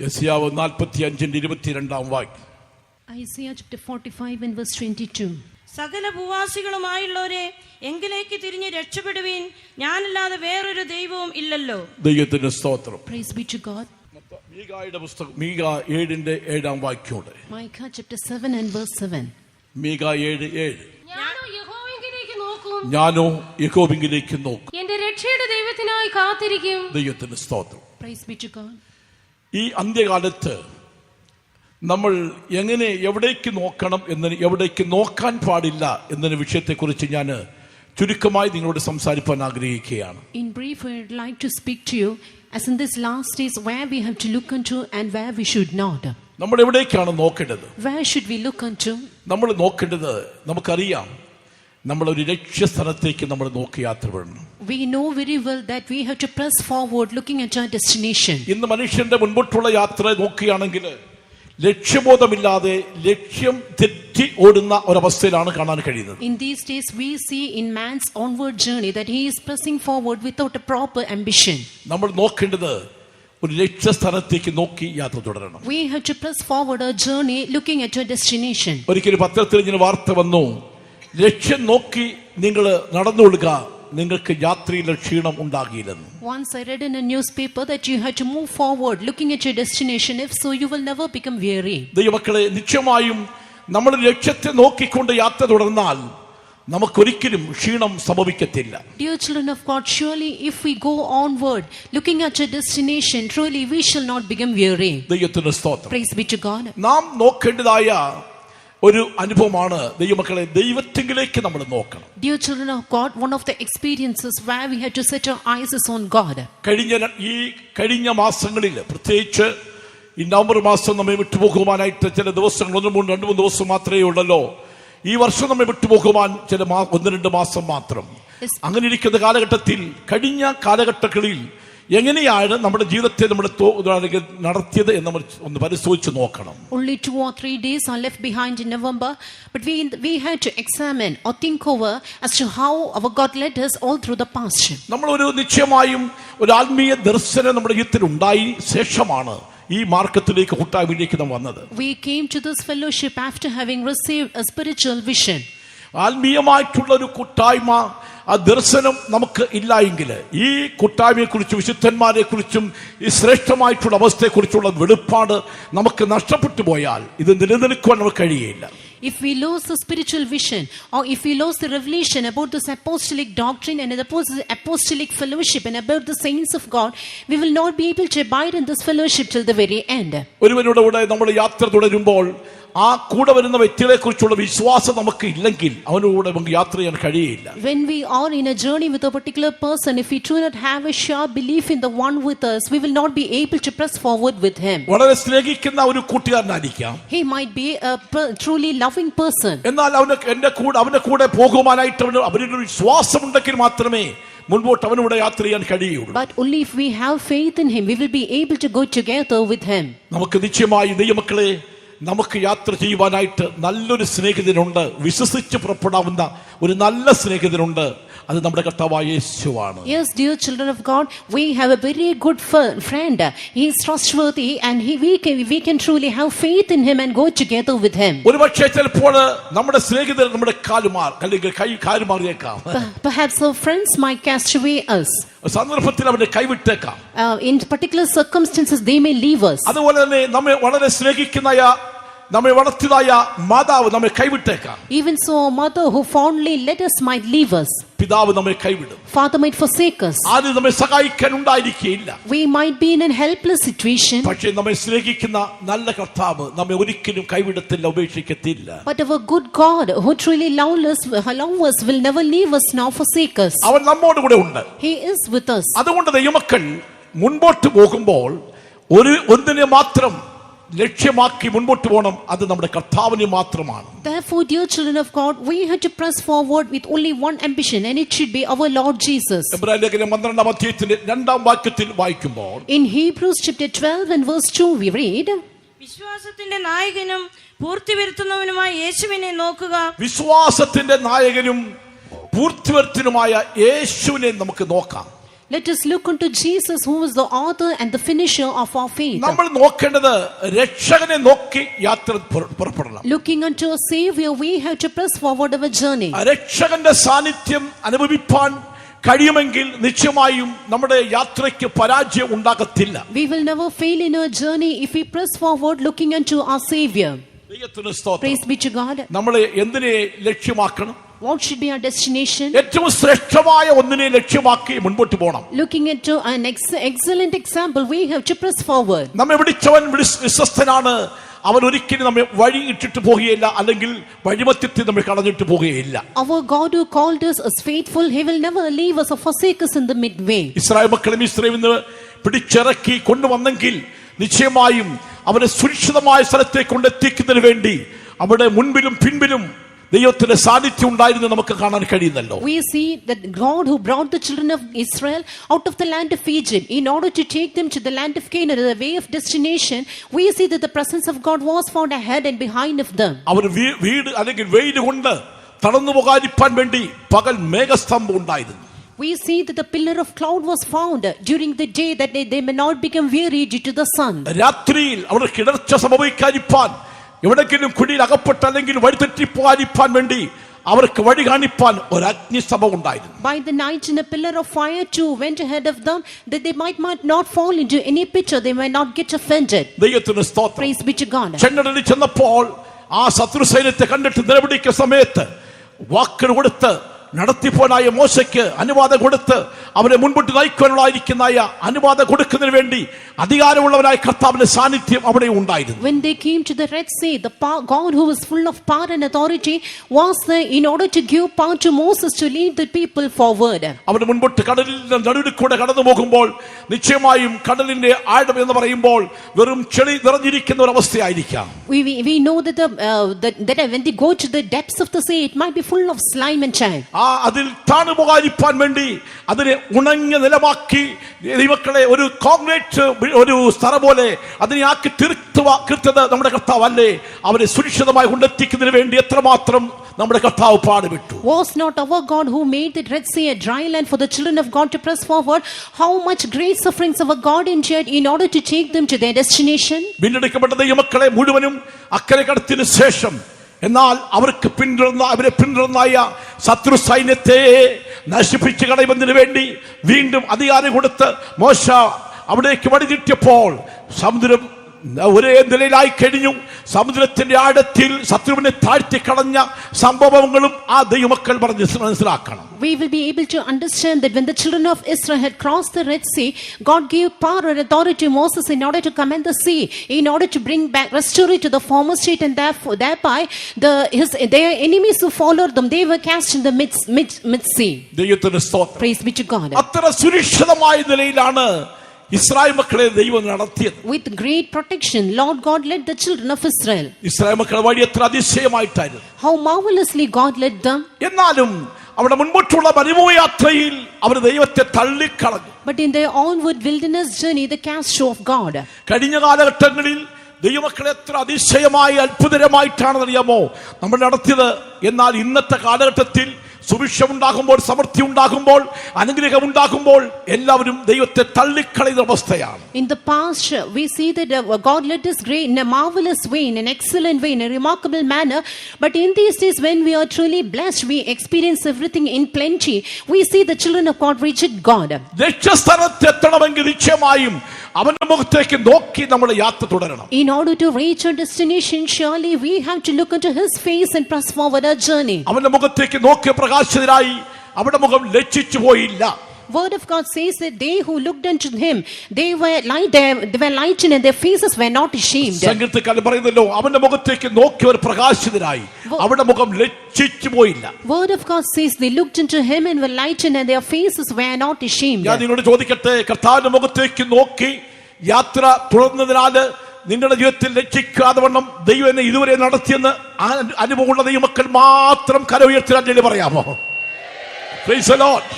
യെശയ്യാവ് 45:22 Isaiah chapter 45 and verse 22. സകല ഭൂവാസികളുമായുള്ളവരെ എങ്കിലേക്ക് തിരിഞ്ഞ് രക്ഷപ്പെടുവീൻ, ഞാനല്ലാതെ വേറൊരു ദൈവവും ഇല്ലല്ലോ. ദൈവത്തിന്റെ സ്തോത്രം. Praise be to God. മീഖയുടെ പുസ്തകം മീഖ 7:7 Micah chapter 7 and verse 7. മീഖ 7:7 ഞാനോ യഹോവയിലേക്ക് നോക്കും, എന്റെ രക്ഷയുടെ ദൈവത്തിനായി കാത്തിരിക്കും. ദൈവത്തിന്റെ സ്തോത്രം. Praise be to God. ഈ അന്ത്യകാലത്ത് നമ്മൾ എങ്ങനെ എവിടേക്ക് നോക്കണം എന്നതിന്, എവിടേക്ക് നോക്കാൻ പാടില്ല എന്നതിന് വിഷയത്തെക്കുറിച്ച് ഞാൻ ചുരുക്കമായി നിങ്ങളോട് സംസാരിക്കാൻ ആഗ്രഹിക്കുകയാണ്. In brief, I would like to speak to you as in this last days where we have to look unto and where we should not. നമ്മൾ എവിടേക്കാണ് നോക്കേണ്ടത്? Where should we look unto? നമ്മൾ നോക്കേണ്ടത്, നമുക്കറിയാം, നമ്മളൊരു ലക്ഷ്യസ്ഥലത്തേക്ക് നമ്മൾ നോക്കി യാത്ര വേണം. We know very well that we have to press forward looking at our destination. ഇന്ന് മനുഷ്യന്റെ മുൻപോട്ടുള്ള യാത്ര നോക്കുകയാണെങ്കിൽ ലക്ഷ്യബോധമില്ലാതെ ലക്ഷ്യം തെറ്റി ഓടുന്ന ഒരവസ്ഥയിലാണ് കാണാൻ കഴിയുന്നത്. In these days we see in man's onward journey that he is pressing forward without a proper ambition. നമ്മൾ നോക്കേണ്ടത് ഒരു ലക്ഷ്യസ്ഥാനത്തേക്ക് നോക്കി യാത്ര തുടരണം. We have to press forward our journey looking at our destination. ഒരിക്കലും പത്രത്തിൽ ഇങ്ങനെ വാർത്ത വന്നു, ലക്ഷ്യം നോക്കി നിങ്ങൾ നടന്നുകൊള്ളുക, നിങ്ങൾക്ക് യാത്രയിൽ ക്ഷീണം ഉണ്ടാകില്ലെന്ന്. Once I read in a newspaper that you had to move forward looking at your destination, if so you will never become weary. ദൈവമക്കളെ, നിശ്ചയമായും നമ്മൾ ലക്ഷ്യത്തെ നോക്കിക്കൊണ്ട് യാത്ര തുടർന്നാൽ നമുക്കൊരിക്കലും ക്ഷീണം സംഭവിക്കത്തില്ല. Dear children of God, surely if we go onward looking at your destination, truly we shall not become weary. ദൈവത്തിന്റെ സ്തോത്രം. Praise be to God. നാം നോക്കേണ്ടതായ ഒരു അനുഭവമാണ് ദൈവമക്കളെ, ദൈവത്തിങ്കിലേക്ക് നമ്മൾ നോക്കണം. Dear children of God, one of the experiences where we have to set our eyes is on God. കഴിഞ്ഞ മാസങ്ങളിൽ, പ്രത്യേകിച്ച് ഈ നവംബർ മാസം നമ്മെ വിട്ടുപോകുവാനായിട്ട് ചില ദിവസങ്ങൾ 2-3 ദിവസം മാത്രമേ ഉള്ളല്ലോ. ഈ വർഷം നമ്മെ വിട്ടുപോകുവാൻ ചില 1-2 മാസം മാത്രം. അങ്ങനെ ഇരിക്കുന്ന കാലഘട്ടത്തിൽ, കഴിഞ്ഞ കാലഘട്ടങ്ങളിൽ എങ്ങനെയാണ് നമ്മുടെ ജീവിതത്തെ നമ്മൾ നടത്തിയത് എന്ന് നമ്മൾ ഒന്ന് പരിശോധിച്ച് നോക്കണം. Only 2 or 3 days are left behind in November, but we had to examine or think over as to how our God led us all through the past. നമ്മൾ ഒരു നിശ്ചയമായും ഒരു ആത്മീയ ദർശനം നമ്മുടെ ജീവിതത്തിൽ ഉണ്ടായി ശേഷമാണ് ഈ മാർഗത്തിലേക്ക്, കൂട്ടായ്മയിലേക്ക് നാം വന്നത്. We came to this fellowship after having received a spiritual vision. ആത്മീയമായിട്ടുള്ള ഒരു കൂട്ടായ്മ, ആ ദർശനം നമുക്ക് ഇല്ല എങ്കിൽ ഈ കൂട്ടായ്മയെ കുറിച്ചും വിശുദ്ധന്മാരെ കുറിച്ചും ഈ ശ്രേഷ്ഠമായിട്ടുള്ള അവസ്ഥയെക്കുറിച്ചുള്ള വെളിപ്പാട് നമുക്ക് നഷ്ടപ്പെട്ടു പോയാൽ ഇത് നിലനിൽക്കുവാൻ നമുക്ക് കഴിയില്ല. If we lose the spiritual vision or if we lose the revelation about this apostolic doctrine and the apostolic fellowship and about the saints of God, we will not be able to abide in this fellowship till the very end. ഒരുവനോട് കൂടെ നമ്മൾ യാത്ര തുടരുമ്പോൾ ആ കൂടെ വരുന്ന വ്യക്തികളെ കുറിച്ചുള്ള വിശ്വാസം നമുക്ക് ഇല്ലെങ്കിൽ അവനോട് നമുക്ക് യാത്ര ചെയ്യാൻ കഴിയില്ല. When we are in a journey with a particular person, if we do not have a sure belief in the one with us, we will not be able to press forward with him. വളരെ സ്നേഹിക്കുന്ന ഒരു കൂട്ടുകാരനായിരിക്കാം, he might be a truly loving person, എന്നാൽ അവന്റെ കൂടെ പോകുവാനായിട്ട് അവനൊരു വിശ്വാസം ഉണ്ടെങ്കിൽ മാത്രമേ മുൻപോട്ട് അവനോട് യാത്ര ചെയ്യാൻ കഴിയുള്ളൂ. But only if we have faith in him, we will be able to go together with him. നമുക്ക് നിശ്ചയമായി ദൈവമക്കളെ, നമുക്ക് യാത്ര ചെയ്യുവാനായിട്ട് നല്ലൊരു സ്നേഹിതനുണ്ട്, വിശ്വസിച്ച് പുറപ്പെടാവുന്ന ഒരു നല്ല സ്നേഹിതനുണ്ട്. അത് നമ്മുടെ കർത്താവായ യേശുവാണ്. Yes, dear children of God, we have a very good friend. He is trustworthy and we can truly have faith in him and go together with him. ഒരുപക്ഷേ ചിലപ്പോൾ നമ്മുടെ സ്നേഹിതർ നമ്മുടെ കാലുമാറിയേക്കാം. Perhaps our friends might cast away us. സന്ദർഭത്തിൽ അവരെ കൈവിട്ടേക്കാം. In particular circumstances they may leave us. അതുപോലെ തന്നെ നമ്മെ വളരെ സ്നേഹിക്കുന്ന നമ്മെ വളർത്തിയതായ മാതാവ് നമ്മെ കൈവിട്ടേക്കാം. Even so, our mother who fondly led us might leave us. പിതാവ് നമ്മെ കൈവിടും. Father might forsake us. ആരും നമ്മെ സഹായിക്കാൻ ഉണ്ടായിരിക്കില്ല. We might be in a helpless situation. പക്ഷേ നമ്മെ സ്നേഹിക്കുന്ന നല്ല കർത്താവ് നമ്മെ ഒരിക്കലും കൈവിടത്തില്ല, ഉപേക്ഷിക്കത്തില്ല. But our good God who truly loves us will never leave us nor forsake us. അവൻ നമ്മോട് കൂടെ ഉണ്ട്. He is with us. അതുകൊണ്ട് ദൈവമക്കൾ മുൻപോട്ട് പോകുമ്പോൾ ഒന്നിനെ മാത്രം ലക്ഷ്യമാക്കി മുൻപോട്ട് പോകണം, അത് നമ്മുടെ കർത്താവിനെ മാത്രമാണ്. Therefore, dear children of God, we have to press forward with only one ambition, and it should be our Lord Jesus. എബ്രായലേഖനം 12-ാം അധ്യായത്തിന്റെ 2-ാം വാക്യത്തിൽ വായിക്കുമ്പോൾ, in Hebrews chapter 12 and verse 2 we read, വിശ്വാസത്തിന്റെ നായകനും പൂർത്തി വരുത്തുന്നവനുമായ യേശുവിനെ നോക്കുക. വിശ്വാസത്തിന്റെ നായകനും പൂർത്തിവരുത്തുന്നതുമായ യേശുവിനെ നമുക്ക് നോക്കാം. Let us look unto Jesus, who is the author and the finisher of our faith. നമ്മൾ നോക്കേണ്ടത് രക്ഷകനെ നോക്കി യാത്ര പുറപ്പെടണം. Looking unto a Savior, we have to press forward our journey. രക്ഷകന്റെ സാന്നിധ്യം അനുഭവിപ്പാൻ കഴിയുമെങ്കിൽ നിശ്ചയമായും നമ്മുടെ യാത്രയ്ക്ക് പരാജയം ഉണ്ടാകത്തില്ല. We will never fail in our journey if we press forward looking unto our Savior. ദൈവത്തിന് സ്തോത്രം. Praise be to God. നമ്മൾ എന്തിനെ ലക്ഷ്യമാക്കണം? What should be our destination? ഏറ്റവും ശ്രേഷ്ഠമായ ഒന്നിനെ ലക്ഷ്യമാക്കി മുൻപോട്ട് പോകണം. Looking into an excellent example, we have to press forward. നമ്മെ വിളിച്ചവൻ വിശ്വസ്തനാണ്. അവൻ ഒരിക്കലും നമ്മെ വഴി ഇട്ടിട്ട് പോകുകയില്ല, അല്ലെങ്കിൽ വഴിമധ്യത്തിൽ നമ്മെ കളഞ്ഞിട്ട് പോകുകയില്ല. Our God who called us is faithful. He will never leave us or forsake us in the midway. Israel മക്കളെ മിസ്രയീമിൽ നിന്ന് പിടിച്ചിറക്കി കൊണ്ടുവന്നെങ്കിൽ നിശ്ചയമായും അവരെ സുരക്ഷിതമായ സ്ഥലത്തേക്ക് കൊണ്ടെത്തിക്കുന്നതിന് വേണ്ടി അവിടെ മുൻപിലും പിൻപിലും ദൈവത്തിന്റെ സാന്നിധ്യം ഉണ്ടായിരുന്നു നമുക്ക് കാണാൻ കഴിയുന്നല്ലോ. We see that God who brought the children of Israel out of the land of Egypt in order to take them to the land of Canaan, the way of destination, we see that the presence of God was found ahead and behind of them. അവർ വീട് അല്ലെങ്കിൽ വെയിൽ കൊണ്ട് തടന്നു പോകാതിരിക്കാൻ വേണ്ടി പകൽ മേഘസ്തംഭം ഉണ്ടായിരുന്നു. We see that the pillar of cloud was found during the day, that they may not become weary due to the sun. രാത്രിയിൽ അവർ കിടർച്ച സംഭവിക്കാതിരിക്കാൻ, എവിടെങ്കിലും കുടിയിൽ അകപ്പെട്ട് അല്ലെങ്കിൽ വഴിതെറ്റിപ്പോകാതിരിക്കാൻ വേണ്ടി അവർക്ക് വഴി കാണിപ്പാൻ ഒരു അഗ്നിസ്തംഭം ഉണ്ടായിരുന്നു. By the night, in a pillar of fire too went ahead of them, that they might not fall into any pit, or they might not get offended. ദൈവത്തിന് സ്തോത്രം. Praise be to God. ചെങ്കടലിൽ ചെന്നപ്പോൾ ആ ശത്രു സൈന്യത്തെ കണ്ടിട്ട് നിലവിളിക്കുന്ന സമയത്ത് വാക്കുകൾ കൊടുത്ത് നടത്തിപ്പോനായ മോശയ്ക്ക് അനുവാദം കൊടുത്ത് അവരെ മുൻപോട്ട് നയിക്കാനുള്ളതായിരിക്കുന്ന അനുവാദം കൊടുക്കുന്നതിന് വേണ്ടി അധികാരമുള്ളവനായ കർത്താവിന്റെ സാന്നിധ്യം അവിടെ ഉണ്ടായിരുന്നു. When they came to the Red Sea, the God who was full of power and authority was there in order to give power to Moses to lead the people forward. അവർ മുൻപോട്ട് കടലിന്റെ നടുവിൽ കൂടെ കടന്നു പോകുമ്പോൾ നിശ്ചയമായും കടലിന്റെ ആഴം എന്ന് പറയുമ്പോൾ വെറും ചെളി നിറഞ്ഞിരിക്കുന്ന ഒരു അവസ്ഥയായിരിക്കാം. We know that when they go to the depths of the sea, it might be full of slime and chaff. അതിൽ താണുപോകാതിരിക്കാൻ വേണ്ടി അതിനെ ഉണങ്ങിയ നിലമാക്കി ദൈവമക്കളെ ഒരു കോൺക്രീറ്റ് ഒരു സ്ഥലം പോലെ അതിനെ ആക്കി തീർത്തത് നമ്മുടെ കർത്താവ് അല്ലേ? അവരെ സുരക്ഷിതമായി കൊണ്ടെത്തിക്കുന്നതിന് വേണ്ടി എത്രമാത്രം നമ്മുടെ കർത്താവ് പാടുപെട്ടു. Was not our God who made the Red Sea a dry land for the children of God to press forward? How much great sufferings our God endured in order to take them to their destination? വീണ്ടെടുക്കപ്പെട്ട ദൈവമക്കളെ മുഴുവനും അക്കരെ കടത്തിന് ശേഷം, എന്നാൽ അവരെ പിന്തുടർന്നായ ശത്രു സൈന്യത്തെ നശിപ്പിച്ചു കളയുന്നതിന് വേണ്ടി വീണ്ടും അധികാരം കൊടുത്ത് മോശ അവിടേക്ക് വഴിതിട്ടിയപ്പോൾ സമുദ്രം ഒരേ നിലയിലായി കഴിഞ്ഞു. സമുദ്രത്തിന്റെ ആഴത്തിൽ ശത്രുവിനെ താഴ്ത്തി കളഞ്ഞ സംഭവങ്ങളും ആ ദൈവമക്കൾ പറഞ്ഞ് മനസ്സിലാക്കണം. We will be able to understand that when the children of Israel had crossed the Red Sea, God gave power and authority to Moses in order to command the sea, in order to bring back, restore it to the former state, and thereby their enemies who followed them, they were cast in the mid sea. ദൈവത്തിന്റെ സ്തോത്രം. Praise be to God. അത്ര സുരക്ഷിതമായ നിലയിലാണ് Israel മക്കളെ ദൈവം നടത്തിയത്. With great protection, Lord God led the children of Israel. Israel മക്കളെ വഴി എത്ര അതിശയമായിട്ടായിരുന്നു. How marvelously God led them. എന്നാലും അവിടെ മുൻപോട്ടുള്ള പരിമോയാത്രയിൽ അവർ ദൈവത്തെ തള്ളിക്കളഞ്ഞു. But in their onward wilderness journey, they cast show of God. കഴിഞ്ഞ കാലഘട്ടങ്ങളിൽ ദൈവമക്കളെ എത്ര അതിശയമായി അത്ഭുതകരമായിട്ടാണ് അറിയാമോ നമ്മൾ നടത്തിയത്. എന്നാൽ ഇന്നത്തെ കാലഘട്ടത്തിൽ സുഭിക്ഷം ഉണ്ടാകുമ്പോൾ, സമൃദ്ധി ഉണ്ടാകുമ്പോൾ, അനുഗ്രഹം ഉണ്ടാകുമ്പോൾ എല്ലാവരും ദൈവത്തെ തള്ളിക്കളയുന്ന അവസ്ഥയാണ്. In the past, we see that God led us great in a marvelous way, in an excellent way, in a remarkable manner. But in these days, when we are truly blessed, we experience everything in plenty. We see the children of God reject God. ലക്ഷ്യസ്ഥാനത്തെത്തണമെങ്കിൽ നിശ്ചയമായും അവന്റെ മുഖത്തേക്ക് നോക്കി നമ്മൾ യാത്ര തുടരണം. In order to reach our destination, surely we have to look into His face and press forward our journey. അവന്റെ മുഖത്തേക്ക് നോക്കിയ പ്രകാശിതരായി അവിടെ മുഖം ലജ്ജിച്ചു പോയില്ല. Word of God says that they who looked unto Him, they were lightened and their faces were not ashamed. സങ്കീർത്തനക്കാരൻ പറയുന്നല്ലോ അവന്റെ മുഖത്തേക്ക് നോക്കിയവർ പ്രകാശിതരായി, അവിടെ മുഖം ലജ്ജിച്ചു പോയില്ല. Word of God says they looked into Him and were lightened and their faces were not ashamed. ഞാൻ നിങ്ങളോട് ചോദിക്കട്ടെ, കർത്താവിന്റെ മുഖത്തേക്ക് നോക്കി യാത്ര തുടർന്നതിനാല് നിങ്ങളുടെ ജീവിതത്തിൽ ലജ്ജിക്കാതെ വണ്ണം ദൈവം എന്നെ ഇതുവരെ നടത്തിയെന്ന് അനുഭവമുള്ള ദൈവമക്കൾ മാത്രം കര ഉയർത്തി പറയാമോ? Praise the Lord.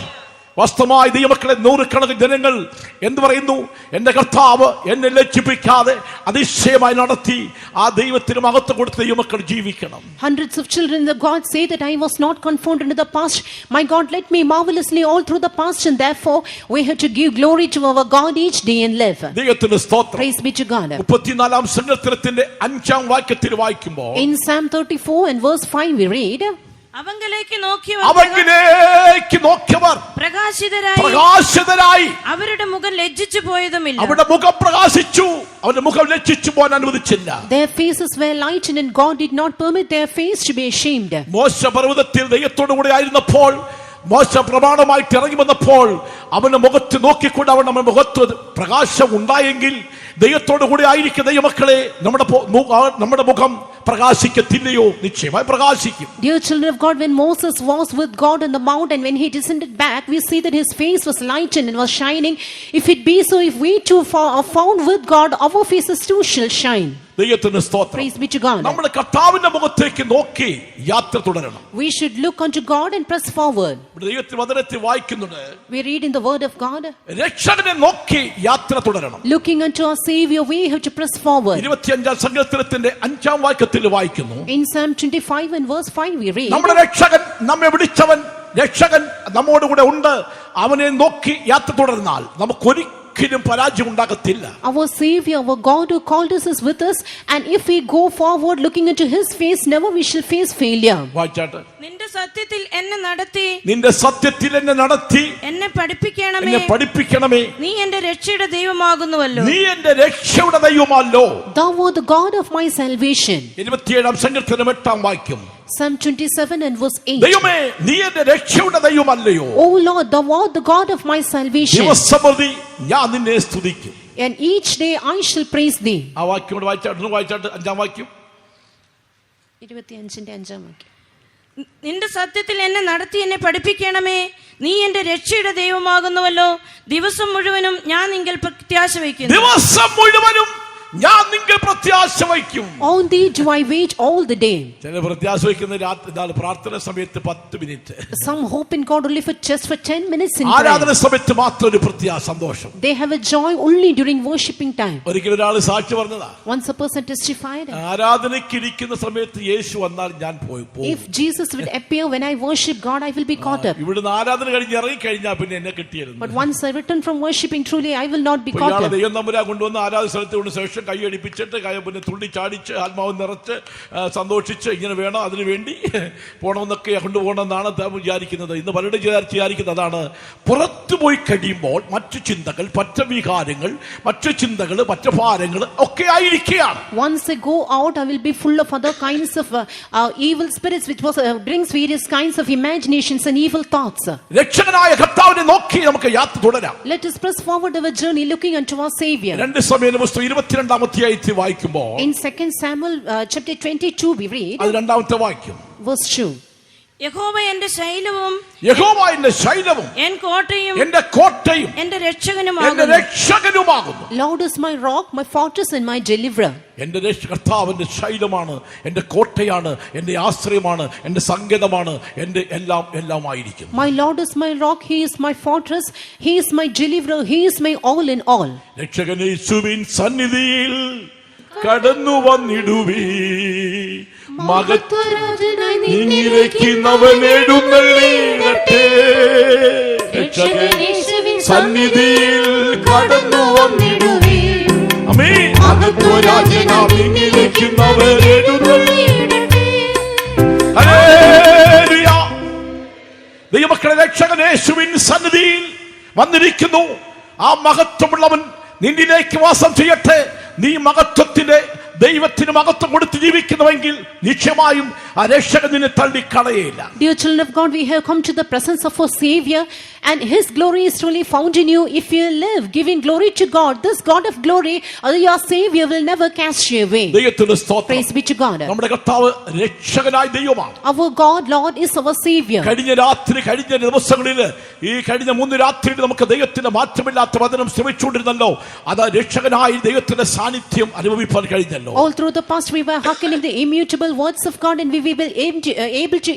വാസ്തവമായി ദൈവമക്കളെ നൂറുകണക്കിന് ജനങ്ങൾ എന്ത് പറയുന്നു? എന്റെ കർത്താവ് എന്നെ ലജ്ജിപ്പിക്കാതെ അതിശയമായി നടത്തി ആ ദൈവത്തിന് മഹത്വം കൊടുത്ത് ദൈവമക്കൾ ജീവിക്കണം. Hundreds of children of God say that I was not conformed into the past. My God led me marvelously all through the past, and therefore we have to give glory to our God each day and live. ദൈവത്തിന് സ്തോത്രം. Praise be to God. 34-ാം സങ്കീർത്തനത്തിന്റെ 5-ാം വാക്യത്തിൽ വായിക്കുമ്പോൾ In Psalm 34 and verse 5 we read, അവങ്കിലേക്ക് നോക്കിയവർ പ്രകാശിതരായി അവരുടെ മുഖം ലജ്ജിച്ചു പോയതുമില്ല. അവരുടെ മുഖം പ്രകാശിച്ചു, അവരുടെ മുഖം ലജ്ജിച്ചു പോകാൻ അനുവദിച്ചില്ല. Their faces were lightened and God did not permit their face to be ashamed. മോശ പർവ്വതത്തിൽ ദൈവത്തോടു കൂടെ ആയിരുന്നപ്പോൾ, മോശ പ്രമാണമായിട്ട് ഇറങ്ങി വന്നപ്പോൾ അവന്റെ മുഖത്ത് നോക്കിക്കൊണ്ട് അവൻ നമ്മുടെ മുഖത്ത് പ്രകാശം ഉണ്ടായെങ്കിൽ ദൈവത്തോടു കൂടെ ആയിരിക്കും ദൈവമക്കളെ നമ്മുടെ മുഖം പ്രകാശിക്കത്തില്ലയോ? നിശ്ചയമായി പ്രകാശിക്കും. Dear children of God, when Moses was with God on the mount and when he descended back, we see that his face was lightened and was shining. If it be so, if we too are found with God, our faces too shall shine. ദൈവത്തിന് സ്തോത്രം. Praise be to God. നമ്മുടെ കർത്താവിന്റെ മുഖത്തേക്ക് നോക്കി യാത്ര തുടരണം. We should look unto God and press forward. ദൈവത്തിന്റെ വചനത്തിൽ വായിക്കുന്നുണ്ട്, We read in the word of God, രക്ഷകനെ നോക്കി യാത്ര തുടരണം. looking unto our Savior, we have to press forward. 25-ാം സങ്കീർത്തനത്തിന്റെ 5-ാം വാക്യത്തിൽ വായിക്കുന്നു, In Psalm 25 and verse 5 we read, നമ്മുടെ രക്ഷകൻ നമ്മെ വിളിച്ചവൻ, രക്ഷകൻ നമ്മോട് കൂടെ ഉണ്ട്, അവനെ നോക്കി യാത്ര തുടർന്നാൽ നമുക്കൊരിക്കലും പരാജയം ഉണ്ടാകത്തില്ല. Our Savior, our God who called us is with us, and if we go forward looking into His face, never we shall face failure. വായിച്ചാട്ടെ. നിന്റെ സത്യത്തിൽ എന്നെ നടത്തി, നിന്റെ സത്യത്തിൽ എന്നെ നടത്തി, എന്നെ പഠിപ്പിക്കണമേ, എന്നെ പഠിപ്പിക്കണമേ, നീ എന്റെ രക്ഷയുടെ ദൈവമാകുന്നുവല്ലോ. നീ എന്റെ രക്ഷയുടെ ദൈവമല്ലോ. Thou art the God of my salvation. 27-ാം സങ്കീർത്തനം 8-ാം വാക്യം, Psalm 27 and verse 8. ദൈവമേ നീ എന്റെ രക്ഷയുടെ ദൈവമല്ലയോ? O Lord, thou art the God of my salvation, ദിവസപ്രതി ഞാൻ നിന്നെ സ്തുതിക്കും. and each day I shall praise thee. ആ വാക്യം കൂടെ വായിച്ചാട്ട് 5-ാം വാക്യം, 25-5 നിന്റെ സത്യത്തിൽ എന്നെ നടത്തി എന്നെ പഠിപ്പിക്കണമേ, നീ എന്റെ രക്ഷയുടെ ദൈവമാകുന്നുവല്ലോ. ദിവസം മുഴുവനും ഞാൻ നിങ്കൽ പ്രത്യാശ വയ്ക്കുന്നു. ദിവസം മുഴുവനും ഞാൻ നിങ്ങൾ പ്രത്യാശ വയ്ക്കും. On thee do I wait all the day. ചില പ്രത്യാശ വയ്ക്കുന്ന രാത്രി പ്രാർത്ഥന സമയത്ത് 10 minute, Some hope in God only for 10 minutes in prayer. ആരാധന സമയത്ത് മാത്രം ഒരു പ്രത്യാശ സന്തോഷം. They have a joy only during worshipping time. ഒരിക്കലും ഒരാൾ സാക്ഷി പറഞ്ഞതാ, Once a person testified, ആരാധനയ്ക്ക് ഇരിക്കുന്ന സമയത്ത് യേശു വന്നാൽ ഞാൻ പോകും. if Jesus would appear when I worship God, I will be caught up. ഇവിടുന്ന് ആരാധന കഴിഞ്ഞ് ഇറങ്ങി കഴിഞ്ഞാൽ പിന്നെ എന്നെ കിട്ടിയിരുന്നു. But once I return from worshiping, truly I will not be caught up. ദൈവം തമ്പുരാ കൊണ്ടുവന്ന് ആരാധന സ്ഥലത്ത് കൊണ്ട് ശേഷം കൈ അടിപ്പിച്ചിട്ട് പിന്നെ തുള്ളി ചാടിച്ച് ആത്മാവ് നിറച്ച് സന്തോഷിച്ച് ഇങ്ങനെ വേണം, അതിനു വേണ്ടി പോകണമെന്നൊക്കെ കൊണ്ടുപോകണമെന്നാണ് വിചാരിക്കുന്നത്. ഇന്ന് പലരും വിചാരിക്കുന്നത് അതാണ്. പുറത്തു പോയി കഴിയുമ്പോൾ മറ്റു ചിന്തകൾ, മറ്റു വികാരങ്ങൾ, മറ്റു ചിന്തകൾ, മറ്റു ഭാരങ്ങൾ ഒക്കെ ആയിരിക്കുകയാണ്. Once I go out, I will be full of other kinds of evil spirits, which brings various kinds of imaginations and evil thoughts. രക്ഷകനായ കർത്താവിനെ നോക്കി നമുക്ക് യാത്ര തുടരാം. Let us press forward our journey looking unto our Savior. 2 സമൂയേൽ പുസ്തകം 22-ാം അധ്യായത്തിൽ വായിക്കുമ്പോൾ, In 2 Samuel chapter 22 we read, അത് 2-ാമത്തെ വാക്യം, verse 2. യഹോവ എന്റെ ശൈലവും യഹോവ എന്റെ ശൈലവും എൻ കോട്ടയും എന്റെ കോട്ടയും എന്റെ എന്റെ രക്ഷകനുമാകുന്നു. രക്ഷകനുമാകുന്നു. Lord is my rock, my fortress and my deliverer. എന്റെ കർത്താവിന്റെ ശൈലമാണ്, എന്റെ കോട്ടയാണ്, എന്റെ ആശ്രയമാണ്, എന്റെ സങ്കേതമാണ്, എന്റെ എല്ലാമായിരിക്കും. My Lord is my rock, He is my fortress, He is my deliverer, He is my all in all. രക്ഷകൻ യേശുവിൻ സന്നിധിയിൽ കടന്നു വന്നിടുവീ, മഹത്വരാജനായി നിന്നിലേക്ക് അവൻ എഴുന്നള്ളിയിടട്ടെ. രക്ഷകൻ യേശുവിൻ സന്നിധിയിൽ കടന്നു വന്നിടുവീ, ആമേൻ. മഹത്വരാജനായി നിന്നിലേക്ക് അവൻ എഴുന്നള്ളിയിടട്ടെ. ഹല്ലേലൂയ. ദൈവമക്കളെ, രക്ഷകൻ യേശുവിൻ സന്നിധിയിൽ വന്നിരിക്കുന്നു. ആ മഹത്വമുള്ളവൻ നിന്നിലേക്ക് വാസം ചെയ്യട്ടെ. നീ മഹത്വത്തിന്റെ ദൈവത്തിന് മഹത്വം കൊടുത്ത് ജീവിക്കുന്നുവെങ്കിൽ നിശ്ചയമായും ആ രക്ഷകൻ നിന്നെ തള്ളിക്കളയില്ല. Dear children of God, we have come to the presence of our Savior, and His glory is truly found in you. If you live giving glory to God, this God of glory, your Savior will never cast you away. ദൈവത്തിന്റെ സ്തോത്രം. Praise be to God. നമ്മുടെ കർത്താവ് രക്ഷകനായ ദൈവമാണ്. Our God, Lord, is our Savior. കഴിഞ്ഞ ദിവസങ്ങളിൽ ഈ കഴിഞ്ഞ 3 രാത്രിയിൽ നമുക്ക് ദൈവത്തിന്റെ മാറ്റമില്ലാത്ത വചനം ശ്രമിച്ചുകൊണ്ടിരുന്നല്ലോ. അത് രക്ഷകനായി ദൈവത്തിന്റെ സാന്നിധ്യം അനുഭവിക്കാൻ കഴിഞ്ഞല്ലോ. All through the past we were hearkening the immutable words of God, and we were able to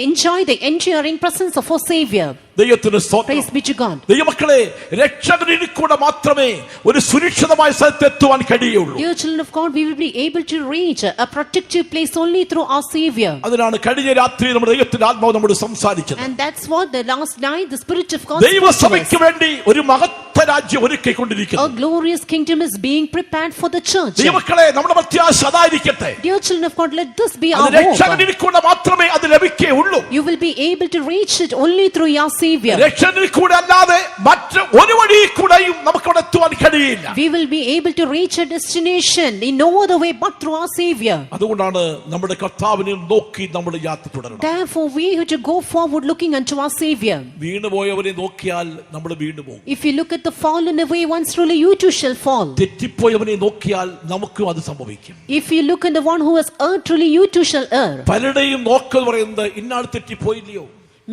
enjoy the enduring presence of our Savior. ദൈവത്തിന് സ്തോത്രം. Praise be to God. ദൈവമക്കളെ, രക്ഷകനിൽ കൂടെ മാത്രമേ ഒരു സുരക്ഷിതമായ സ്ഥലത്ത് എത്തുവാൻ കഴിയുള്ളൂ. Dear children of God, we will be able to reach a protective place only through our Savior. അതിനാണ് കഴിഞ്ഞ രാത്രി നമ്മുടെ ദൈവത്തിന്റെ ആത്മാവ് നമ്മോട് സംസാരിച്ചത്. And that's what the last night the Spirit of God ദൈവസഭയ്ക്ക് വേണ്ടി ഒരു മഹത്ത രാജ്യം ഒരുക്കിക്കൊണ്ടിരിക്കുന്നു. a glorious kingdom is being prepared for the church. ദൈവമക്കളെ, നമ്മുടെ പ്രത്യാശ അതായിരിക്കട്ടെ. Dear children of God, let this be our അത് hope. രക്ഷകനിൽ കൂടെ മാത്രമേ അത് ലഭിക്കുകയുള്ളൂ. You will be able to reach it only through your Savior. രക്ഷകനിൽ കൂടെ അല്ലാതെ മറ്റ് ഒരു വഴി കൂടെയും നമുക്ക് അവിടെ എത്തുവാൻ കഴിയില്ല. We will be able to reach a destination in no other way but through our Savior. അതുകൊണ്ടാണ് നമ്മുടെ കർത്താവിനെ നോക്കി നമ്മൾ യാത്ര തുടരണം. Therefore, we have to go forward looking unto our Savior. വീണുപോയവരെ നോക്കിയാൽ നമ്മൾ വീണു പോകും. If you look at the fallen away ones, truly you too shall fall. തെറ്റിപ്പോയവനെ നോക്കിയാൽ നമുക്കും അത് സംഭവിക്കും. If you look at the one who has erred, truly you too shall err. പലരുടെയും നോക്കൽ പറയുന്നത് ഇന്നാൾ തെറ്റിപ്പോയില്ലയോ.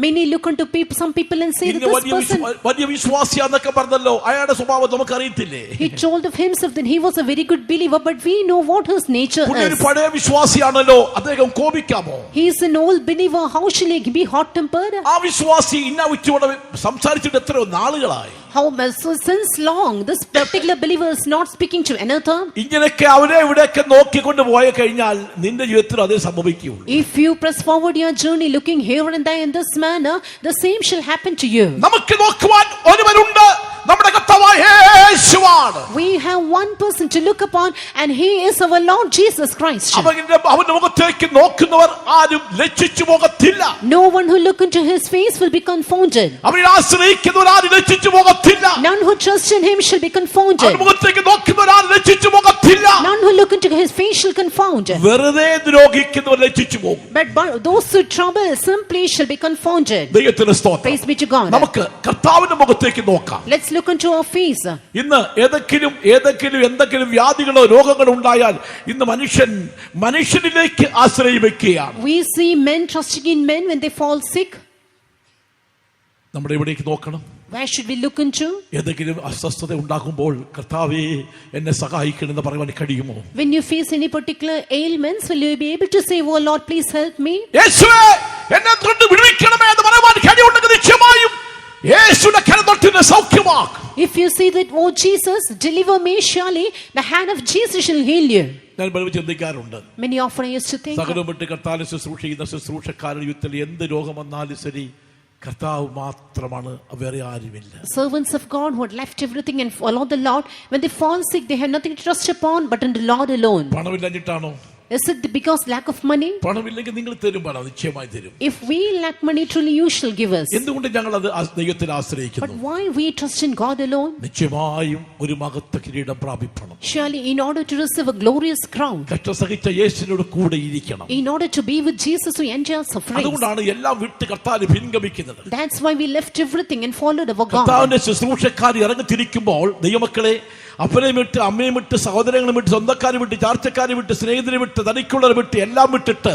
Many look unto people, some people, and say that ഇന്ന് this person, വലിയ വിശ്വാസിയാന്നൊക്കെ പറഞ്ഞല്ലോ, അയാളുടെ സ്വഭാവം നമുക്ക് അറിയത്തില്ലേ. he told of himself that he was a very good believer, but we know what his nature പുള്ളിയൊരു is. പഴയ വിശ്വാസിയാണല്ലോ, അദ്ദേഹം കോപിക്കാമോ? He is an old believer, how shall he be hot tempered? ആ വിശ്വാസി ഇന്ന ഉച്ചയോടെ സംസാരിച്ചിട്ട് എത്രയോ നാളുകളായി. How so since long this particular believer is not speaking to another? ഇങ്ങനെയൊക്കെ അവിടെ ഇവിടെയൊക്കെ നോക്കിക്കൊണ്ട് പോയ കഴിഞ്ഞാൽ നിന്റെ ജീവിതത്തിൽ അതേ സംഭവിക്കുകയുള്ളൂ. If you press forward your journey looking here and there in this manner, the same shall happen to you. നമുക്ക് നോക്കുവാൻ ഒരുവനുണ്ട്, നമ്മുടെ കർത്താവായ യേശുവാണ്. We have one person to look upon, and he is our Lord Jesus Christ. അവന്റെ മുഖത്തേക്ക് നോക്കുന്നവർ ആരും ലജ്ജിച്ചു പോകത്തില്ല. No one who look into his face will be confounded. അവനെ ആശ്രയിക്കുന്നവർ ആരും ലജ്ജിച്ചു പോകത്തില്ല. None who trust in him shall be confounded. അവന്റെ മുഖത്തേക്ക് നോക്കുന്നവർ ആരും ലജ്ജിച്ചു പോകത്തില്ല. None who look into his face shall confound. വെറുതെ ദ്രോഹിക്കുന്നവർ ലജ്ജിച്ചു പോകും. But those who trouble simply shall be confounded. ദൈവത്തിന് സ്തോത്രം. Praise be to God. നമുക്ക് കർത്താവിന്റെ മുഖത്തേക്ക് നോക്കാം. Let's look into our face. ഇന്ന് എന്തെങ്കിലും വ്യാധികളോ രോഗങ്ങളോ ഉണ്ടായാൽ ഇന്ന് മനുഷ്യനിലേക്ക് ആശ്രയം വെക്കുകയാണ്. We see men trusting in men when they fall sick. നമ്മുടെ ഇവിടേക്ക് നോക്കണം. Where should we look into? ഏതെങ്കിലും അസ്വസ്ഥത ഉണ്ടാകുമ്പോൾ കർത്താവേ എന്നെ സഹായിക്കണമെന്ന് പറയാൻ കഴിയുമോ? When you face any particular ailments, will you be able to say, "Oh Lord, please help me"? യേശുവേ എന്നെ തൊട്ട് വിടുവിക്കണമേ എന്ന് പറയാൻ കഴിയുണ്ടെങ്കിൽ നിശ്ചയമായും യേശുവിന്റെ കരം തൊട്ട് എന്നെ സൗഖ്യമാക്കും. If you say that, "Oh Jesus, deliver me," surely the hand of Jesus shall heal you. ഞാൻ പലരും ചിന്തിക്കാറുണ്ട്. Many often I used to think, സകലം വിട്ട് കർത്താവിനെ ശുശ്രൂഷിക്കുന്ന ശുശ്രൂഷക്കാരുടെ യുദ്ധത്തിൽ എന്ത് രോഗം വന്നാലും ശരി കർത്താവ് മാത്രമാണ്, വേറെ ആരുമില്ല. servants of God who had left everything and followed the Lord, when they fall sick, they have nothing to trust upon but in the Lord alone. പണമില്ലാഞ്ഞിട്ടാണോ? Is it because lack of money? പണമില്ലെങ്കിൽ നിങ്ങൾ തരും, പണം നിശ്ചയമായി തരും. If we lack money, truly you shall give us. എന്തുകൊണ്ട് ഞങ്ങൾ അത് ദൈവത്തിൽ But ആശ്രയിക്കുന്നു? why we trust in God alone? നിശ്ചയമായും ഒരു മഹത്വ കിരീടം പ്രാപിക്കണം. Surely in order to receive a glorious crown, കഷ്ട സഹിച്ച യേശുവിനോട് കൂടെ ഇരിക്കണം. in order to be with Jesus who endures suffering. അതുകൊണ്ടാണ് എല്ലാം വിട്ട് കർത്താവിനെ പിൻഗമിക്കുന്നത്. That's why we left everything and followed our God. കർത്താവിന്റെ ശുശ്രൂഷക്കാർ ഇറങ്ങിത്തിരിക്കുമ്പോൾ ദൈവമക്കളെ അപ്പനെ വിട്ട് അമ്മയെ വിട്ട് സഹോദരങ്ങളെ വിട്ട് സ്വന്തക്കാരെ വിട്ട് ചാർച്ചക്കാരെ വിട്ട് സ്നേഹിതരെ വിട്ട് തനിക്കുള്ളവരെ വിട്ട് എല്ലാം വിട്ടിട്ട്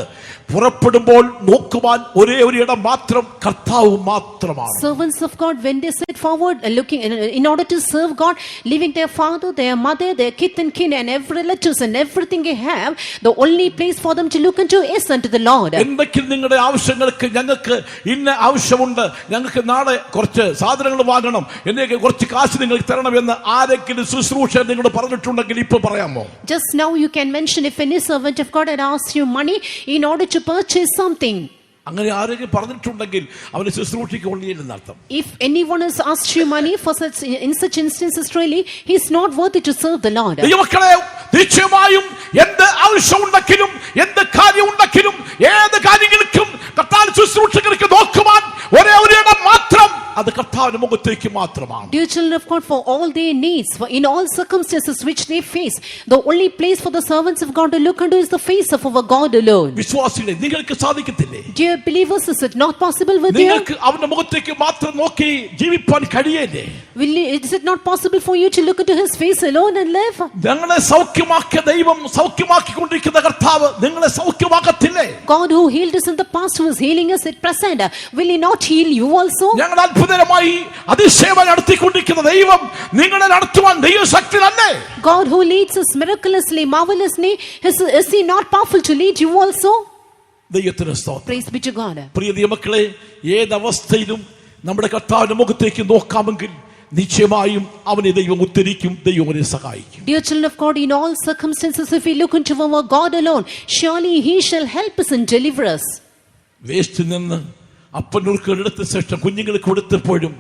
പുറപ്പെടുമ്പോൾ നോക്കുവാൻ ഒരേ ഒരു ഇടം മാത്രം കർത്താവ് മാത്രമാണ്. Servants of God, when they set forward looking in order to serve God, leaving their father, their mother, their kith and kin and every relatives and everything they have, the only place for them to look into is unto the Lord. എന്തെങ്കിലും നിങ്ങളുടെ ആവശ്യങ്ങൾക്ക് ഞങ്ങൾക്ക് ഇന്ന ആവശ്യമുണ്ട്, ഞങ്ങൾക്ക് നാളെ കുറച്ച് സാധനങ്ങൾ വാങ്ങണം, എന്നേക്ക് കുറച്ച് കാശ് നിങ്ങൾക്ക് തരണമെന്ന് ആരെങ്കിലും ശുശ്രൂഷ നിങ്ങളോട് പറഞ്ഞിട്ടുണ്ടെങ്കിൽ ഇപ്പൊ പറയാമോ? Just now you can mention if any servant of God had asked you money in order to purchase something. അങ്ങനെ ആരെങ്കിലും പറഞ്ഞിട്ടുണ്ടെങ്കിൽ അവന് ശുശ്രൂഷിക്കൊള്ളില്ലെന്ന് അർത്ഥം. If anyone has asked you money for such in such instances, really he is not worthy to serve the Lord. ദൈവമക്കളെ, നിശ്ചയമായും എന്ത് ആവശ്യമുണ്ടെങ്കിലും എന്ത് കാര്യമുണ്ടെങ്കിലും ഏത് കാര്യങ്ങൾക്കും കർത്താവ് ശുശ്രൂഷകർക്ക് നോക്കുവാൻ ഒരേ ഒരു ഇടം മാത്രം, അത് കർത്താവിന്റെ മുഖത്തേക്ക് മാത്രമാണ്. Dear children of God, for all their needs, for in all circumstances which they face, the only place for the servants of God to look unto is the face of our God alone. വിശ്വാസികളെ, നിങ്ങൾക്ക് സാധിക്കത്തില്ലേ? Dear believers, is it not possible with you? നിങ്ങൾക്ക് അവന്റെ മുഖത്തേക്ക് മാത്രം നോക്കി ജീവിപ്പാൻ കഴിയില്ലേ? Is it not possible for you to look into his face alone and live? ഞങ്ങളെ സൗഖ്യമാക്കിയ ദൈവം, സൗഖ്യമാക്കിക്കൊണ്ടിരിക്കുന്ന കർത്താവ് നിങ്ങളെ സൗഖ്യമാക്കത്തില്ലേ? God who healed us in the past, who is healing us at present, will he not heal you also? ഞങ്ങൾ അത്ഭുതകരമായി അതിശയം നടത്തിക്കൊണ്ടിരിക്കുന്ന ദൈവം നിങ്ങളെ നടത്തുവാൻ ദൈവശക്തനല്ലേ? God who leads us miraculously, marvelously, is he not powerful to lead you also? ദൈവത്തിന് സ്തോത്രം. Praise be to God. പ്രിയ ദൈവമക്കളെ, ഏതവസ്ഥയിലും നമ്മുടെ കർത്താവിന്റെ മുഖത്തേക്ക് നോക്കാമെങ്കിൽ നിശ്ചയമായും അവനെ ദൈവം ഉദ്ധരിക്കും, ദൈവം അവനെ സഹായിക്കും. Dear children of God, in all circumstances, if we look into our God alone, surely He shall help us and deliver us. വേസ്റ്റിൽ നിന്ന് അപ്പനുറുക്കുകൾ എടുത്ത ശേഷം കുഞ്ഞുങ്ങൾക്ക് കൊടുത്തപ്പോഴും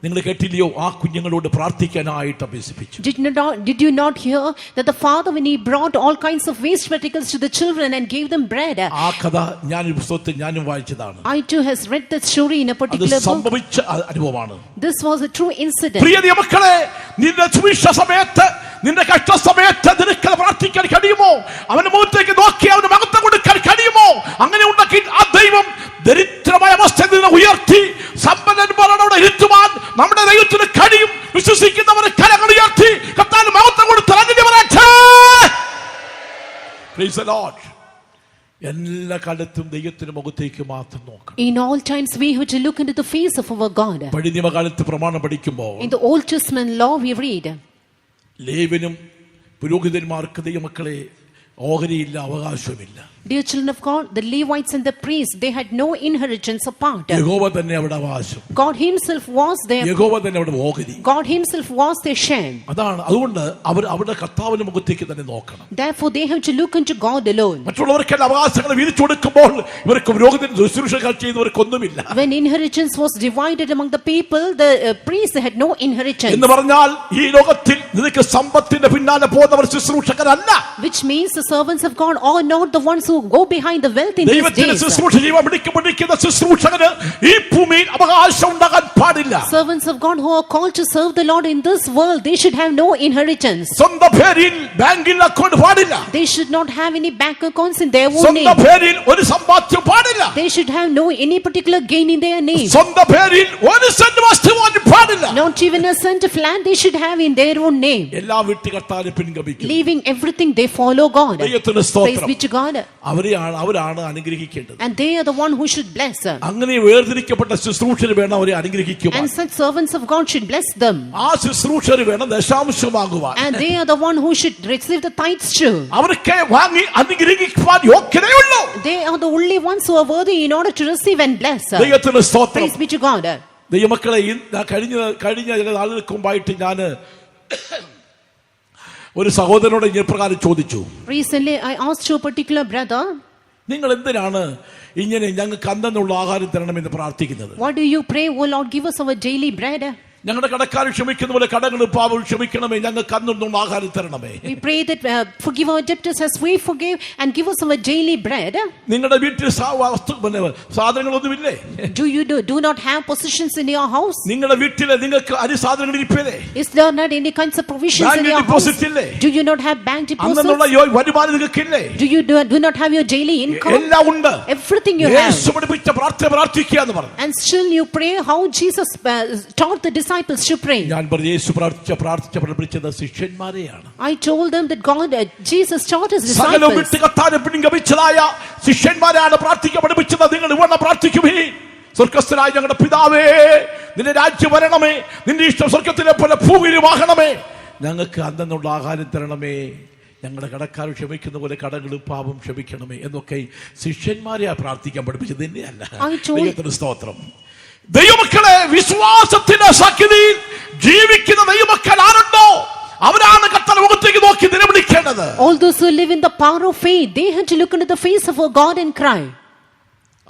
നിങ്ങൾ കേട്ടില്ലയോ, ആ കുഞ്ഞുങ്ങളോട് പ്രാർത്ഥിക്കാനായിട്ട് അഭ്യസിപ്പിച്ചു. Did you not hear that the father, when he brought all kinds of waste particles to the children and gave them bread? ആ കഥ ഞാൻ പുസ്തകത്തിൽ ഞാനും വായിച്ചതാണ്. I too has read that story in a particular book. സംഭവിച്ച അനുഭവമാണ്. This was a true incident. പ്രിയ മക്കളെ, നിന്റെ സുവിശേഷ സമയത്ത്, നിന്റെ കഷ്ട സമയത്ത് നിനക്ക് പ്രാർത്ഥിക്കാൻ കഴിയുമോ? അവന്റെ മുഖത്തേക്ക് നോക്കി അവന് മഹത്വം കൊടുക്കാൻ കഴിയുമോ? അങ്ങനെ ഉണ്ടെങ്കിൽ ആ ദൈവം ദരിദ്രമായ അവസ്ഥയിൽ നിന്ന് ഉയർത്തി സമ്പന്നന്മാരോട് ഇരുത്തുവാൻ നമ്മുടെ ദൈവത്തിന് കഴിയും. വിശ്വസിക്കുന്നവരെ കരങ്ങൾ ഉയർത്തി കർത്താവിന് മഹത്വം കൊടുത്ത് Praise the Lord. എല്ലാ കാലത്തും ദൈവത്തിന്റെ മുഖത്തേക്ക് മാത്രം നോക്കണം. In all times we have to look into the face of our God. പഴയ നിയമകാലത്ത് പ്രമാണം പഠിക്കുമ്പോൾ In the Old Testament law we read, ലേവ്യനും പുരോഹിതന്മാർക്ക് ദൈവമക്കളെ ഓഹരിയില്ല, അവകാശമില്ല. Dear children of God, the Levites and the priests, they had no inheritance or part. യഹോവ തന്നെ അവിടെ അവകാശം. God Himself was their. യഹോവ തന്നെ അവിടെ ഓഹരി. God Himself was their share. അതുകൊണ്ട് അവർ അവരുടെ കർത്താവിന്റെ മുഖത്തേക്ക് തന്നെ നോക്കണം. Therefore they have to look into God alone. മറ്റുള്ളവർക്ക് അവകാശങ്ങൾ വീതിച്ചു കൊടുക്കുമ്പോൾ ഇവർക്ക് പുരോഹിതൻ ശുശ്രൂഷകൾ ചെയ്തവർക്കൊന്നുമില്ല. When inheritance was divided among the people, the priests had no inheritance. എന്ന് പറഞ്ഞാൽ ഈ ലോകത്തിൽ നിനക്ക് സമ്പത്തിന്റെ പിന്നാലെ പോകുന്നവർ ശുശ്രൂഷകരല്ല. Which means the servants of God are not the ones who go behind the wealth in these days. Servants of God who are called to serve the Lord in this world, they should have no inheritance. They should not have any bank accounts in their own name. They should have no any particular gain in their name. Not even a cent of land they should have in their own name. Leaving everything, they follow God. Praise be to God. അവരാണ് അനുഗ്രഹിക്കേണ്ടത്. And they are the one who should bless. അങ്ങനെ വേർതിരിക്കപ്പെട്ട ശുശ്രൂഷകർ വേണം അവരെ അനുഗ്രഹിക്കുവാൻ. And such servants of God should bless them. ആ ശുശ്രൂഷകർ വേണം ദശാംശമാകുവാൻ. And they are the one who should receive the tithes too. അവർക്ക് വാങ്ങി അനുഗ്രഹിക്കുവാൻ യോഗ്യതയുള്ളൂ. They are the only ones who are worthy in order to receive and bless. ദൈവത്തിന് സ്തോത്രം. Praise be to God. ദൈവമക്കളെ, കഴിഞ്ഞ ചില നാളുകൾക്ക് മുമ്പായിട്ട് ഞാൻ ഒരു സഹോദരനോട് ഈ പ്രകാരം ചോദിച്ചു. Recently I asked to a particular brother, നിങ്ങൾ എന്തിനാണ് ഇങ്ങനെ ഞങ്ങൾക്ക് അന്നുള്ള ആഹാരം തരണമെന്ന് പ്രാർത്ഥിക്കുന്നത്? why do you pray, O Lord, give us our daily bread? ഞങ്ങളുടെ കടക്കാർ ക്ഷമിക്കുന്ന പോലെ കടങ്ങളും പാപവും ക്ഷമിക്കണമേ, ഞങ്ങൾക്ക് അന്നുള്ള ആഹാരം തരണമേ. We pray that forgive our debtors as we forgive, and give us our daily bread. നിങ്ങളുടെ വീട്ടിൽ സാധനങ്ങളൊന്നുമില്ലേ? Do you do not have possessions in your house? നിങ്ങളുടെ വീട്ടിൽ നിങ്ങൾക്ക് അരി സാധനങ്ങൾ ഇരിപ്പില്ലേ? Is there not any kinds of provisions in your house? Do you not have bank deposits? അന്നുള്ള വരുമാനം നിങ്ങൾക്കില്ലേ? Do you do not have your daily income? എല്ലാം ഉണ്ട്. Everything you have. യേശു പഠിപ്പിച്ച പ്രാർത്ഥിക്കുക എന്ന് പറഞ്ഞു. And still you pray how Jesus taught the disciples to pray. ഞാൻ പറഞ്ഞു യേശു പ്രാർത്ഥിച്ച പഠിപ്പിച്ചത് ശിഷ്യന്മാരെയാണ്. I told them that Jesus taught his disciples. സകലവും വിട്ട് കർത്താവിനെ പിൻഗമിച്ചതായ ശിഷ്യന്മാരെയാണ് പ്രാർത്ഥിക്കാൻ പഠിപ്പിച്ചത്. നിങ്ങൾ ഇവിടെ പ്രാർത്ഥിക്കുമേ, സ്വർഗ്ഗസ്ഥനായ ഞങ്ങളുടെ പിതാവേ, നിന്റെ രാജ്യം വരണമേ, നിന്റെ ഇഷ്ടം സ്വർഗ്ഗത്തിലെ പോലെ ഭൂമിയിലുമാകണമേ, ഞങ്ങൾക്ക് അന്നുള്ള ആഹാരം തരണമേ, ഞങ്ങളുടെ കടക്കാർ ക്ഷമിക്കുന്ന പോലെ കടങ്ങളും പാപം ക്ഷമിക്കണമേ എന്നൊക്കെ ശിഷ്യന്മാരെ പ്രാർത്ഥിക്കാൻ പഠിപ്പിച്ചത് തന്നെയല്ല. ദൈവത്തിന് സ്തോത്രം. ദൈവമക്കളെ, വിശ്വാസത്തിന്റെ ശക്തിയിൽ ജീവിക്കുന്ന ദൈവമക്കൾ ആരുണ്ടോ അവരാണ് കർത്താവിന്റെ മുഖത്തേക്ക് നോക്കി നിലവിളിക്കേണ്ടത്. All those who live in the power of faith, they have to look into the face of our God and cry.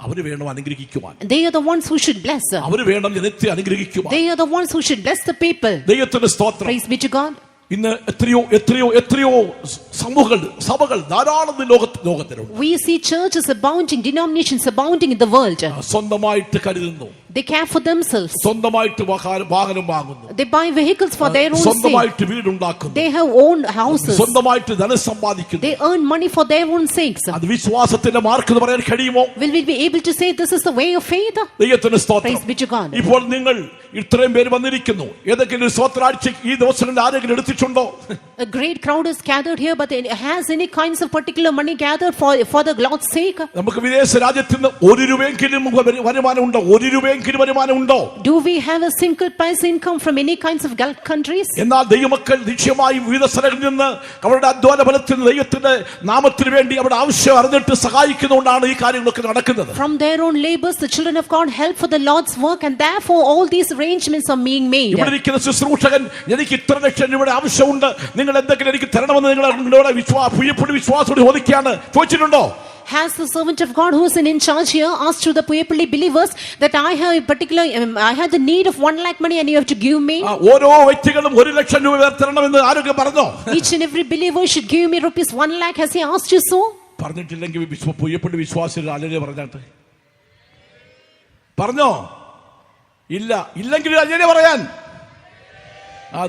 അവര് വേണം അനുഗ്രഹിക്കുവാൻ. They are the ones who should bless. അവര് വേണം ജനത്തെ അനുഗ്രഹിക്കുവാൻ. They are the ones who should bless the people. ദൈവത്തിന്റെ സ്തോത്രം. Praise be to God. ഇന്ന് എത്രയോ സഭകൾ ധാരാളം ലോകത്തിലുണ്ട്. We see churches abounding, denominations abounding in the world. സ്വന്തമായിട്ട് കരുതുന്നു. They care for themselves. സ്വന്തമായിട്ട് വാഹനം വാങ്ങുന്നു. They buy vehicles for their own sake. സ്വന്തമായിട്ട് വീടുണ്ടാക്കുന്നു. They have own houses. സ്വന്തമായിട്ട് ധനം സമ്പാദിക്കുന്നു. They earn money for their own sakes. അത് വിശ്വാസത്തിന്റെ മാർക്ക് എന്ന് പറയാൻ കഴിയുമോ? Will we be able to say this is the way of faith? ദൈവത്തിന്റെ സ്തോത്രം. Praise be to God. ഇപ്പോൾ നിങ്ങൾ ഇത്രയും പേര് വന്നിരിക്കുന്നു. ഏതെങ്കിലും സ്തോത്രാഴ്ച ഈ ദിവസങ്ങളിൽ ആരെങ്കിലും എടുത്തിട്ടുണ്ടോ? A great crowd is gathered here, but has any kinds of particular money gathered for the Lord's sake? നമുക്ക് വിദേശ രാജ്യത്ത് നിന്ന് 1 രൂപയെങ്കിലും വരുമാനം ഉണ്ടോ? 1 രൂപയെങ്കിലും ഓഹരി വരുമാനം ഉണ്ടോ? Do we have a single price income from any kinds of Gulf countries? എന്നാൽ ദൈവമക്കൾ നിശ്ചയമായും വിവിധ സ്ഥലങ്ങളിൽ നിന്ന് അവരുടെ അധ്വാന ബലത്തിൽ ദൈവത്തിന്റെ നാമത്തിന് വേണ്ടി അവരുടെ ആവശ്യം അറിഞ്ഞിട്ട് സഹായിക്കുന്നതുകൊണ്ടാണ് ഈ കാര്യങ്ങളൊക്കെ നടക്കുന്നത്. From their own labors, the children of God help for the Lord's work, and therefore all these arrangements are being made. ഇവിടെ ഇരിക്കുന്ന ശുശ്രൂഷകൻ എനിക്ക് ഇത്ര ലക്ഷം രൂപയുടെ ആവശ്യമുണ്ട്, നിങ്ങൾ എന്തെങ്കിലും എനിക്ക് തരണമെന്ന് നിങ്ങളോട് വിശ്വാസത്തോടെ ചോദിക്കുകയാണ്. ചോദിച്ചിട്ടുണ്ടോ? Has the servant of God who is in charge here asked to the Puyapalli believers that I have a particular, I have the need of 1 lakh money and you have to give me? ഓരോ വ്യക്തികളും 1 ലക്ഷം രൂപ തരണമെന്ന് ആരോഗ്യം പറഞ്ഞോ? Each and every believer should give me rupees 1 lakh. Has he asked you so? പറഞ്ഞിട്ടില്ലെങ്കിൽ Puyyappally വിശ്വാസികൾ അല്ലെ പറഞ്ഞാട്ട് പറഞ്ഞോ? ഇല്ല, ഇല്ലെങ്കിൽ അല്ലെ പറയാൻ.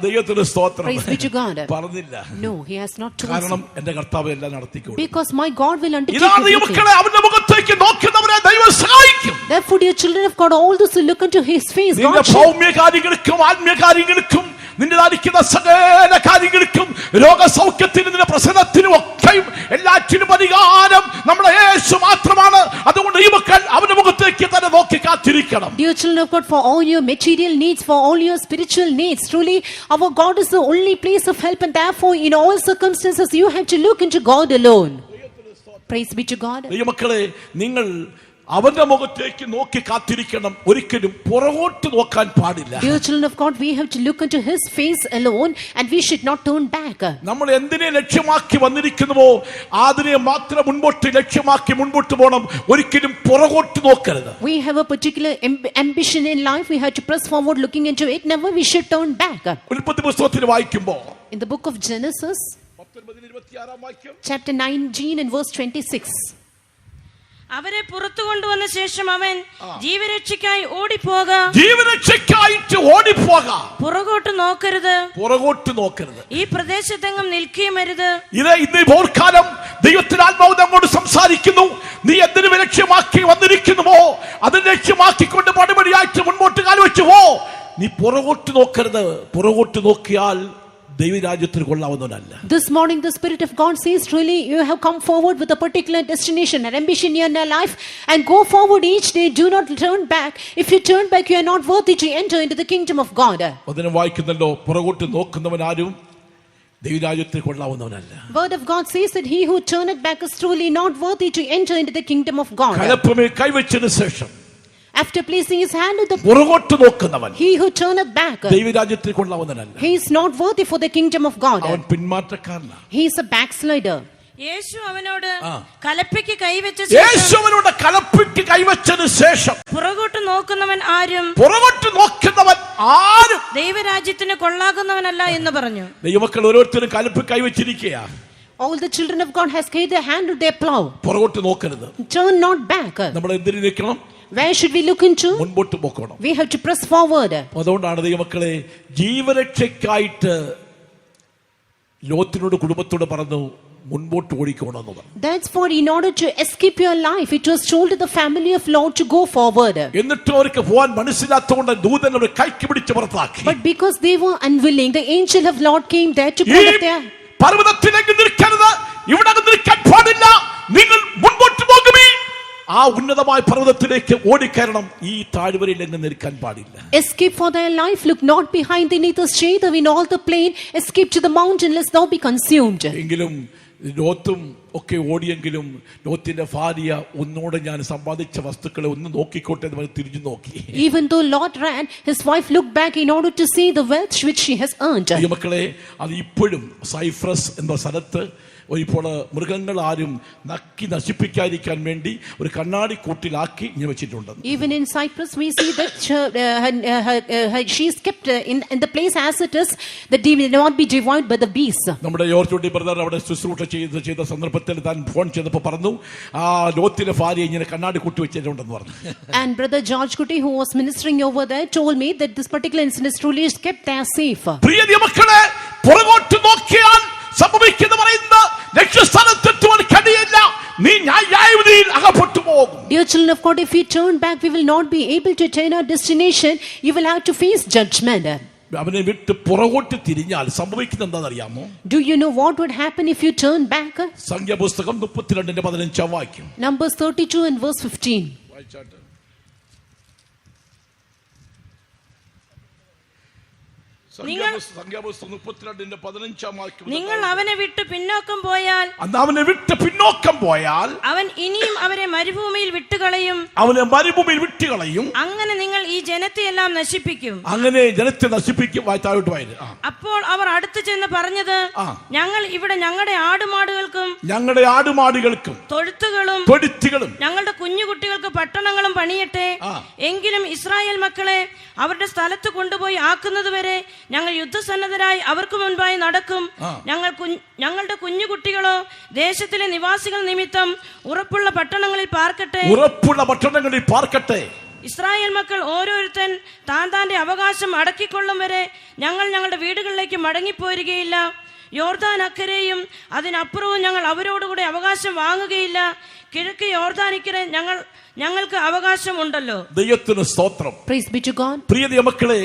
ദൈവത്തിന്റെ സ്തോത്രം. Praise be to God. പറഞ്ഞില്ല. No, he has not told. കാരണം എന്റെ കർത്താവ് എല്ലാം നടത്തിക്കോളും. Because my God will undertake ഇതാണ് everything. ദൈവമക്കളെ, അവന്റെ മുഖത്തേക്ക് നോക്കുന്നവരെ ദൈവം സഹായിക്കും. Therefore, dear children of God, all those who look into his face, നിന്റെ God ഭൗമ്യ കാര്യങ്ങൾക്കും ആത്മീയ കാര്യങ്ങൾക്കും നിന്റേതായിരിക്കുന്ന സകല കാര്യങ്ങൾക്കും രോഗസൗഖ്യത്തിനും നിന്റെ പ്രസന്നത്തിനും ഒക്കെയും എല്ലാറ്റിനും പരിഹാരം നമ്മുടെ യേശു മാത്രമാണ്. അതുകൊണ്ട് ഈ മക്കൾ അവന്റെ മുഖത്തേക്ക് തന്നെ നോക്കി കാത്തിരിക്കണം. Dear children of God, for all your material needs, for all your spiritual needs, truly our God is the only place of help, and therefore in all circumstances you have to look into God alone. Praise be to God. ഈ മക്കളെ, നിങ്ങൾ അവന്റെ മുഖത്തേക്ക് നോക്കി കാത്തിരിക്കണം, ഒരിക്കലും പുറകോട്ട് നോക്കാൻ പാടില്ല. Dear children of God, we have to look into his face alone, and we should not turn back. നമ്മൾ എന്തിനെ ലക്ഷ്യമാക്കി വന്നിരിക്കുന്നുവോ അതിനെ മാത്രം മുൻപോട്ട് ലക്ഷ്യമാക്കി മുൻപോട്ട് പോകണം, ഒരിക്കലും പുറകോട്ട് നോക്കരുത്. We have a particular ambition in life, we have to press forward looking into it, never we should turn back. ഉൽപ്പത്തി പുസ്തകത്തിൽ വായിക്കുമ്പോൾ In the book of Genesis, 19:26 വാക്യം, chapter 19 and verse 26. അവരെ പുറത്തു കൊണ്ടുവന്ന ശേഷം അവൻ ജീവരക്ഷയ്ക്കായി ഓടിപ്പോക, ജീവരക്ഷയ്ക്കായിട്ട് ഓടിപ്പോക, പുറകോട്ട് നോക്കരുത്, പുറകോട്ട് നോക്കരുത്, ഈ പ്രദേശത്തെങ്ങും നിൽക്കുകയും അരുത്. ഇത് ഇന്ന് പോർക്കാലം ദൈവത്തിന്റെ ആത്മാവ് നമ്മോട് സംസാരിക്കുന്നു. നീ എന്തിനു ലക്ഷ്യമാക്കി വന്നിരിക്കുന്നുവോ അത് ലക്ഷ്യമാക്കിക്കൊണ്ട് പടിപടിയായിട്ട് മുൻപോട്ട് കാലുവെച്ചു പോ. നീ പുറകോട്ട് നോക്കരുത്. പുറകോട്ട് നോക്കിയാൽ ദൈവരാജ്യത്തിന് കൊള്ളാവുന്നവനല്ല. This morning the Spirit of God says, truly you have come forward with a particular destination, an ambition in your life, and go forward each day. Do not turn back. If you turn back, you are not worthy to enter into the kingdom of God. അതിനെ വായിക്കുന്നല്ലോ, പുറകോട്ട് നോക്കുന്നവൻ ആരും ദൈവരാജ്യത്തിന് കൊള്ളാവുന്നവനല്ല. Word of God says that he who turneth back is truly not worthy to enter into the kingdom of God. കലപ്പമേ കൈവച്ചതിന് ശേഷം After placing his hand on the പുറകോട്ട് നോക്കുന്നവൻ, he who turneth back, ദൈവരാജ്യത്തിന് കൊള്ളാവുന്നവനല്ല. he is not worthy for the kingdom of God. അവൻ പിന്മാറ്റക്കാരനാണ്. He is a backslider. യേശു അവനോട് കലപ്പയ്ക്ക് കൈവച്ച യേശുവിനോട് കലപ്പയ്ക്ക് കൈവച്ചതിന് ശേഷം പുറകോട്ട് നോക്കുന്നവൻ ആരും, പുറകോട്ട് നോക്കുന്നവൻ ആരും ദൈവരാജ്യത്തിന് കൊള്ളാകുന്നവനല്ല എന്ന് പറഞ്ഞു. ദൈവമക്കൾ ഓരോരുത്തരും കലപ്പ് കൈവച്ചിരിക്കുക. All the children of God has carried their hand to their plow. പുറകോട്ട് നോക്കരുത്. Turn not back. നമ്മൾ എന്തിനു നിൽക്കണം? Where should we look into? മുൻപോട്ട് പോക്കണം. We have to press forward. അതുകൊണ്ടാണ് ദൈവമക്കളെ ജീവരക്ഷയ്ക്കായിട്ട് ലോത്തിനോട് കുടുംബത്തോട് പറഞ്ഞു മുൻപോട്ട് ഓടിക്കണമെന്ന് പറഞ്ഞു. That's for in order to escape your life, it was told to the family of Lot to go forward. എന്നിട്ട് അവർക്ക് പോകാൻ മനസ്സിലാത്തതുകൊണ്ട് ദൂതൻ അവരെ കൈക്ക് പിടിച്ച് പുറത്താക്കി. But because they were unwilling, the angel of Lord came there to pull up their. പർവ്വതത്തിലേക്ക് നിൽക്കരുത്, ഇവിടെ നിൽക്കാൻ പാടില്ല, നിങ്ങൾ മുൻപോട്ട് പോകുമേ. ആ ഉന്നതമായ പർവ്വതത്തിലേക്ക് ഓടിക്കയറണം, ഈ താഴ്വരയിൽ എങ്ങും നിൽക്കാൻ പാടില്ല. Escape for their life, look not behind the neither shade of in all the plain, escape to the mountain lest thou be consumed. എങ്കിലും ലോത്തും ഒക്കെ ഓടിയെങ്കിലും ലോത്തിന്റെ ഭാര്യ ഒന്നോടെ ഞാൻ സമ്പാദിച്ച വസ്തുക്കളെ ഒന്ന് നോക്കിക്കോട്ടെ എന്ന് പറഞ്ഞ് തിരിഞ്ഞു നോക്കി. Even though Lot ran, his wife looked back in order to see the wealth which she has earned. ഈ മക്കളെ, അത് ഇപ്പോഴും സൈപ്രസ് എന്ന സ്ഥലത്ത് ഇപ്പോൾ മൃഗങ്ങൾ ആരും നക്കി നശിപ്പിക്കാതിരിക്കാൻ വേണ്ടി ഒരു കണ്ണാടി കൂട്ടിലാക്കി ഇങ്ങനെ വെച്ചിട്ടുണ്ട്. Even in Cyprus we see that she is kept in the place as it is, that they will not be devoured by the beasts. നമ്മുടെ ജോർജ് ബ്രദർ അവിടെ ശുശ്രൂഷ ചെയ്ത സന്ദർഭത്തിൽ താൻ ഫോൺ ചെയ്തപ്പോൾ പറഞ്ഞു, ആ ലോത്തിന്റെ ഭാര്യ ഇങ്ങനെ കണ്ണാടി കൂട്ടി വെച്ചിട്ടുണ്ടെന്ന് പറഞ്ഞു. And brother George Kuti, who was ministering over there, told me that this particular incident truly is kept there safe. പ്രിയ ദൈവമക്കളെ, പുറകോട്ട് നോക്കിയാൽ സംഭവിക്കുന്ന പറയുന്ന ലക്ഷ്യസ്ഥാനത്തെത്തുവാൻ കഴിയില്ല, നീ ന്യായവിധിയിൽ അകപ്പെട്ടു പോകും. Dear children of God, if we turn back, we will not be able to attain our destination. You will have to face judgment. അവനെ വിട്ട് പുറകോട്ട് തിരിഞ്ഞാൽ സംഭവിക്കുന്ന എന്താണെന്നറിയാമോ? Do you know what would happen if you turn back? സംഖ്യാപുസ്തകം 32:15 വാക്യം. Numbers 32 and verse 15. സംഖ്യാപുസ്തകം 32:15 നിങ്ങൾ അവനെ വിട്ട് പിന്നോക്കം പോയാൽ അവനെ വിട്ട് പിന്നോക്കം പോയാൽ അവൻ ഇനിയും അവരെ മരുഭൂമിയിൽ വിട്ടുകളയും. അങ്ങനെ നിങ്ങൾ ഈ ജനത്തെ എല്ലാം നശിപ്പിക്കും. അങ്ങനെ ജനത്തെ നശിപ്പിക്കും. താഴോട്ട് വായില്. അപ്പോൾ അവർ അടുത്ത് ചെന്ന് പറഞ്ഞത്, ഞങ്ങൾ ഇവിടെ ഞങ്ങളുടെ ആടുമാടുകൾക്കും തൊഴുത്തുകളും ഞങ്ങളുടെ കുഞ്ഞുകുട്ടികൾക്ക് പട്ടണങ്ങളും പണിയട്ടെ. എങ്കിലും ഇസ്രായേൽ മക്കളെ അവരുടെ സ്ഥലത്ത് കൊണ്ടുപോയി ആക്കുന്നതുവരെ ഞങ്ങൾ യുദ്ധസന്നദ്ധരായി അവർക്ക് മുൻപായി നടക്കും. ഞങ്ങളുടെ കുഞ്ഞുകുട്ടികളോ ദേശത്തിലെ നിവാസികൾ നിമിത്തം ഉറപ്പുള്ള പട്ടണങ്ങളിൽ പാർക്കട്ടെ. ഇസ്രായേൽ മക്കൾ ഓരോരുത്തൻ താന്റെ അവകാശം അടക്കിക്കൊള്ളും വരെ ഞങ്ങൾ ഞങ്ങളുടെ വീടുകളിലേക്ക് മടങ്ങിപ്പോരുകയില്ല. യോർദാൻ അക്കരെയും അതിനപ്പുറവും ഞങ്ങൾ അവരോടുകൂടെ അവകാശം വാങ്ങുകയില്ല. കിഴക്ക് യോർദാനിക്കരെ ഞങ്ങൾക്ക് അവകാശമുണ്ടല്ലോ. ദൈവത്തിന് സ്തോത്രം. Praise be to God. പ്രിയ മക്കളെ,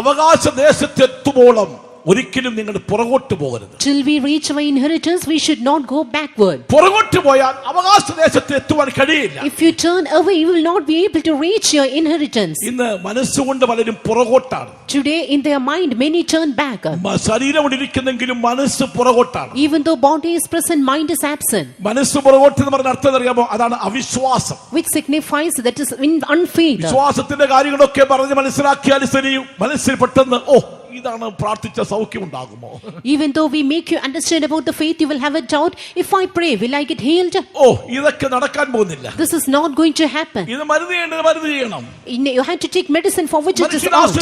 അവകാശ ദേശത്തെത്തുമ്പോളം ഒരിക്കലും നിങ്ങൾ പുറകോട്ട് പോകരുത്. Till we reach our inheritance, we should not go backward. പുറകോട്ട് പോയാൽ അവകാശ ദേശത്ത് എത്തുവാൻ കഴിയില്ല. If you turn away, you will not be able to reach your inheritance. ഇന്ന് മനസ്സുകൊണ്ട് പലരും പുറകോട്ടാണ്. Today in their mind many turn back. ശരീരം ഇരിക്കുന്നെങ്കിലും മനസ്സ് പുറകോട്ടാണ്. Even though body is present, mind is absent. മനസ്സ് പുറകോട്ട് എന്ന് പറഞ്ഞ അർത്ഥം അറിയാമോ? അതാണ് അവിശ്വാസം. Which signifies that is unfaith. വിശ്വാസത്തിന്റെ കാര്യങ്ങളൊക്കെ പറഞ്ഞ് മനസ്സിലാക്കിയാൽ ശരി, മനസ്സിൽ പെട്ടെന്ന് ഇതാണ് പ്രാർത്ഥിച്ച സൗഖ്യം ഉണ്ടാകുമോ? Even though we make you understand about the faith, you will have a doubt. If I pray, will I get healed? ഇതൊക്കെ നടക്കാൻ പോകുന്നില്ല. This is not going to happen. ഇത് മരുന്ന് ചെയ്യണം. You have to take medicine for which it is out.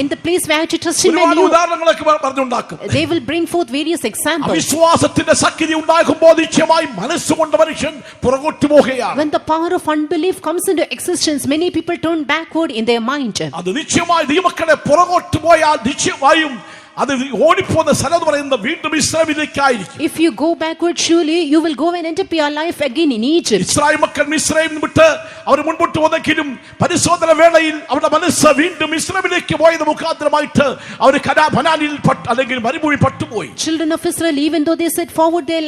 In the place where to trust Him, ഉദാഹരണങ്ങളൊക്കെ പറഞ്ഞുണ്ടാക്കും. they will bring forth various examples. വിശ്വാസത്തിന്റെ ശക്തി ഉണ്ടാകുമ്പോൾ നിശ്ചയമായി മനസ്സുകൊണ്ട് മനുഷ്യൻ പുറകോട്ട് പോകുകയാണ്. When the power of unbelief comes into existence, many people turn backward in their mind. അത് നിശ്ചയമായി ദൈവമക്കളെ പുറകോട്ട് പോയാൽ നിശ്ചയമായും അത് ഓടിപ്പോകുന്ന സ്ഥലം എന്ന് പറയുന്നത് വീണ്ടും ഇസ്രായേലിലേക്കായിരിക്കും. If you go backward, surely you will go and end up your life again in Egypt. Israel മക്കൾ മിസ്രൈമിൽ വിട്ട് അവർ മുൻപോട്ട് വന്നെങ്കിലും പരിശോധന വേളയിൽ അവരുടെ മനസ്സ് വീണ്ടും ഇസ്രായേലിലേക്ക് പോയത് മുഖാന്തരമായിട്ട് അവർ കനാനിൽ അല്ലെങ്കിൽ മരുഭൂമിയിൽ പട്ടുപോയി. Children of Israel, even though they set forward their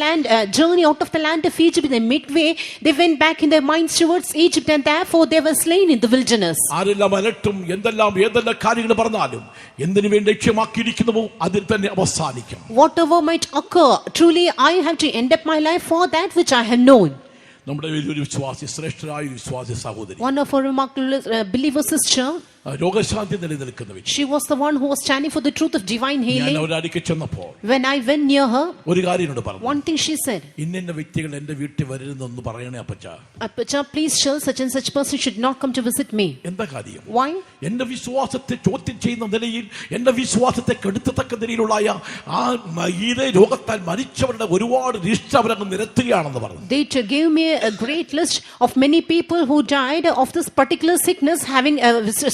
journey out of the land of Egypt, in the midway they went back in their minds towards Egypt, and therefore they were slain in the wilderness. ആരെല്ലാം അലട്ടും ഏതെല്ലാം കാര്യങ്ങൾ പറഞ്ഞാലും എന്തിനു വേണ്ടി ലക്ഷ്യമാക്കിയിരിക്കുന്നു അതിൽ തന്നെ അവസാനിക്കും. Whatever might occur, truly I have to end up my life for that which I have known. നമ്മുടെ ഒരു വിശ്വാസി, ശ്രേഷ്ഠരായ വിശ്വാസി സഹോദരി, One of our remarkable believer sister, രോഗശാന്തി നിലനിൽക്കുന്ന വ്യക്തി. she was the one who was standing for the truth of divine ഞാൻ healing. അവരുടെ അടുക്കൽ ചെന്നപ്പോൾ When I went near her, ഒരു കാര്യം എന്നോട് പറഞ്ഞു. one thing she said, ഇന്ന വ്യക്തികൾ എന്റെ വീട്ടിൽ വരരുതെന്ന് പറയണേ അപ്പച്ചാ. Appacha, please tell such and such person should not come to visit me. എന്താ കാര്യം? Why? എന്റെ വിശ്വാസത്തെ ചോദ്യം ചെയ്യുന്ന നിലയിൽ, എന്റെ വിശ്വാസത്തെ കെടുത്തത്തക്ക നിലയിലുള്ള ഈ രോഗത്താൽ മരിച്ചവരുടെ ഒരുപാട് ലിസ്റ്റ് അവരങ്ങ് നിരത്തുകയാണെന്ന് പറഞ്ഞു. They gave me a great list of many people who died of this particular sickness, having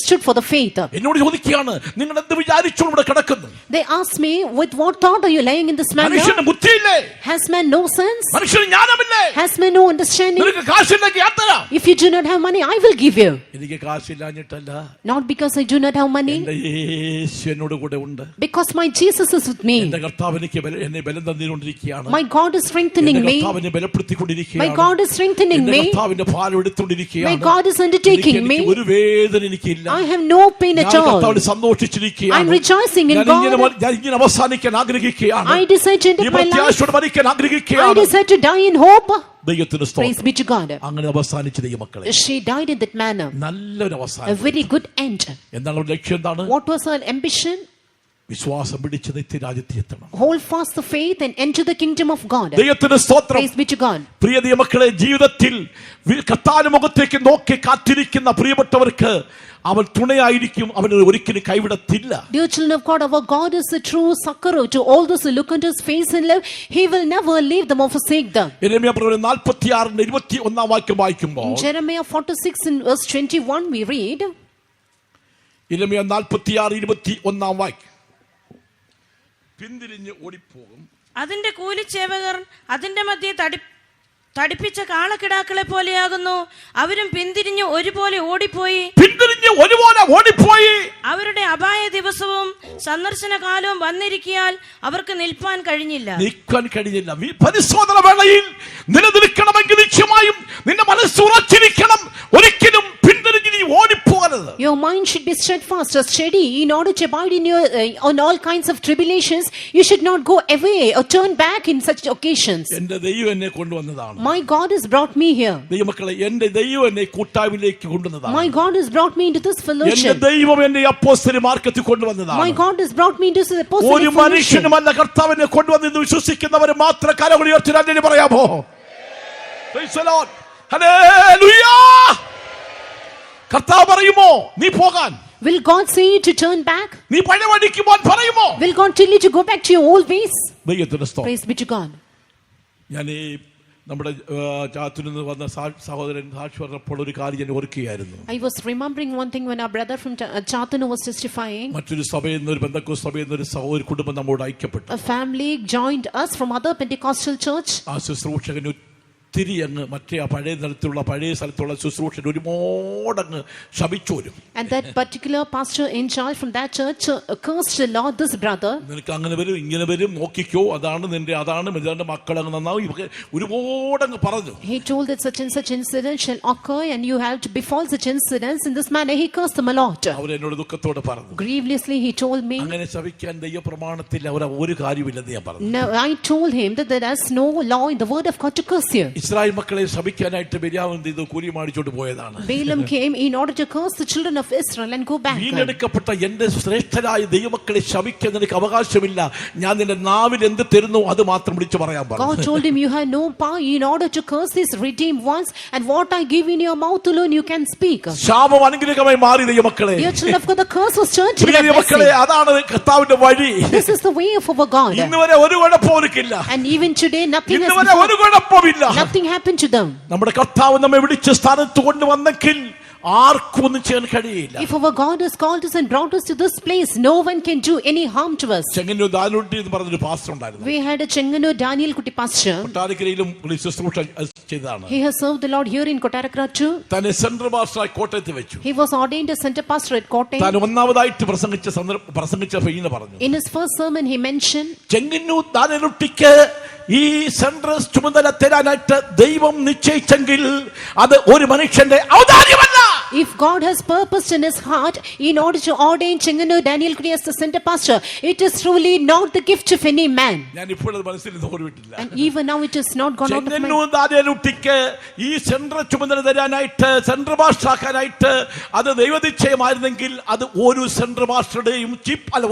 stood for the faith. എന്നോട് ചോദിക്കുകയാണ്, നിങ്ങൾ എന്ത് വിചാരിച്ചു ഇവിടെ കിടക്കുന്നു? They asked me, with what thought are you lying in this manner? മനുഷ്യന് ബുദ്ധിയില്ലേ? Has man no sense? മനുഷ്യന് ജ്ഞാനമില്ലേ? Has man no understanding? നിനക്ക് കാശില്ലെങ്കിൽ ഞാൻ തരാം. If you do not have money, I will give you. എനിക്ക് കാശില്ലാഞ്ഞിട്ടല്ല, Not because I do not have money, എന്റെ യേശു എന്നോട് കൂടെ ഉണ്ട്. because my Jesus is with me. എന്റെ കർത്താവ് എന്നെ ബലം തന്നുകൊണ്ടിരിക്കുകയാണ്. My God is strengthening me. കർത്താവിനെ ബലപ്പെടുത്തിക്കൊണ്ടിരിക്കുകയാണ്. My God is strengthening me. കർത്താവിന്റെ ഭാരം എടുത്തുകൊണ്ടിരിക്കുകയാണ്. My God is undertaking me. ഒരു വേദന എനിക്കില്ല. I have no pain at all. കർത്താവിൽ സന്തോഷിച്ചിരിക്കുകയാണ്. I am rejoicing in God. ഞാൻ ഇങ്ങനെ അവസാനിക്കാൻ ആഗ്രഹിക്കുകയാണ്. I decide to end up my life. മരിക്കാൻ I ആഗ്രഹിക്കുകയാണ്. decide to die in hope. ദൈവത്തിന് സ്തോത്രം. Praise be to God. അങ്ങനെ അവസാനിച്ച ദൈവമക്കളെ, She died in that manner. നല്ലൊരു A അവസാനം. very good end. എന്താണ് അവരുടെ ലക്ഷ്യം? എന്താണ്? What was her ambition? വിശ്വാസം പിടിച്ച് നിത്യരാജ്യത്തിൽ എത്തണം. Hold fast the faith and enter the kingdom of God. ദൈവത്തിന് സ്തോത്രം. Praise be to God. പ്രിയ ദൈവമക്കളെ, ജീവിതത്തിൽ കർത്താവിന്റെ മുഖത്തേക്ക് നോക്കി കാത്തിരിക്കുന്ന പ്രിയപ്പെട്ടവർക്ക് അവൻ തുണയായിരിക്കും, അവനെ ഒരിക്കലും കൈവിടത്തില്ല. Dear children of God, our God is the true succorer to all those who look into His face and live. He will never leave them or forsake them. യെരമ്യാ പ്രവചനം 46:21 വാക്യം വായിക്കുമ്പോൾ, In Jeremiah 46 in verse 21 we read, യെരമ്യാ 46:21 വാക്യം, പിന്തിരിഞ്ഞ് ഓടിപ്പോകും, അതിന്റെ കൂലിച്ചേവകർ അതിന്റെ മധ്യേ തടിപ്പിച്ച കാളക്കിടാക്കളെ പോലെയാകുന്നു. അവരും പിന്തിരിഞ്ഞ് ഒരുപോലെ ഓടിപ്പോയി. അവരുടെ അപായ ദിവസവും സന്ദർശന കാലവും വന്നിരിക്കാൻ അവർക്ക് നിൽപ്പാൻ കഴിഞ്ഞില്ല. പരിശോധന വേളയിൽ നിലനിൽക്കണമെങ്കിൽ നിശ്ചയമായും നിന്റെ മനസ്സ് ഉറച്ചിരിക്കണം. ഒരിക്കലും പിന്തിരിഞ്ഞ് നീ ഓടിപ്പോകരുത്. Your mind should be steadfast or steady in order to abide in your on all kinds of tribulations. You should not go away or turn back in such occasions. എന്റെ ദൈവം എന്നെ കൊണ്ടുവന്നതാണ്. My God has brought me here. ദൈവമക്കളെ, എന്റെ ദൈവം എന്നെ കൂട്ടായ്മയിലേക്ക് കൊണ്ടുവന്നതാണ്. My God has brought me into this എന്റെ fellowship. ദൈവം എന്നെ അപ്പോസ്തല മാർഗത്തിൽ കൊണ്ടുവന്നതാണ്. My God has brought me into this ഒരു apostolic fellowship. മനുഷ്യനുമല്ല കർത്താവിനെ കൊണ്ടുവന്നെന്ന് വിശ്വസിക്കുന്നവർ മാത്രം കരങ്ങൾ ഉയർത്തി രണ്ടിന് പറയാമോ? Praise the Lord. Hallelujah. കർത്താവ് പറയുമോ നീ പോകാൻ? Will God say you to turn back? നീ പഴയ വഴിക്ക് പോകാൻ പറയുമോ? Will God tell you to go back to your old ways? ദൈവത്തിന്റെ സ്തോത്രം. Praise be to God. ഞാൻ ഈ നമ്മുടെ ചാത്തുനിൽ നിന്ന് വന്ന സഹോദരൻ സാക്ഷി പറഞ്ഞപ്പോൾ ഒരു കാര്യം ഞാൻ ഓർക്കുകയായിരുന്നു. I was remembering one thing when our brother from Chatanu was testifying. മറ്റൊരു സഭയിൽ നിന്ന്, ഒരു പെന്തക്കോസ്ത് സഭയിൽ നിന്ന് ഒരു കുടുംബം നമ്മോട് ഐക്യപ്പെട്ടു. A family joined us from other Pentecostal church. ആ ശുശ്രൂഷകന് ഒത്തിരി അങ്ങ് മറ്റേ ആ പഴയ സ്ഥലത്തുള്ള ശുശ്രൂഷൻ ഒരുപാടങ്ങ് ശപിച്ചു വരും. And that particular pastor in charge from that church cursed the Lord this brother. നിനക്ക് അങ്ങനെ വരും, ഇങ്ങനെ വരും, നോക്കിക്കോ, അതാണ് ഇതാണ്ട് മക്കളങ്ങ് നന്നാവും, ഇവർക്ക് ഒരുപാടങ്ങ് പറഞ്ഞു. He told that such and such incident shall occur and you have to befall such incidents. In this manner he cursed them a lot. അവരെന്നോട് ദുഃഖത്തോടെ പറഞ്ഞു. Grievously he told me. അങ്ങനെ ശപിക്കാൻ ദൈവപ്രമാണത്തിൽ ഒരു കാര്യമില്ലെന്ന് ഞാൻ പറഞ്ഞു. No, I told him that there is no law in the word of God to curse you. Israel മക്കളെ ശപിക്കാനായിട്ട് ബലിയാം ചെയ്ത് കുരിമാടിച്ചോണ്ട് പോയതാണ്. Balaam came in order to curse the children of Israel and go back. വീണ്ടെടുക്കപ്പെട്ട എന്റെ ശ്രേഷ്ഠരായ ദൈവമക്കളെ ശപിക്കാൻ നിനക്ക് അവകാശമില്ല, ഞാൻ നിന്റെ നാവിൽ എന്ത് തരുന്നു അത് മാത്രം വിളിച്ചു പറയാൻ പറഞ്ഞു. God told him, you have no power in order to curse these redeemed ones, and what I give in your mouth alone you can speak. ശാപം അനുഗ്രഹമായി മാറി ദൈവമക്കളെ. Dear children of God, the curse was turned to a ദൈവമക്കളെ, blessing. അതാണ് കർത്താവിന്റെ വഴി. This is the way of our God. ഇന്നുവരെ ഒരു കുഴപ്പമില്ല. And even today nothing has ഇന്നുവരെ ഒരു കുഴപ്പമില്ല. nothing happened to them. നമ്മുടെ കർത്താവ് നമ്മെ വിളിച്ച സ്ഥാനത്ത് കൊണ്ടുവന്നെങ്കിൽ ആർക്കും ഒന്നും ചെയ്യാൻ കഴിയില്ല. If our God has called us and brought us to this place, no one can do any harm to us. Chengannur ദാനുട്ടി എന്ന് പറഞ്ഞൊരു പാസ്റ്റർ ഉണ്ടായിരുന്നു. We had a Chenganur Daniel Kuti pastor. കൊട്ടാരക്കരയിലും ശുശ്രൂഷ ചെയ്തതാണ്. He has served the Lord here in Kottarakara too. തന്നെ central പാസ്റ്ററായി കോട്ടയത്ത് വെച്ചു. He was ordained as center pastor at Kottayam. താൻ ഒന്നാമതായിട്ട് പ്രസംഗിച്ച ഫീന പറഞ്ഞു. In his first sermon he mentioned, Chengannur ദാനുട്ടിക്ക് ഈ സെൻട്രൽ ചുമതല തരാനായിട്ട് ദൈവം നിശ്ചയിച്ചെങ്കിൽ അത് ഒരു മനുഷ്യന്റെ ഔദാര്യമല്ല. if God has purposed in his heart in order to ordain Chenganur Daniel Kuti as the center pastor, it is truly not the gift of any man. ഞാൻ ഇപ്പോഴത് മനസ്സിൽ നിന്ന് ഓർമ്മിട്ടില്ല. And even now it is not gone out of my Chengannur ദാനുട്ടിക്ക് ഈ central ചുമതല തരാനായിട്ട്, central പാസ്റ്ററാക്കാനായിട്ട് അത് ദൈവനിശ്ചയമായിരുന്നെങ്കിൽ അത് ഒരു സെൻട്രൽ പാസ്റ്ററുടെയും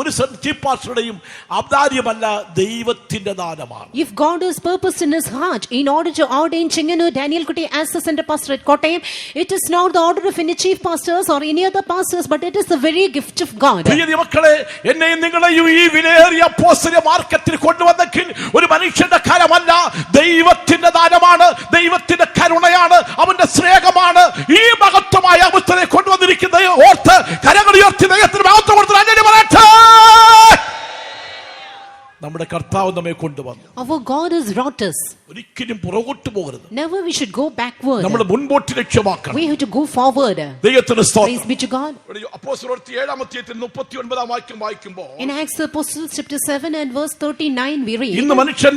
ഒരു ചീഫ് പാസ്റ്ററുടെയും ഔദാര്യമല്ല, ദൈവത്തിന്റെ ദാനമാണ്. If God has purposed in his heart in order to ordain Chenganur Daniel Kuti as the center pastor at Kottayam, it is not the order of any chief pastors or any other pastors, but it is the very gift of God. പ്രിയ മക്കളെ, എന്നെയും നിങ്ങളെയും ഈ വിലയേറിയ അപ്പോസ്തല മാർഗത്തിൽ കൊണ്ടുവന്നെങ്കിൽ ഒരു മനുഷ്യന്റെ കരമല്ല, ദൈവത്തിന്റെ ദാനമാണ്, ദൈവത്തിന്റെ കരുണയാണ്, അവന്റെ സ്നേഹമാണ് ഈ മഹത്വമായ അവസ്ഥയെ കൊണ്ടുവന്നിരിക്കുന്നത്. ഓർത്ത് കരങ്ങൾ ഉയർത്തി ദൈവത്തിന് മഹത്വം കൊടുത്ത് അങ്ങനെ പറയട്ടെ. നമ്മുടെ കർത്താവ് നമ്മെ കൊണ്ടുവന്നു. Our God has wrought us. ഒരിക്കലും പുറകോട്ട് പോകരുത്. Never we should go backward. നമ്മൾ മുൻപോട്ട് ലക്ഷ്യമാക്കണം. We have to go forward. ദൈവത്തിന് സ്തോത്രം. Praise be to God. അപ്പോസ്തലർ 7-ാം അധ്യായത്തിൽ 39-ാം വാക്യം വായിക്കുമ്പോൾ, In Acts the Apostles chapter 7 and verse 39 we read, ഇന്ന് മനുഷ്യൻ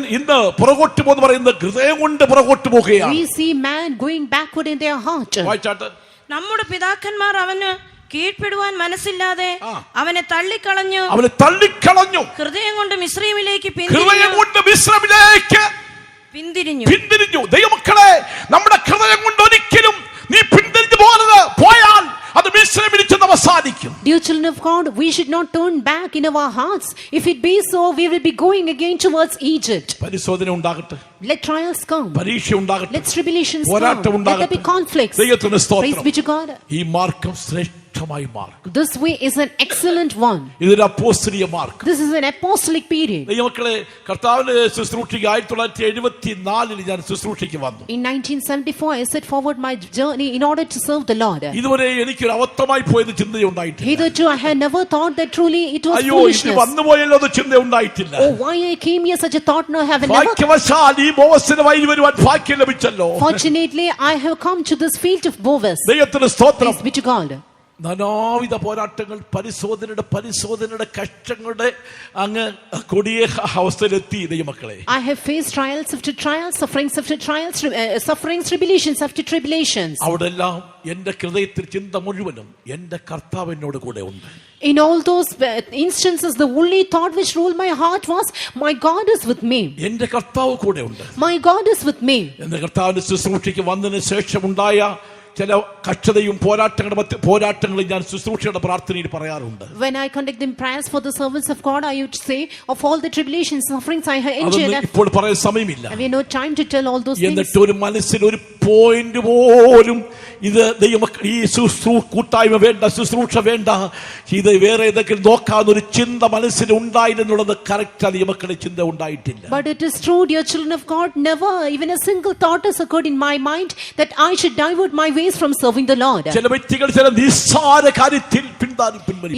പുറകോട്ട് പോകുന്ന പറയുന്നത് ഹൃദയം കൊണ്ട് പുറകോട്ട് പോകുകയാണ്. we see man going backward in their heart. വായിച്ചാട്ട്. നമ്മുടെ പിതാക്കന്മാർ അവന് കീഴ്പ്പെടുവാൻ മനസ്സില്ലാതെ അവനെ തള്ളിക്കളഞ്ഞു. ഹൃദയം കൊണ്ട് മിസ്രയീമിലേക്ക് പിന്തിരിഞ്ഞു. ദൈവമക്കളെ, നമ്മുടെ ഹൃദയം കൊണ്ട് ഒരിക്കലും നീ പിന്തിരിഞ്ഞു പോയാൽ അത് മിസ്രയീമിൽ ചെന്ന് അവസാനിക്കും. Dear children of God, we should not turn back in our hearts. If it be so, we will be going again towards Egypt. പരിശോധന ഉണ്ടാകട്ടെ. Let trials come. പരീക്ഷ ഉണ്ടാകട്ടെ. Let tribulations come. പോരാട്ടം Let there be conflicts. ദൈവത്തിന് സ്തോത്രം. Praise be to God. ഈ മാർഗ്ഗം ശ്രേഷ്ഠമായ മാർഗ്ഗം. This way is an excellent one. ഇതൊരു അപ്പോസ്തലിക മാർഗ്ഗം. This is an apostolic period. ദൈവമക്കളെ, കർത്താവിന്റെ ശുശ്രൂഷയ്ക്ക് 1974 ഞാൻ ശുശ്രൂഷയ്ക്ക് വന്നു. In 1974 I set forward my journey in order to serve the Lord. ഇതുവരെ എനിക്കൊരു അബദ്ധമായി പോയത് ചിന്തയുണ്ടായിട്ടില്ല. Hitherto I had never thought that truly it was അയ്യോ, ഇത് foolishness. വന്നുപോയല്ലോ എന്ന് ചിന്തയുണ്ടായിട്ടില്ല. Oh, why I came here, such a thought no have never. ഭാഗ്യവശാൽ ഈ ബോവസിന് വഴി വരുവാൻ ഭാഗ്യം ലഭിച്ചല്ലോ. Fortunately I have come to this field of Boaz. ദൈവത്തിന് സ്തോത്രം. Praise be to God. നാനാവിധ പോരാട്ടങ്ങൾ, പരിശോധനയുടെ കഷ്ടങ്ങളുടെ അങ്ങ് കൊടിയ അവസ്ഥയിലെത്തി ദൈവമക്കളെ. I have faced trials after trials, sufferings after trials, sufferings, tribulations after tribulations. അവിടെ എല്ലാം എന്റെ ഹൃദയത്തിൽ ചിന്ത മുഴുവനും എന്റെ കർത്താവ് എന്നോട് കൂടെ ഉണ്ട്. In all those instances, the only thought which ruled my heart was, my God is with me. എന്റെ കർത്താവ് കൂടെ ഉണ്ട്. My God is with me. എന്റെ കർത്താവിന്റെ ശുശ്രൂഷയ്ക്ക് വന്നതിന് ശേഷം ഉണ്ടായ ചില കഷ്ടതയും പോരാട്ടങ്ങളും ഞാൻ ശുശ്രൂഷയുടെ പ്രാർത്ഥനയിൽ പറയാറുണ്ട്. When I conduct the prayers for the servants of God, I would say of all the tribulations, sufferings I have endured. ഇപ്പോൾ പറയാൻ സമയമില്ല. I have no time to tell all those things. എന്നിട്ട് ഒരു മനസ്സിൽ ഒരു പോയിന്റ് പോലും ഇത് ഈ കൂട്ടായ്മ വേണ്ട, ശുശ്രൂഷ വേണ്ട, ഇത് വേറെ ഏതെങ്കിലും നോക്കാവുന്ന ചിന്ത മനസ്സിൽ ഉണ്ടായിരുന്നുള്ളത് കറക്റ്റ് ദൈവമക്കളുടെ ചിന്ത ഉണ്ടായിട്ടില്ല. But it is true, dear children of God, never even a single thought has occurred in my mind that I should divert my ways from serving the Lord. ചില വ്യക്തികൾ ചില നിസ്സാര കാര്യത്തിൽ പിന്മാറി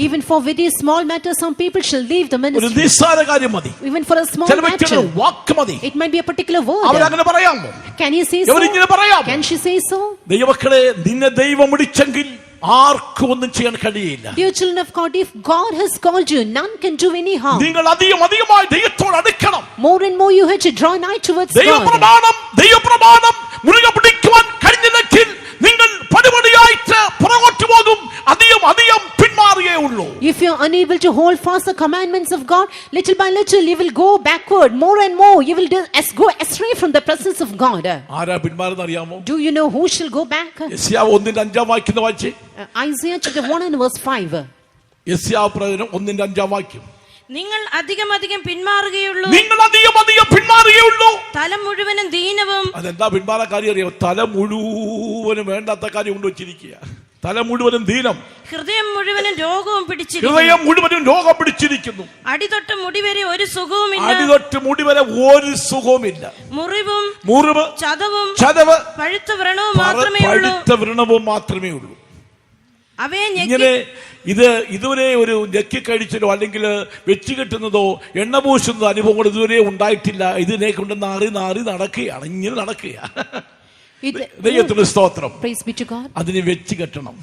even for very small matters, some people shall leave the ഒരു ministry. നിസ്സാര കാര്യം മതി. Even for a small ചില വ്യക്തികൾ matter, വാക്ക് മതി. it might be a particular word. അവരങ്ങനെ പറയാമോ? Can you say so? അവരിങ്ങനെ പറയാമോ? Can she say so? ദൈവമക്കളെ, നിന്നെ ദൈവം വിളിച്ചെങ്കിൽ ആർക്കും ഒന്നും ചെയ്യാൻ കഴിയില്ല. Dear children of God, if God has called you, none can do any harm. നിങ്ങൾ അധികമായി ദൈവത്തോട് അടുക്കണം. More and more you have to draw nigh towards God. ദൈവപ്രമാണം മുറുകെ പിടിക്കുവാൻ കഴിഞ്ഞില്ലെങ്കിൽ നിങ്ങൾ പടിപടിയായിട്ട് പുറകോട്ട് പോകും, അധികം പിന്മാറിയേ ഉള്ളൂ. If you are unable to hold fast the commandments of God, little by little you will go backward. More and more you will go astray from the presence of God. ആരാ പിന്മാറുന്ന അറിയാമോ? Do you know who shall go back? യെശയ്യാവ് 1:5 വായിച്ച്. Isaiah chapter 1 and verse 5. യെശയ്യാവ് പ്രവചനം 1:5 വാക്യം. നിങ്ങൾ അധികം പിന്മാറുകയുള്ളൂ. തല മുഴുവനും ദീനവും. അതെന്താ പിന്മാറാൻ കാര്യം അറിയാമോ? തല മുഴുവനും വേണ്ടാത്ത കാര്യം കൊണ്ടുവച്ചിരിക്കുക. തല മുഴുവനും ദീനം, ഹൃദയം മുഴുവനും രോഗവും പിടിച്ചിരിക്കുന്നു. അടിതൊട്ട് മുടിവരെ ഒരു സുഖവുമില്ല. മുറിവ്, ചതവ്, പഴുത്ത വ്രണവും മാത്രമേ ഉള്ളൂ. ഇങ്ങനെ ഇതുവരെ ഒരു ഞെക്കി കഴിച്ചതോ അല്ലെങ്കിൽ വെച്ച് കെട്ടുന്നതോ എണ്ണ പൂശുന്നതോ അനുഭവങ്ങൾ ഇതുവരെ ഉണ്ടായിട്ടില്ല. ഇതിനെ കൊണ്ട് നാറി നടക്കുകയാണ്, ഇങ്ങനെ നടക്കുകയാണ്. ദൈവത്തിന്റെ സ്തോത്രം. അതിനെ വെച്ച് കെട്ടണം.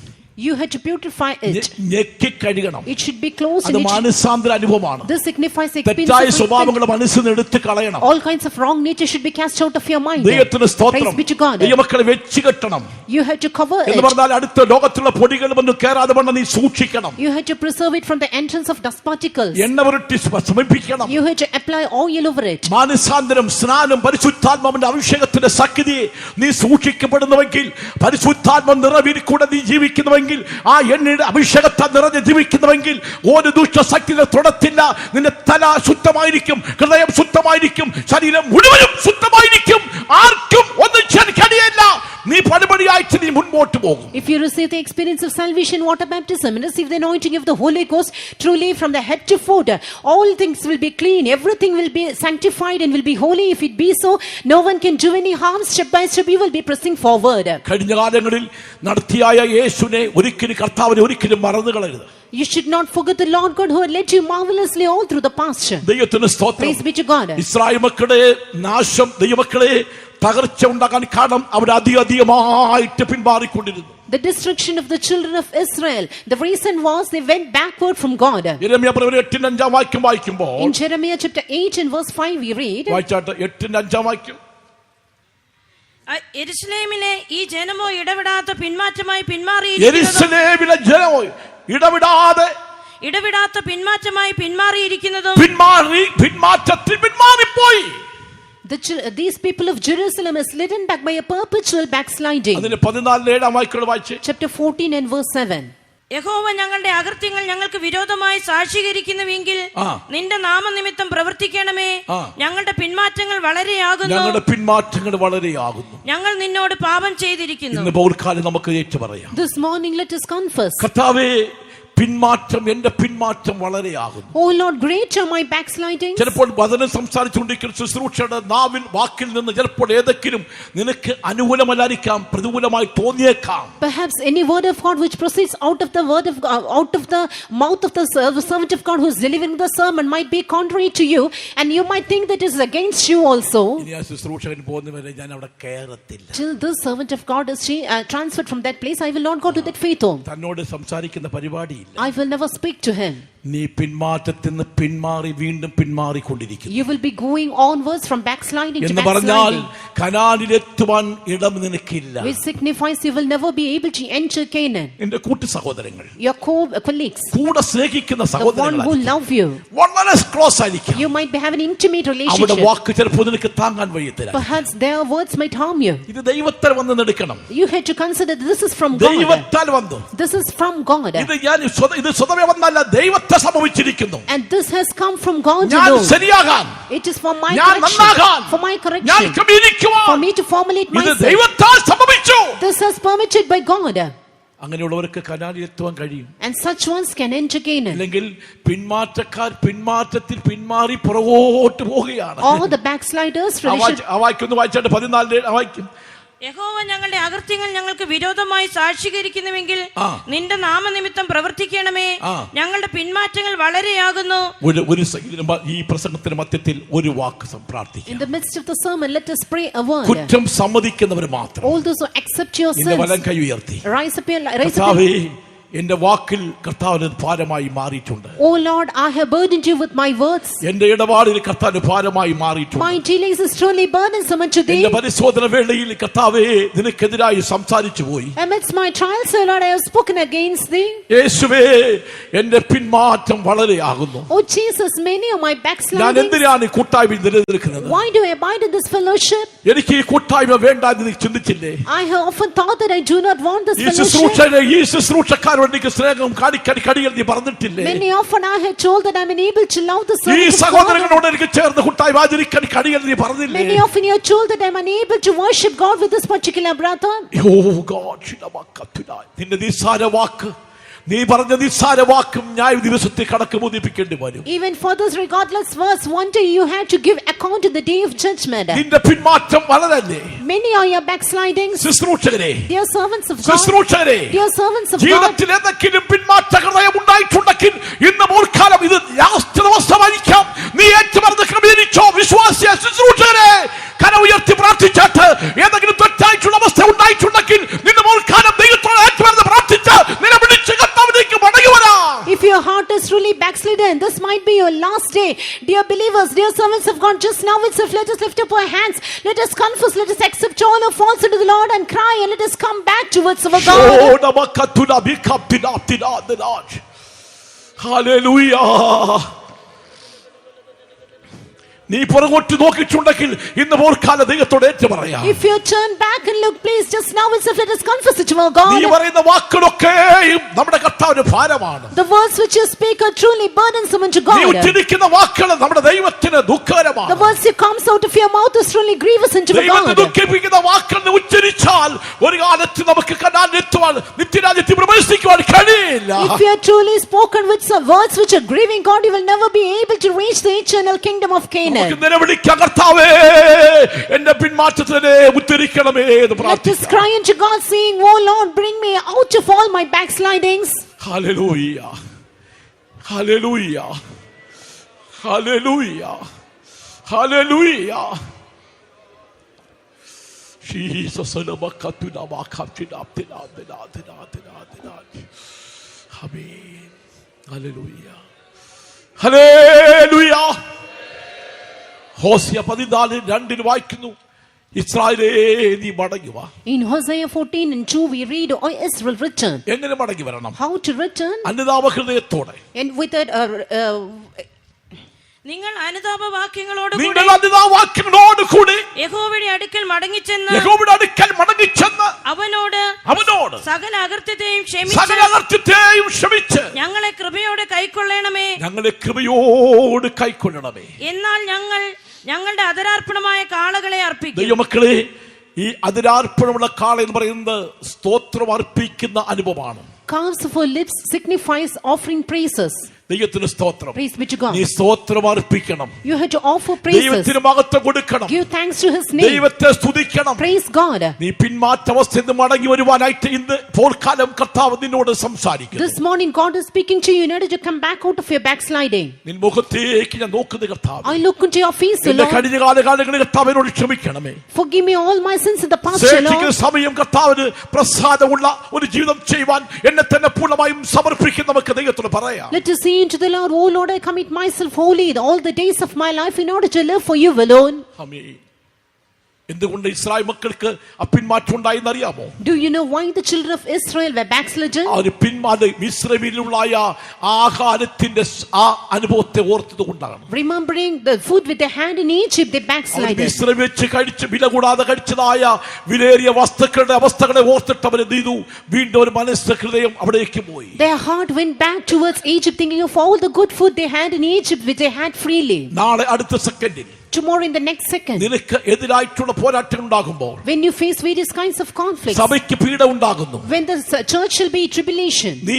You had to beautify it. ഞെക്കി കഴുകണം. It should be closed. അത് മാനസാന്തര അനുഭവമാണ്. This signifies experience. തെറ്റായ സ്വഭാവങ്ങൾ മനസ്സിൽ നിന്ന് എടുത്ത് കളയണം. All kinds of wrong nature should be cast out of your mind. ദൈവത്തിന്റെ സ്തോത്രം. ദൈവമക്കളെ വെച്ച് കെട്ടണം. You had to cover it. എന്ന് പറഞ്ഞാൽ അടുത്ത ലോകത്തുള്ള പൊടികൾ വന്ന് കേറാതെ വണ്ണം നീ സൂക്ഷിക്കണം. You had to preserve it from the entrance of dust particles. എണ്ണ പുരട്ടി സമർപ്പിക്കണം. You had to apply oil over it. മാനസാന്തരം, സ്നാനം, പരിശുദ്ധാത്മാവിന്റെ അഭിഷേകത്തിന്റെ ശക്തിയെ നീ സൂക്ഷിക്കപ്പെടുന്നുവെങ്കിൽ, പരിശുദ്ധാത്മ നിറവിൽ കൂടെ നീ ജീവിക്കുന്നുവെങ്കിൽ, ആ എണ്ണയുടെ അഭിഷേകത്തെ നിറഞ്ഞ് ജീവിക്കുന്നുവെങ്കിൽ ഒരു ദുഷ്ടശക്തിയെ തൊടത്തില്ല. നിന്റെ തല ശുദ്ധമായിരിക്കും, ഹൃദയം ശുദ്ധമായിരിക്കും, ശരീരം മുഴുവനും ശുദ്ധമായിരിക്കും. ആർക്കും ഒന്നും ചെയ്യാൻ കഴിയില്ല. നീ പടിപടിയായിട്ട് നീ മുൻപോട്ട് പോകും. If you receive the experience of salvation, water baptism, and receive the anointing of the Holy Ghost, truly from the head to foot, all things will be clean, everything will be sanctified and will be holy. If it be so, no one can do any harm. Step by step you will be pressing forward. കഴിഞ്ഞ കാലങ്ങളിൽ നടത്തിയായ യേശുവിനെ ഒരിക്കലും, കർത്താവിനെ ഒരിക്കലും മറന്നു കളയരുത്. You should not forget the Lord God who had led you marvelously all through the past. ദൈവത്തിന്റെ സ്തോത്രം. Praise be to God. Israel മക്കളുടെ നാശം, ദൈവമക്കളെ തകർച്ച ഉണ്ടാക്കാൻ കാരണം അവർ അധികമായിട്ട് പിന്മാറിക്കൊണ്ടിരുന്നു. The destruction of the children of Israel, the reason was they went backward from God. യെരമ്യാ പ്രവചനം 8:5 വാക്യം വായിക്കുമ്പോൾ, in Jeremiah chapter 8 and verse 5 we read, വായിച്ചാട്ടെ 8:5 വാക്യം. യെരൂശലേമിലെ ഈ ജനമോ ഇടവിടാത്ത പിന്മാറ്റമായി യെരൂശലേമിലെ ജനമോ ഇടവിടാത്ത പിന്മാറ്റമായി പിന്മാറിയിരിക്കുന്നതും പിന്മാറിപ്പോയി. These people of Jerusalem is led back by a perpetual backsliding. അതിന്റെ 14 വാക്യം വായിച്ചേ. Chapter 14 and verse 7. യഹോവ ഞങ്ങളുടെ അകൃത്യങ്ങൾ ഞങ്ങൾക്ക് വിരോധമായി സാക്ഷീകരിക്കുന്നുവെങ്കിൽ നിന്റെ നാമനിമിത്തം പ്രവർത്തിക്കണമേ. ഞങ്ങളുടെ പിന്മാറ്റങ്ങൾ വളരെയാകുന്നു. ഞങ്ങൾ നിന്നോട് പാപം ചെയ്തിരിക്കുന്നു. ഇന്ന് പൗർക്കാലം നമുക്ക് ഏറ്റുപറയാം. This morning let us confess. കർത്താവേ, പിന്മാറ്റം എന്റെ പിന്മാറ്റം വളരെയാകുന്നു. Oh Lord, great are my backslidings. ചിലപ്പോൾ വചനം സംസാരിച്ചുകൊണ്ടിരിക്കുന്ന ശുശ്രൂഷയുടെ നാവിൽ വാക്കിൽ നിന്ന് ചിലപ്പോൾ ഏതെങ്കിലും നിനക്ക് അനുകൂലമല്ലായിരിക്കാം, പ്രതികൂലമായി തോന്നിയേക്കാം. Perhaps any word of God which proceeds out of the word of God, out of the mouth of the servant of God who is delivering the sermon might be contrary to you, and you might think that it is against you also. ഇനി ആ ശുശ്രൂഷകൻ പോകുന്നവരെ ഞാൻ അവിടെ കയറത്തില്ല. Till this servant of God is transferred from that place, I will not go to that faith home. തന്നോട് സംസാരിക്കുന്ന പരിപാടിയില്ല. I will never speak to him. നീ പിന്മാറ്റത്തിൽ നിന്ന് പിന്മാറി വീണ്ടും പിന്മാറിക്കൊണ്ടിരിക്കുന്നു. You will be going onwards from backsliding to എന്ന് പറഞ്ഞാൽ backsliding, കനാനിലെത്തുവാൻ ഇടം നിനക്കില്ല. which signifies you will never be able to enter Canaan. എന്റെ കൂട്ടു സഹോദരങ്ങൾ, Your colleagues, കൂടെ സ്നേഹിക്കുന്ന the one who സഹോദരങ്ങൾ love you, വളരെ ക്ലോസ് ആയിരിക്കും. you might have an intimate അവിടെ relationship. വാക്ക് ചിലപ്പോൾ നിനക്ക് താങ്ങാൻ വയ്യത്തില്ല. Perhaps their words might harm you. ഇത് ദൈവത്താൽ വന്ന് എടുക്കണം. You had to consider that this is from God. ദൈവത്താൽ വന്നു. This is from God. ഇത് സ്വതവേ വന്നല്ല, ദൈവത്തെ സംഭവിച്ചിരിക്കുന്നു. And this has come from God ഞാൻ alone. ശരിയാകാൻ, It is for my ഞാൻ correction. നന്നാകാൻ, For my ഞാൻ correction. ക്രമീകരിക്കുവാൻ, For me to formulate ഇത് myself. ദൈവത്താൽ സംഭവിച്ചു. This has permitted by God. അങ്ങനെയുള്ളവർക്ക് കനാനിലെത്തുവാൻ കഴിയും. And such ones can enter Canaan. അല്ലെങ്കിൽ പിന്മാറ്റത്തിൽ പിന്മാറി പുറകോട്ട് പോവുകയാണ്. All the backsliders, വായിക്കുന്നു, വായിച്ചാട്ട് 14 വായിക്കും. യഹോവ ഞങ്ങളുടെ അകൃത്യങ്ങൾ ഞങ്ങൾക്ക് വിരോധമായി സാക്ഷീകരിക്കുന്നുവെങ്കിൽ നിന്റെ നാമനിമിത്തം പ്രവർത്തിക്കണമേ. ഞങ്ങളുടെ പിന്മാറ്റങ്ങൾ വളരെയാകുന്നു. ഈ പ്രസംഗത്തിന്റെ മധ്യത്തിൽ ഒരു വാക്ക് പ്രാർത്ഥിക്കാം. in the midst of the sermon, let us pray a word. കുറ്റം സമ്മതിക്കുന്നവർ മാത്രം All those who accept your ഇന്ന് sins, വലം കൈ ഉയർത്തി, rise up your കർത്താവേ, എന്റെ വാക്കിൽ കർത്താവിന് ഭാരമായി മാറിയിട്ടുണ്ട്. Oh Lord, I have burdened you with my words. എന്റെ ഇടപാടിൽ കർത്താവിന് ഭാരമായി മാറിയിട്ടുണ്ട്. My dealings is truly burdensome unto thee. എന്റെ പരിശോധന വേളയിൽ കർത്താവേ നിനക്കെതിരായി സംസാരിച്ചു പോയി. Amidst my trials, O Lord, I have spoken against thee. യേശുവേ, എന്റെ പിന്മാറ്റം വളരെയാകുന്നു. Oh Jesus, many are my ഞാൻ backslidings. എന്തിനാണ് ഈ കൂട്ടായ്മയിൽ നിലനിൽക്കുന്നത്? Why do I abide in this fellowship? എനിക്ക് ഈ കൂട്ടായ്മ വേണ്ട എന്ന് നീ ചിന്തിച്ചില്ലേ? I have often thought that I do not want this ഈ fellowship. ശുശ്രൂഷക്കാരോട് എനിക്ക് സ്നേഹം കടികൾ നീ പറഞ്ഞിട്ടില്ലേ? Many often I have told that I am unable to love the ഈ servant of God. സഹോദരങ്ങളോട് എനിക്ക് ചേർന്ന് കൂട്ടായ്മ ആചരിക്കാൻ കടികൾ നീ പറഞ്ഞില്ലേ? Many often you are told that I am unable to worship God with this particular brother. Oh God, നിന്റെ നിസ്സാര വാക്ക്, നീ പറഞ്ഞ നിസ്സാര വാക്കും ന്യായ ദിവസത്തെ കണക്ക് ബോധിപ്പിക്കേണ്ടി വരും. Even for this regardless verse, one day you had to give account in the day of judgment. നിന്റെ പിന്മാറ്റം വളരല്ലേ? Many are your backslidings. ശുശ്രൂഷകരെ, Dear servants of God, ശുശ്രൂഷകരെ, dear servants of God, ജീവിതത്തിൽ എന്തെങ്കിലും പിന്മാറ്റ ഹൃദയം ഉണ്ടായിട്ടുണ്ടെങ്കിൽ ഇന്ന് മൂർക്കാലം ഇത് ലാസ്റ്റ് ദിവസമായിരിക്കാം. നീ ഏറ്റുപറഞ്ഞ് ക്രമീകരിച്ചോ. വിശ്വാസിയ ശുശ്രൂഷകരെ, കര ഉയർത്തി പ്രാർത്ഥിച്ചിട്ട് ഏതെങ്കിലും തെറ്റായിട്ടുള്ള അവസ്ഥ ഉണ്ടായിട്ടുണ്ടെങ്കിൽ നിന്റെ മൂർക്കാലം ദൈവത്തോട് ഏറ്റുപറഞ്ഞ് പ്രാർത്ഥിച്ച് നിലവിളിച്ച് കർത്താവിലേക്ക് മടങ്ങിവരാ. if your heart is truly backslidden, this might be your last day. Dear believers, dear servants of God, just now itself let us lift up our hands, let us confess, let us accept all our faults unto the Lord and cry, and let us come back towards our God. Hallelujah. നീ പുറകോട്ട് നോക്കിയിട്ടുണ്ടെങ്കിൽ ഇന്ന് പോർക്കാല ദൈവത്തോട് ഏറ്റു പറയാം. If you turn back and look, please just now itself let us confess it to our God. നീ പറയുന്ന വാക്കുകളൊക്കെയും നമ്മുടെ കർത്താവിന് ഭാരമാണ്. The words which you speak are truly burdensome unto നീ God. ഉച്ചരിക്കുന്ന വാക്കുകൾ നമ്മുടെ ദൈവത്തിന് ദുഃഖകരമാണ്. The words that comes out of your mouth is truly grievous unto ദൈവത്തെ God. ദുഃഖിപ്പിക്കുന്ന വാക്കുകൾ നീ ഉച്ചരിച്ചാൽ ഒരു കാലത്ത് നമുക്ക് കനാനിലെത്തുവാൻ നിത്യരാജ്യത്തിൽ പ്രവേശിക്കുവാൻ കഴിയില്ല. If you are truly spoken with some words which are grieving God, you will never be able to reach the eternal kingdom of Canaan. നിലവിളിക്കാം, കർത്താവേ എന്റെ പിന്മാറ്റത്തിനെ ഉദ്ധരിക്കണമേ എന്ന് Let us പ്രാർത്ഥിക്കാം. cry unto God, saying, "Oh Lord, bring me out of all my backslidings." Hallelujah. Hallelujah. Hallelujah. Hallelujah. Jesus, Amen. Hallelujah. Hallelujah. Hosea 14:2 വായിക്കുന്നു, ഇസ്രായേലേ നീ മടങ്ങി വാ. In Hosea 14:2 we read, "O Israel, return." എങ്ങനെ മടങ്ങി വരണം? How to return? അനുതാപ ഹൃദയത്തോടെ. And with that നിങ്ങൾ അനുതാപവാക്യങ്ങളോട് കൂടി യഹോവയുടെ അടുക്കൽ മടങ്ങിച്ചെന്ന് അവനോട് സകല അകൃത്യത്തെയും ക്ഷമിച്ച് ഞങ്ങളെ കൃപയോടെ കൈക്കൊള്ളണമേ. എന്നാൽ ഞങ്ങളുടെ അതരാർപ്പണമായ കാളകളെ അർപ്പിക്കും. ദൈവമക്കളെ, ഈ അതിരാർപ്പണമുള്ള കാള എന്ന് പറയുന്നത് സ്തോത്രം അർപ്പിക്കുന്ന അനുഭവമാണ്. calves of our lips signifies offering praises. ദൈവത്തിന് സ്തോത്രം. Praise be to God. നീ സ്തോത്രം അർപ്പിക്കണം. You have to offer praises. ദൈവത്തിന് മഹത്വം കൊടുക്കണം. Give thanks to His name. ദൈവത്തെ സ്തുതിക്കണം. Praise God. നീ പിന്മാറ്റവസ്ഥയിൽ നിന്ന് മടങ്ങി വരുവാനായിട്ട് ഇന്ന് പോർക്കാലം കർത്താവ് നിന്നോട് സംസാരിക്കുന്നു. This morning God is speaking to you in order to come back out of your backsliding. നിൻ മുഖത്തേക്ക് ഞാൻ നോക്കുന്നു കർത്താവ്. I look into your face, എന്റെ Lord. കഴിഞ്ഞ കാലങ്ങളിൽ കർത്താവിനോട് ക്ഷമിക്കണമേ. Forgive me all my sins in the past, ശേഷിക്കുന്ന Lord. സമയം കർത്താവിന് പ്രസാദമുള്ള ഒരു ജീവിതം ചെയ്യുവാൻ എന്നെ തന്നെ പൂർണ്ണമായും സമർപ്പിക്കുന്ന നമുക്ക് ദൈവത്തോട് പറയാം. Let us say unto the Lord, O Lord, I commit myself wholly all the days of my life in order to live for you alone. ആമേൻ. എന്തുകൊണ്ട് ഇസ്രായേൽ മക്കൾക്ക് പിന്മാറ്റം ഉണ്ടായെന്ന് അറിയാമോ? Do you know why the children of Israel were backslidden? അവർ മിസ്രയീമിലുള്ളായ ആഹാരത്തിന്റെ ആ അനുഭവത്തെ ഓർത്തത് കൊണ്ടാണ്. Remembering the food with their hand in Egypt, they backslided. മിസ്രയീമിൽ വെച്ച് കഴിച്ച് വില കൂടാതെ കഴിച്ചതായ വിലയേറിയ വസ്തുക്കളുടെ അവസ്ഥകളെ ഓർത്തിട്ട് അവർ എന്ത് ചെയ്തു? വീണ്ടും ഒരു മനസ്സ് ഹൃദയം അവിടേക്ക് പോയി. Their heart went back towards Egypt, thinking of all the good food they had in Egypt, which they had freely. നാളെ അടുത്ത സെക്കൻഡിൽ Tomorrow, in the next second, നിനക്ക് എതിരായിട്ടുള്ള പോരാട്ടം ഉണ്ടാകുമ്പോൾ, when you face various kinds of conflicts, സഭയ്ക്ക് പീഡ ഉണ്ടാകുന്നു, when the church shall be tribulation, നീ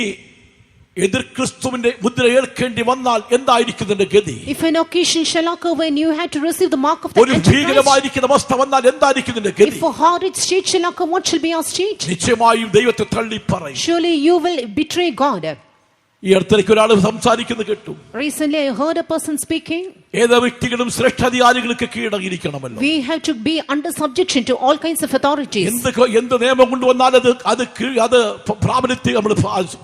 എതിർ ക്രിസ്തുവിന്റെ മുദ്ര ഏൽക്കേണ്ടി വന്നാൽ എന്തായിരിക്കും നിന്റെ ഗതി? if an occasion shall occur when you had to receive the mark of the ഒരു Antichrist, ഭീകരമായിരിക്കുന്ന അവസ്ഥ വന്നാൽ എന്തായിരിക്കും നിന്റെ ഗതി? if a horrid state shall occur, what shall be our state? നിശ്ചയമായും ദൈവത്തെ തള്ളി പറയും. Surely you will betray God. ഈ അടുത്തേക്ക് ഒരാൾ സംസാരിക്കുന്നത് കേട്ടു. Recently, I heard a person speaking. ഏത് വ്യക്തികളും ശ്രേഷ്ഠാധികാരികൾക്ക് കീഴടങ്ങിയിരിക്കണമല്ലോ. We have to be under subjection to all kinds of authorities. എന്ത് നിയമം കൊണ്ടുവന്നാൽ അത് പ്രാബല്യത്തെ നമ്മൾ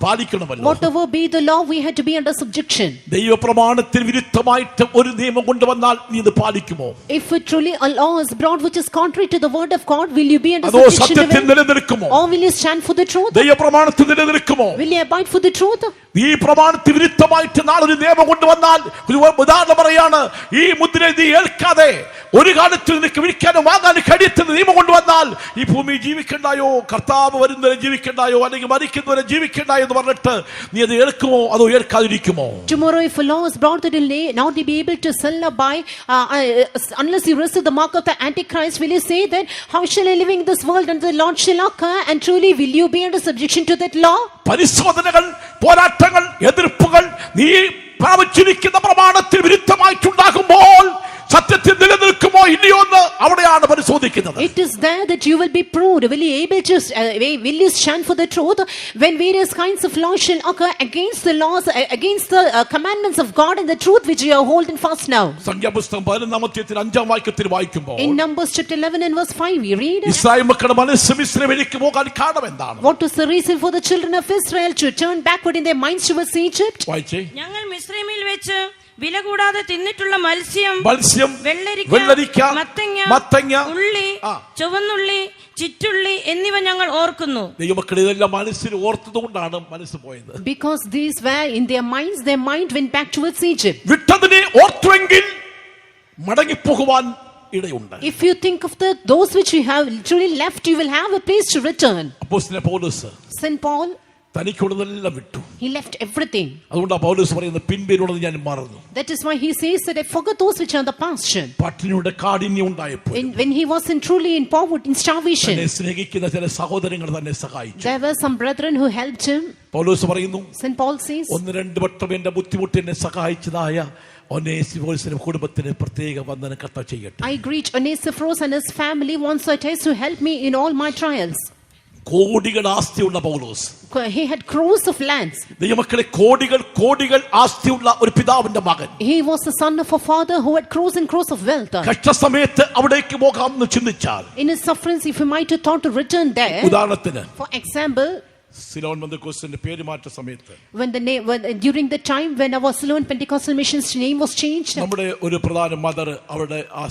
പാലിക്കണമല്ലോ. Whatever be the law, we have to be under subjection. ദൈവപ്രമാണത്തിന് വിരുദ്ധമായിട്ട് ഒരു നിയമം കൊണ്ടുവന്നാൽ നീ ഇത് പാലിക്കുമോ? If truly a law is brought which is contrary to the word of God, will you be under അതോ subjection to സത്യത്തിൽ it? നിലനിൽക്കുമോ? Or will you stand for the truth? ദൈവപ്രമാണത്തിൽ നിലനിൽക്കുമോ? Will you abide for the truth? ഈ പ്രമാണത്തിന് വിരുദ്ധമായിട്ട് നാളൊരു നിയമം കൊണ്ടുവന്നാൽ ഒരു ഉദാഹരണം പറയാണ്, ഈ മുദ്ര നീ ഏൽക്കാതെ ഒരു കാലത്ത് നിനക്ക് വിളിക്കാനും വാങ്ങാനും കഴിയുന്ന നിയമം കൊണ്ടുവന്നാൽ ഈ ഭൂമി ജീവിക്കണ്ടായോ, കർത്താവ് വരുന്നവരെ ജീവിക്കണ്ടായോ, അല്ലെങ്കിൽ മരിക്കുന്നവരെ ജീവിക്കണ്ടായോ എന്ന് പറഞ്ഞിട്ട് നീ അത് ഏൽക്കുമോ അതോ ഏൽക്കാതിരിക്കുമോ? Tomorrow, if a law is brought that will not be able to sell or buy unless you receive the mark of the Antichrist, will you say that how shall I live in this world and the Lord shall occur, and truly will you be under subjection to that law? പരിശോധനകൾ, പോരാട്ടങ്ങൾ, എതിർപ്പുകൾ നീ പ്രാപിച്ചിരിക്കുന്ന പ്രമാണത്തിൽ വിരുദ്ധമായിട്ടുണ്ടാകുമ്പോൾ സത്യത്തിൽ നിലനിൽക്കുമോ ഇല്ലയോ എന്ന് അവിടെയാണ് പരിശോധിക്കുന്നത്. It is there that you will be proved. Will you able to will you stand for the truth when various kinds of laws shall occur against the laws, against the commandments of God and the truth which you are holding fast now? സംഖ്യാപുസ്തകം 11-ാം അധ്യായത്തിൽ 5-ാം വാക്യത്തിൽ വായിക്കുമ്പോൾ, In Numbers chapter 11 and verse 5 we read, Israel മക്കളുടെ മനസ്സ് മിസ്രയീമിലേക്ക് പോകാൻ കാരണം എന്താണ്? what was the reason for the children of Israel to turn backward in their minds towards Egypt? വായിച്ചേ. ഞങ്ങൾ മിസ്രയീമിൽ വെച്ച് വില കൂടാതെ തിന്നിട്ടുള്ള മത്സ്യം, വെള്ളരിക്ക, മത്തങ്ങ, ഉള്ളി, ചുവന്നുള്ളി, ചിറ്റുള്ളി എന്നിവ ഞങ്ങൾ ഓർക്കുന്നു. ദൈവമക്കളെ ഇതെല്ലാം മനസ്സിൽ ഓർത്തതുകൊണ്ടാണ് മനസ്സ് പോയത്. Because these were in their minds, their mind went back towards Egypt. വിട്ടതിനെ ഓർത്തുവെങ്കിൽ മടങ്ങിപ്പോകുവാൻ ഇടയുണ്ട്. If you think of those which you have truly left, you will have a place to return. അപ്പോസ്തലൻ പൗലോസ് Saint Paul, തനിക്കുള്ളതെല്ലാം വിട്ടു. he left everything. അതുകൊണ്ടാണ് പൗലോസ് പറയുന്നത്, പിൻപേരുള്ളത് ഞാൻ മറന്നു. That is why he says that I forgot those which are the pasture. പട്ടിണിയുടെ കാഠിന്യം ഉണ്ടായപ്പോൾ, When he was truly in poverty, in starvation, തന്നെ സ്നേഹിക്കുന്ന ചില സഹോദരങ്ങൾ തന്നെ സഹായിച്ചു. there were some brethren who helped him. പൗലോസ് പറയുന്നു, Saint Paul says, 1-2 വട്ടം എന്റെ ബുദ്ധിമുട്ട് എന്നെ സഹായിച്ചതായ ഒനേസിഫോസിന്റെ കുടുംബത്തിന് പ്രത്യേക വന്ദനം കർത്താവ് ചെയ്യട്ടെ. I greet Onesiphorus and his family once or twice to help me in all my trials. കോടികൾ ആസ്തിയുള്ള പൗലോസ്, He had crores of lands. ദൈവമക്കളെ, കോടികൾ ആസ്തിയുള്ള ഒരു പിതാവിന്റെ മകൻ. He was the son of a father who had crores and crores of wealth. കഷ്ടസമയത്ത് അവിടേക്ക് പോകാമെന്ന് ചിന്തിച്ചാൽ, In his sufferings, if he might have thought to return there, ഉദാഹരണത്തിന് for example, സിലോൺ പെന്തക്കോസ്തിന്റെ പേരുമാറ്റ സമയത്ത് during the time when our Siloam Pentecostal mission's name was changed, നമ്മുടെ ഒരു പ്രധാന mother അവിടെ ആ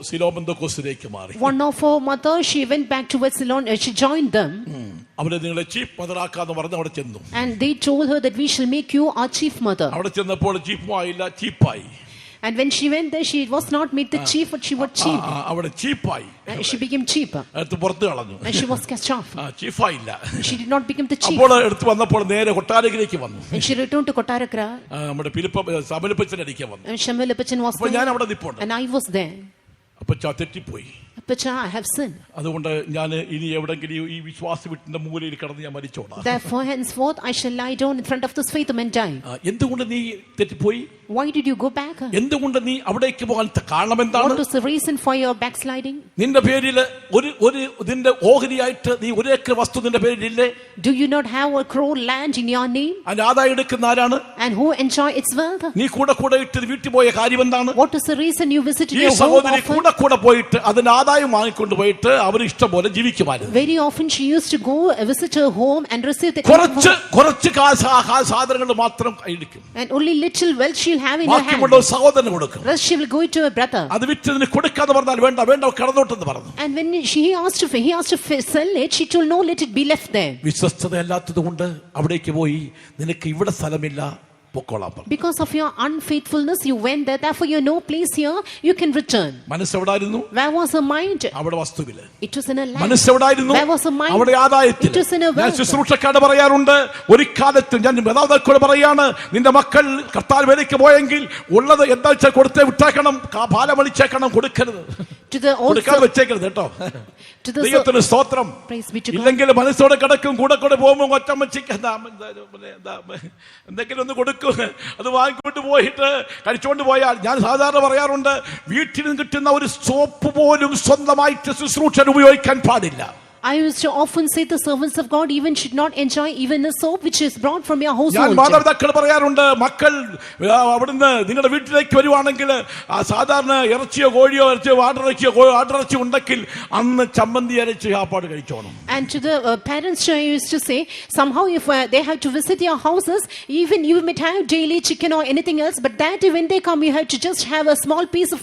സിലോ പെന്തക്കോസ്തിലേക്ക് മാറി. one of her mother, she went back towards Siloam, she joined them, അവരെ നിങ്ങളെ ചീഫ് മദർ ആക്കാന്ന് പറഞ്ഞ് അവിടെ ചെന്നു. and they told her that we shall make you our chief mother. അവിടെ ചെന്നപ്പോൾ ചീഫുമായില്ല, ചീപ്പായി. And when she went there, she was not made the chief, but she was cheap. അവിടെ ചീപ്പായി. She became cheap, എടുത്ത് പുറത്ത് കളഞ്ഞു. and she was cast off. ചീഫായില്ല. She did not become the chief. അപ്പോൾ എടുത്ത് വന്നപ്പോൾ നേരെ കൊട്ടാരത്തിലേക്ക് വന്നു. And she returned to Kotarakra, നമ്മുടെ സമലപ്പച്ചൻ അടിക്കാൻ വന്നു. and Shamalapachan was അപ്പോൾ ഞാൻ there, അവിടെ നിൽപ്പുണ്ട്. and I was there. അപ്പൊ തെറ്റിപ്പോയി. Picha, I have sinned. അതുകൊണ്ട് ഞാൻ ഇനി എവിടെങ്കിലും ഈ വിശ്വാസ വീട്ടിന്റെ മൂലയിൽ കിടന്ന് ഞാൻ മരിച്ചോളാം. Therefore, henceforth, I shall lie down in front of this faith and die. എന്തുകൊണ്ട് നീ തെറ്റിപ്പോയി? Why did you go back? എന്തുകൊണ്ട് നീ അവിടേക്ക് പോകാൻ കാരണം എന്താണ്? What was the reason for your backsliding? നിന്റെ പേരിൽ ഒരു നിന്റെ ഓഹരിയായിട്ട് നീ ഒരു ഏക്കർ വസ്തു നിന്റെ പേരിലില്ലേ? Do you not have a crore land in your name? അതിന്റെ ആദായം എടുക്കുന്ന ആരാണ്? And who enjoy its wealth? നീ കൂടെ ഇട്ട് വീട്ടിൽ പോയ കാര്യം എന്താണ്? What is the reason you visited ഈ your home സഹോദരി often? കൂടെ പോയിട്ട് അതിന്റെ ആദായം വാങ്ങിക്കൊണ്ട് പോയിട്ട് അവർ ഇഷ്ടം പോലെ ജീവിക്കുമായിരുന്നു. Very often she used to go visit her home and receive the കുറച്ച് സാധനങ്ങൾ മാത്രം കയ്യിലിരിക്കും. and only little wealth she'll have in her hand. സഹോദരന് കൊടുക്കും. Rest she will go to her brother. അത് വിറ്റതിന് കൊടുക്കാന്ന് പറഞ്ഞാൽ വേണ്ട കടന്നോട്ടെന്ന് പറഞ്ഞു. And when he asked to sell it, she told no, let it be left there. വിശ്വസ്തതയല്ലാത്തത് കൊണ്ട് അവിടേക്ക് പോയി നിനക്ക് ഇവിടെ സ്ഥലമില്ല പൊക്കോളാം. Because of your unfaithfulness you went there, therefore you have no place here, you can return. മനസ്സെവിടായിരുന്നു? Where was her mind? അവിടെ വസ്തുവില്. It was in her land. മനസ്സെവിടായിരുന്നു? Where was her mind? അവിടെ ആദായത്തിൽ. It was in her ഞാൻ wealth. ശുശ്രൂഷക്കാരോട് പറയാറുണ്ട്, ഒരു കാലത്ത് ഞാൻ വേദാന്തത്തോട് പറയാണ്, നിന്റെ മക്കൾ കർത്താവ് വേലയ്ക്ക് പോയെങ്കിൽ ഉള്ളത് എന്താ വെച്ചാൽ കൊടുത്തേ വിട്ടേക്കണം, പാലമളിച്ചേക്കണം, കൊടുക്കരുത്. To the കൊടുക്കാൻ വെച്ചേക്കരുത് കേട്ടോ. to the ദൈവത്തിന് സ്തോത്രം. Praise be to God. ഇല്ലെങ്കിൽ മനസ്സോടെ കിടക്കും, കൂടെ പോകുമ്പോൾ ഒറ്റമ്മച്ചിക്ക് എന്തെങ്കിലും ഒന്ന് കൊടുക്കും, അത് വാങ്ങിക്കൊണ്ട് പോയിട്ട് കഴിച്ചുകൊണ്ട് പോയാൽ. ഞാൻ സാധാരണ പറയാറുണ്ട്, വീട്ടിൽ നിന്ന് കിട്ടുന്ന ഒരു സോപ്പ് പോലും സ്വന്തമായിട്ട് ശുശ്രൂഷൻ ഉപയോഗിക്കാൻ പാടില്ല. I used to often say the servants of God even should not enjoy even a soap which is brought from your ഞാൻ household. മാതാപിതാക്കൾ പറയാറുണ്ട്, മക്കൾ അവിടുന്ന് നിങ്ങളുടെ വീട്ടിലേക്ക് വരുവാണെങ്കിൽ സാധാരണ ഇറച്ചിയോ കോഴിയോ ആട്ടിറച്ചിയോ ഉണ്ടെങ്കിൽ അന്ന് ചമ്മന്തി അരച്ച് ആപ്പാട് കഴിച്ചോണം. And to the parents I used to say, somehow if they have to visit your houses, even you might have daily chicken or anything else, but that when they come you have to just have a small piece of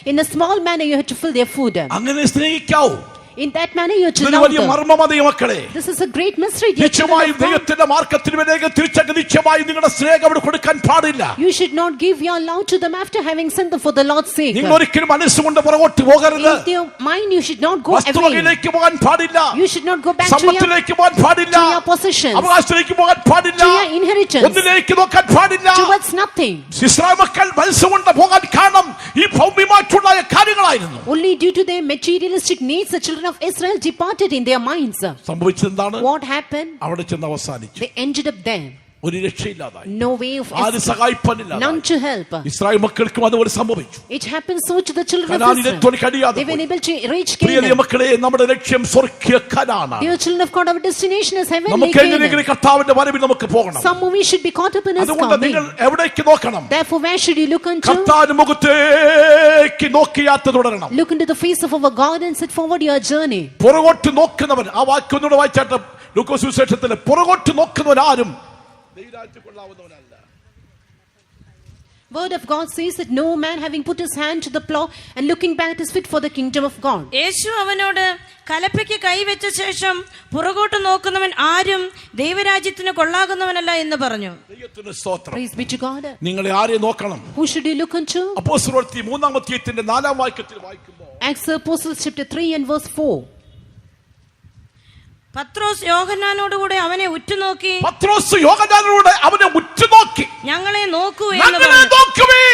in a small manner you have to fill their food. അങ്ങനെ സ്നേഹിക്കാവൂ. In that manner you should ഇതൊരു love വലിയ them. മർമ്മമതി മക്കളെ. This is a great mystery. dear children നിശ്ചയമായും of God. ദൈവത്തിന്റെ മാർഗ്ഗത്തിലേക്ക് തിരിച്ചങ്ങ് നിശ്ചയമായും നിങ്ങളുടെ സ്നേഹം അവിടെ കൊടുക്കാൻ പാടില്ല. You should not give your love to them after having sent them for the Lord's sake. നിങ്ങൾ ഒരിക്കലും മനസ്സുകൊണ്ട് പുറകോട്ട് പോകരുത്. In your mind you should not go away. വസ്തുവകയിലേക്ക് പോകാൻ പാടില്ല. You should not go back to സമ്പത്തിലേക്ക് പോകാൻ പാടില്ല. your possessions, അവകാശത്തിലേക്ക് പോകാൻ പാടില്ല. to your inheritance, ഒന്നിലേക്ക് നോക്കാൻ പാടില്ല. towards nothing. ഇസ്രായേൽ മക്കൾ മനസ്സുകൊണ്ട് പോകാൻ കാരണം ഈ ഭൗമികമായിട്ടുള്ള കാര്യങ്ങളായിരുന്നു. Only due to their materialistic needs the children of Israel departed in their minds. സംഭവിച്ചെന്താണ്? What happened? അവിടെ ചെന്ന് അവസാനിച്ചു. They ended up there. ഒരു രക്ഷയില്ലാതായി. No way of ആരും escape. സഹായിപ്പാനില്ല. None to help. Israel മക്കൾക്കും അതുപോലെ സംഭവിച്ചു. It happened so to the children of കനാനിൽ Israel. എത്താൻ കഴിയാതെ They were പോയി. able to reach Priya Canaan. മക്കളെ, നമ്മുടെ ലക്ഷ്യം സ്വർഗ്ഗീയ കനാനാണ്. Dear children of God, our destination is heavenly നമുക്ക് Canaan. എങ്ങനെയെങ്കിലും കർത്താവിന്റെ വരവിൽ നമുക്ക് പോകണം. Somehow we should be caught up in His അതുകൊണ്ട് coming. നിങ്ങൾ എവിടേക്ക് നോക്കണം? Therefore, where should you look unto? കർത്താവിന്റെ മുഖത്തേക്ക് നോക്കി യാത്ര തുടരണം. Look into the face of our God and set forward your journey. പുറകോട്ട് നോക്കുന്നവൻ, ആ വാക്കൊന്നുകൂടെ വായിച്ചാട്ട് ലൂക്കോസ് സുവിശേഷത്തിൽ, പുറകോട്ട് നോക്കുന്നവൻ ആരും ദൈവരാജ്യത്തിൽ കൊള്ളാവുന്നവനല്ല. Word of God says that no man having put his hand to the plow and looking back is fit for the kingdom of God. യേശു അവനോട് കലപ്പയ്ക്ക് കൈവച്ച ശേഷം പുറകോട്ട് നോക്കുന്നവൻ ആരും ദൈവരാജ്യത്തിന് കൊള്ളാകുന്നവനല്ല എന്ന് പറഞ്ഞു. ദൈവത്തിന് സ്തോത്രം. Praise be to God. നിങ്ങളെ ആരെ നോക്കണം? Who should you look unto? അപ്പോസ്തലപ്രവൃത്തി 3-ാം അധ്യായത്തിന്റെ 4-ാം വാക്യത്തിൽ വായിക്കുമ്പോൾ, Acts of Apostles chapter 3 and verse 4. പത്രോസ് യോഹന്നാനോടുകൂടെ അവനെ ഉറ്റുനോക്കി, പത്രോസ് യോഹന്നാനോട് അവനെ ഉറ്റുനോക്കി, ഞങ്ങളെ നോക്കൂ എന്ന് ഞങ്ങളെ പറഞ്ഞു. നോക്കുവേ.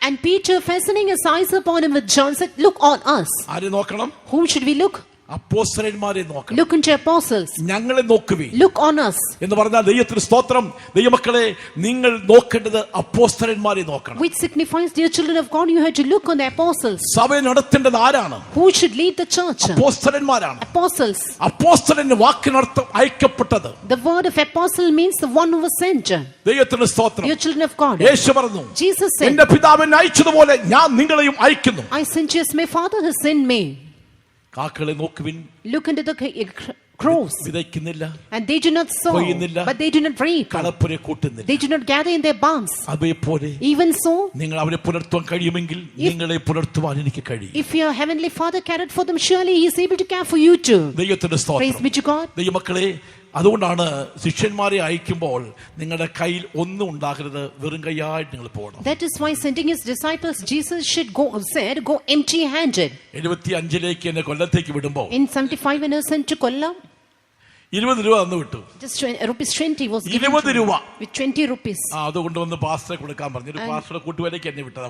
And Peter, fastening his eyes upon him with John, said, look on us. ആരെ നോക്കണം? Whom should we look? അപ്പോസ്തലന്മാരെ നോക്കണം. Look into apostles. ഞങ്ങളെ നോക്കുവേ Look on us. എന്ന് പറഞ്ഞാൽ ദൈവത്തിന് സ്തോത്രം. ദൈവമക്കളെ, നിങ്ങൾ നോക്കേണ്ടത് അപ്പോസ്തലന്മാരെ നോക്കണം. Which signifies, dear children of God, you have to look on the apostles. സഭ നടത്തേണ്ടത് ആരാണ്? Who should lead the church? അപ്പോസ്തലന്മാരാണ്. Apostles. അപ്പോസ്തലന്റെ വാക്കിനർത്ഥം അയക്കപ്പെട്ടത്. The word of apostle means the one who was sent. ദൈവത്തിന് സ്തോത്രം. Dear children of God, യേശു പറഞ്ഞു, Jesus said, എന്റെ പിതാവ് എന്നെ അയച്ചതുപോലെ ഞാൻ നിങ്ങളെയും അയക്കുന്നു. I sent you as my Father has sent me. കാക്കളെ നോക്കുവിൻ. Look into the crows, വിതയ്ക്കുന്നില്ല, and they do not sow, കൊയ്യുന്നില്ല, but they do not reap. Kalappura കൂട്ടുന്നില്ല. They do not gather in their barns. അതേപോലെ Even so, നിങ്ങൾ അവരെ പുലർത്തുവാൻ കഴിയുമെങ്കിൽ നിങ്ങളെ പുലർത്തുവാൻ എനിക്ക് കഴിയും. if your heavenly Father cared for them, surely He is able to care for you too. ദൈവത്തിന്റെ Praise സ്തോത്രം. be to God. ദൈവമക്കളെ, അതുകൊണ്ടാണ് ശിഷ്യന്മാരെ അയക്കുമ്പോൾ നിങ്ങളുടെ കയ്യിൽ ഒന്നും ഉണ്ടാകരുത്, വെറും കൈയായിട്ട് നിങ്ങൾ പോകണം. That is why sending His disciples, Jesus said, go empty-handed. 75 എന്നെ കൊല്ലത്തേക്ക് വിടുമ്പോൾ In 75 when He was sent to Kollam, 20 രൂപ തന്നു വിട്ടു. Just rupees 20 was given 20 to me രൂപ. with 20 rupees. അത് കൊണ്ടുവന്ന് പാസ്റ്ററെ കൊടുക്കാൻ പറഞ്ഞു. ഒരു പാസ്റ്ററുടെ കൂട്ടുവേലയ്ക്ക് എന്നെ വിട്ടതാ.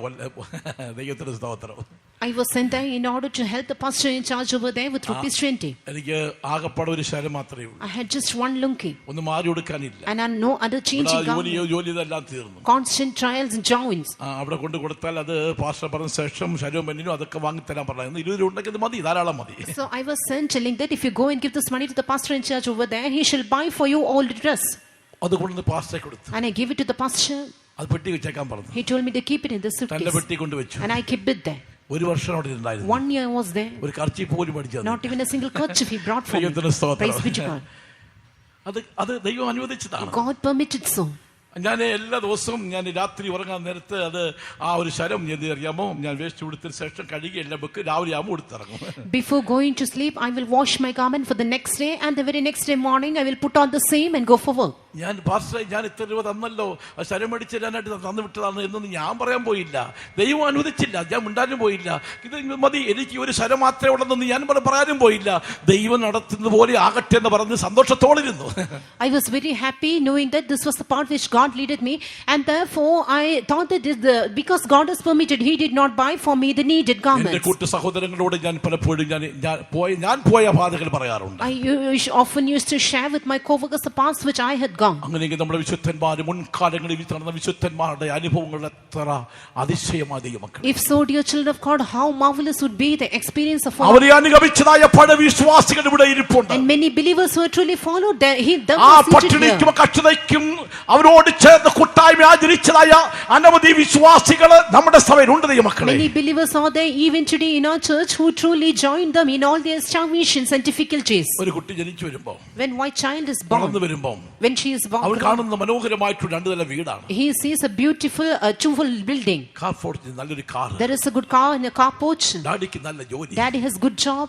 ദൈവത്തിന്റെ സ്തോത്രം. I was sent there in order to help the pastor in charge over there with rupees 20. എനിക്ക് ആകപ്പാടെ ഒരു ശരം മാത്രമേ ഉള്ളൂ. I had just one lungi. ഒന്ന് മാറി കൊടുക്കാനില്ല. And I had no other changing garment. ജോലി ഇതെല്ലാം തീർന്നു. Constant trials and joints. അവിടെ കൊണ്ട് കൊടുത്താൽ അത് പാസ്റ്റർ പറഞ്ഞ ശേഷം ശരവും പെണ്ണിനും അതൊക്കെ വാങ്ങിത്തരാൻ പറഞ്ഞു. 20 രൂപ ഉണ്ടെങ്കിൽ മതി, ധാരാളം മതി. So I was sent telling that if you go and give this money to the pastor in charge over there, he shall buy for you all the dress. അത് കൊണ്ടുവന്ന് പാസ്റ്ററെ കൊടുത്തു. And I gave it to the pastor. അത് പെട്ടി വെച്ചേക്കാൻ പറഞ്ഞു. He told me to keep it in the തന്റെ suitcase. പെട്ടി കൊണ്ടുവച്ചു. And I kept it there. ഒരു വർഷം അവിടെ ഉണ്ടായിരുന്നു. 1 year was there. ഒരു കർച്ചീഫ് പോലും പഠിച്ചത്. Not even a single kerchief he brought for me. Praise be to God. അത് ദൈവം അനുവദിച്ചതാണ്. God permitted so. ഞാൻ എല്ലാ ദിവസവും ഞാൻ രാത്രി ഉറങ്ങാൻ നേരത്ത് അത് ആ ഒരു ശരം എന്ത് അറിയാമോ, ഞാൻ വേസ്റ്റ് കൊടുത്തതിന് ശേഷം കഴുകി എല്ലാം വെക്ക്, രാവിലെ ആകുമ്പോൾ എടുത്തിറങ്ങും. Before going to sleep, I will wash my garment for the next day, and the very next day morning, I will put on the same and go for work. ഞാൻ പാസ്റ്ററെ ഞാൻ ഇത്ര രൂപ തന്നല്ലോ, ശരം അടിച്ച് തരാനായിട്ട് തന്നു വിട്ടതാണ് എന്നൊന്നും ഞാൻ പറയാൻ പോയില്ല. ദൈവം അനുവദിച്ചില്ല, ഞാൻ മിണ്ടാനും പോയില്ല. ഇത് മതി, എനിക്ക് ഒരു ശരം മാത്രമേ ഉള്ളതെന്ന് ഞാൻ പറയാനും പോയില്ല. ദൈവം നടത്തുന്നത് പോലെ ആകട്ടെ എന്ന് പറഞ്ഞ് സന്തോഷത്തോടിരുന്നു. I was very happy knowing that this was the part which God leaded me, and therefore I thought that because God has permitted, He did not buy for me the needed എന്റെ garments. കൂട്ടു സഹോദരങ്ങളോട് ഞാൻ പലപ്പോഴും ഞാൻ പോയ പാതകൾ പറയാറുണ്ട്. I often used to share with my co-workers the paths which I had gone. അങ്ങനെയെങ്കിൽ നമ്മുടെ വിശുദ്ധന്മാർ മുൻകാലങ്ങളിൽ നടന്ന വിശുദ്ധന്മാരുടെ അനുഭവങ്ങൾ എത്ര അതിശയമായ ദൈവമക്കൾ. If so, dear children of God, how marvelous would be the experience of all. അവരെ അനുഗമിച്ചതായ പല വിശ്വാസികൾ ഇവിടെ ഇരിപ്പുണ്ട്. And many believers who have truly followed them ആ പട്ടിണിക്കും കഷ്ടതയ്ക്കും അവരോട് ചേർന്ന് കൂട്ടായ്മ ആചരിച്ചതായ അനവധി വിശ്വാസികൾ നമ്മുടെ സഭയിലുണ്ട് ദൈവമക്കളെ. Many believers are there even today in our church who truly joined them in all their starvations and difficulties. ഒരു കുട്ടി ജനിച്ചു വരുമ്പോൾ, When white child is born, വളർന്നു വരുമ്പോൾ when she is അവൾ born, കാണുന്ന മനോഹരമായിട്ടുള്ള രണ്ട് നില വീടാണ്. he sees a beautiful two-full building. Car fort, നല്ലൊരു car. There is a good car and a car porch. ഡാഡിക്ക് നല്ല ജോലി. Daddy has good job.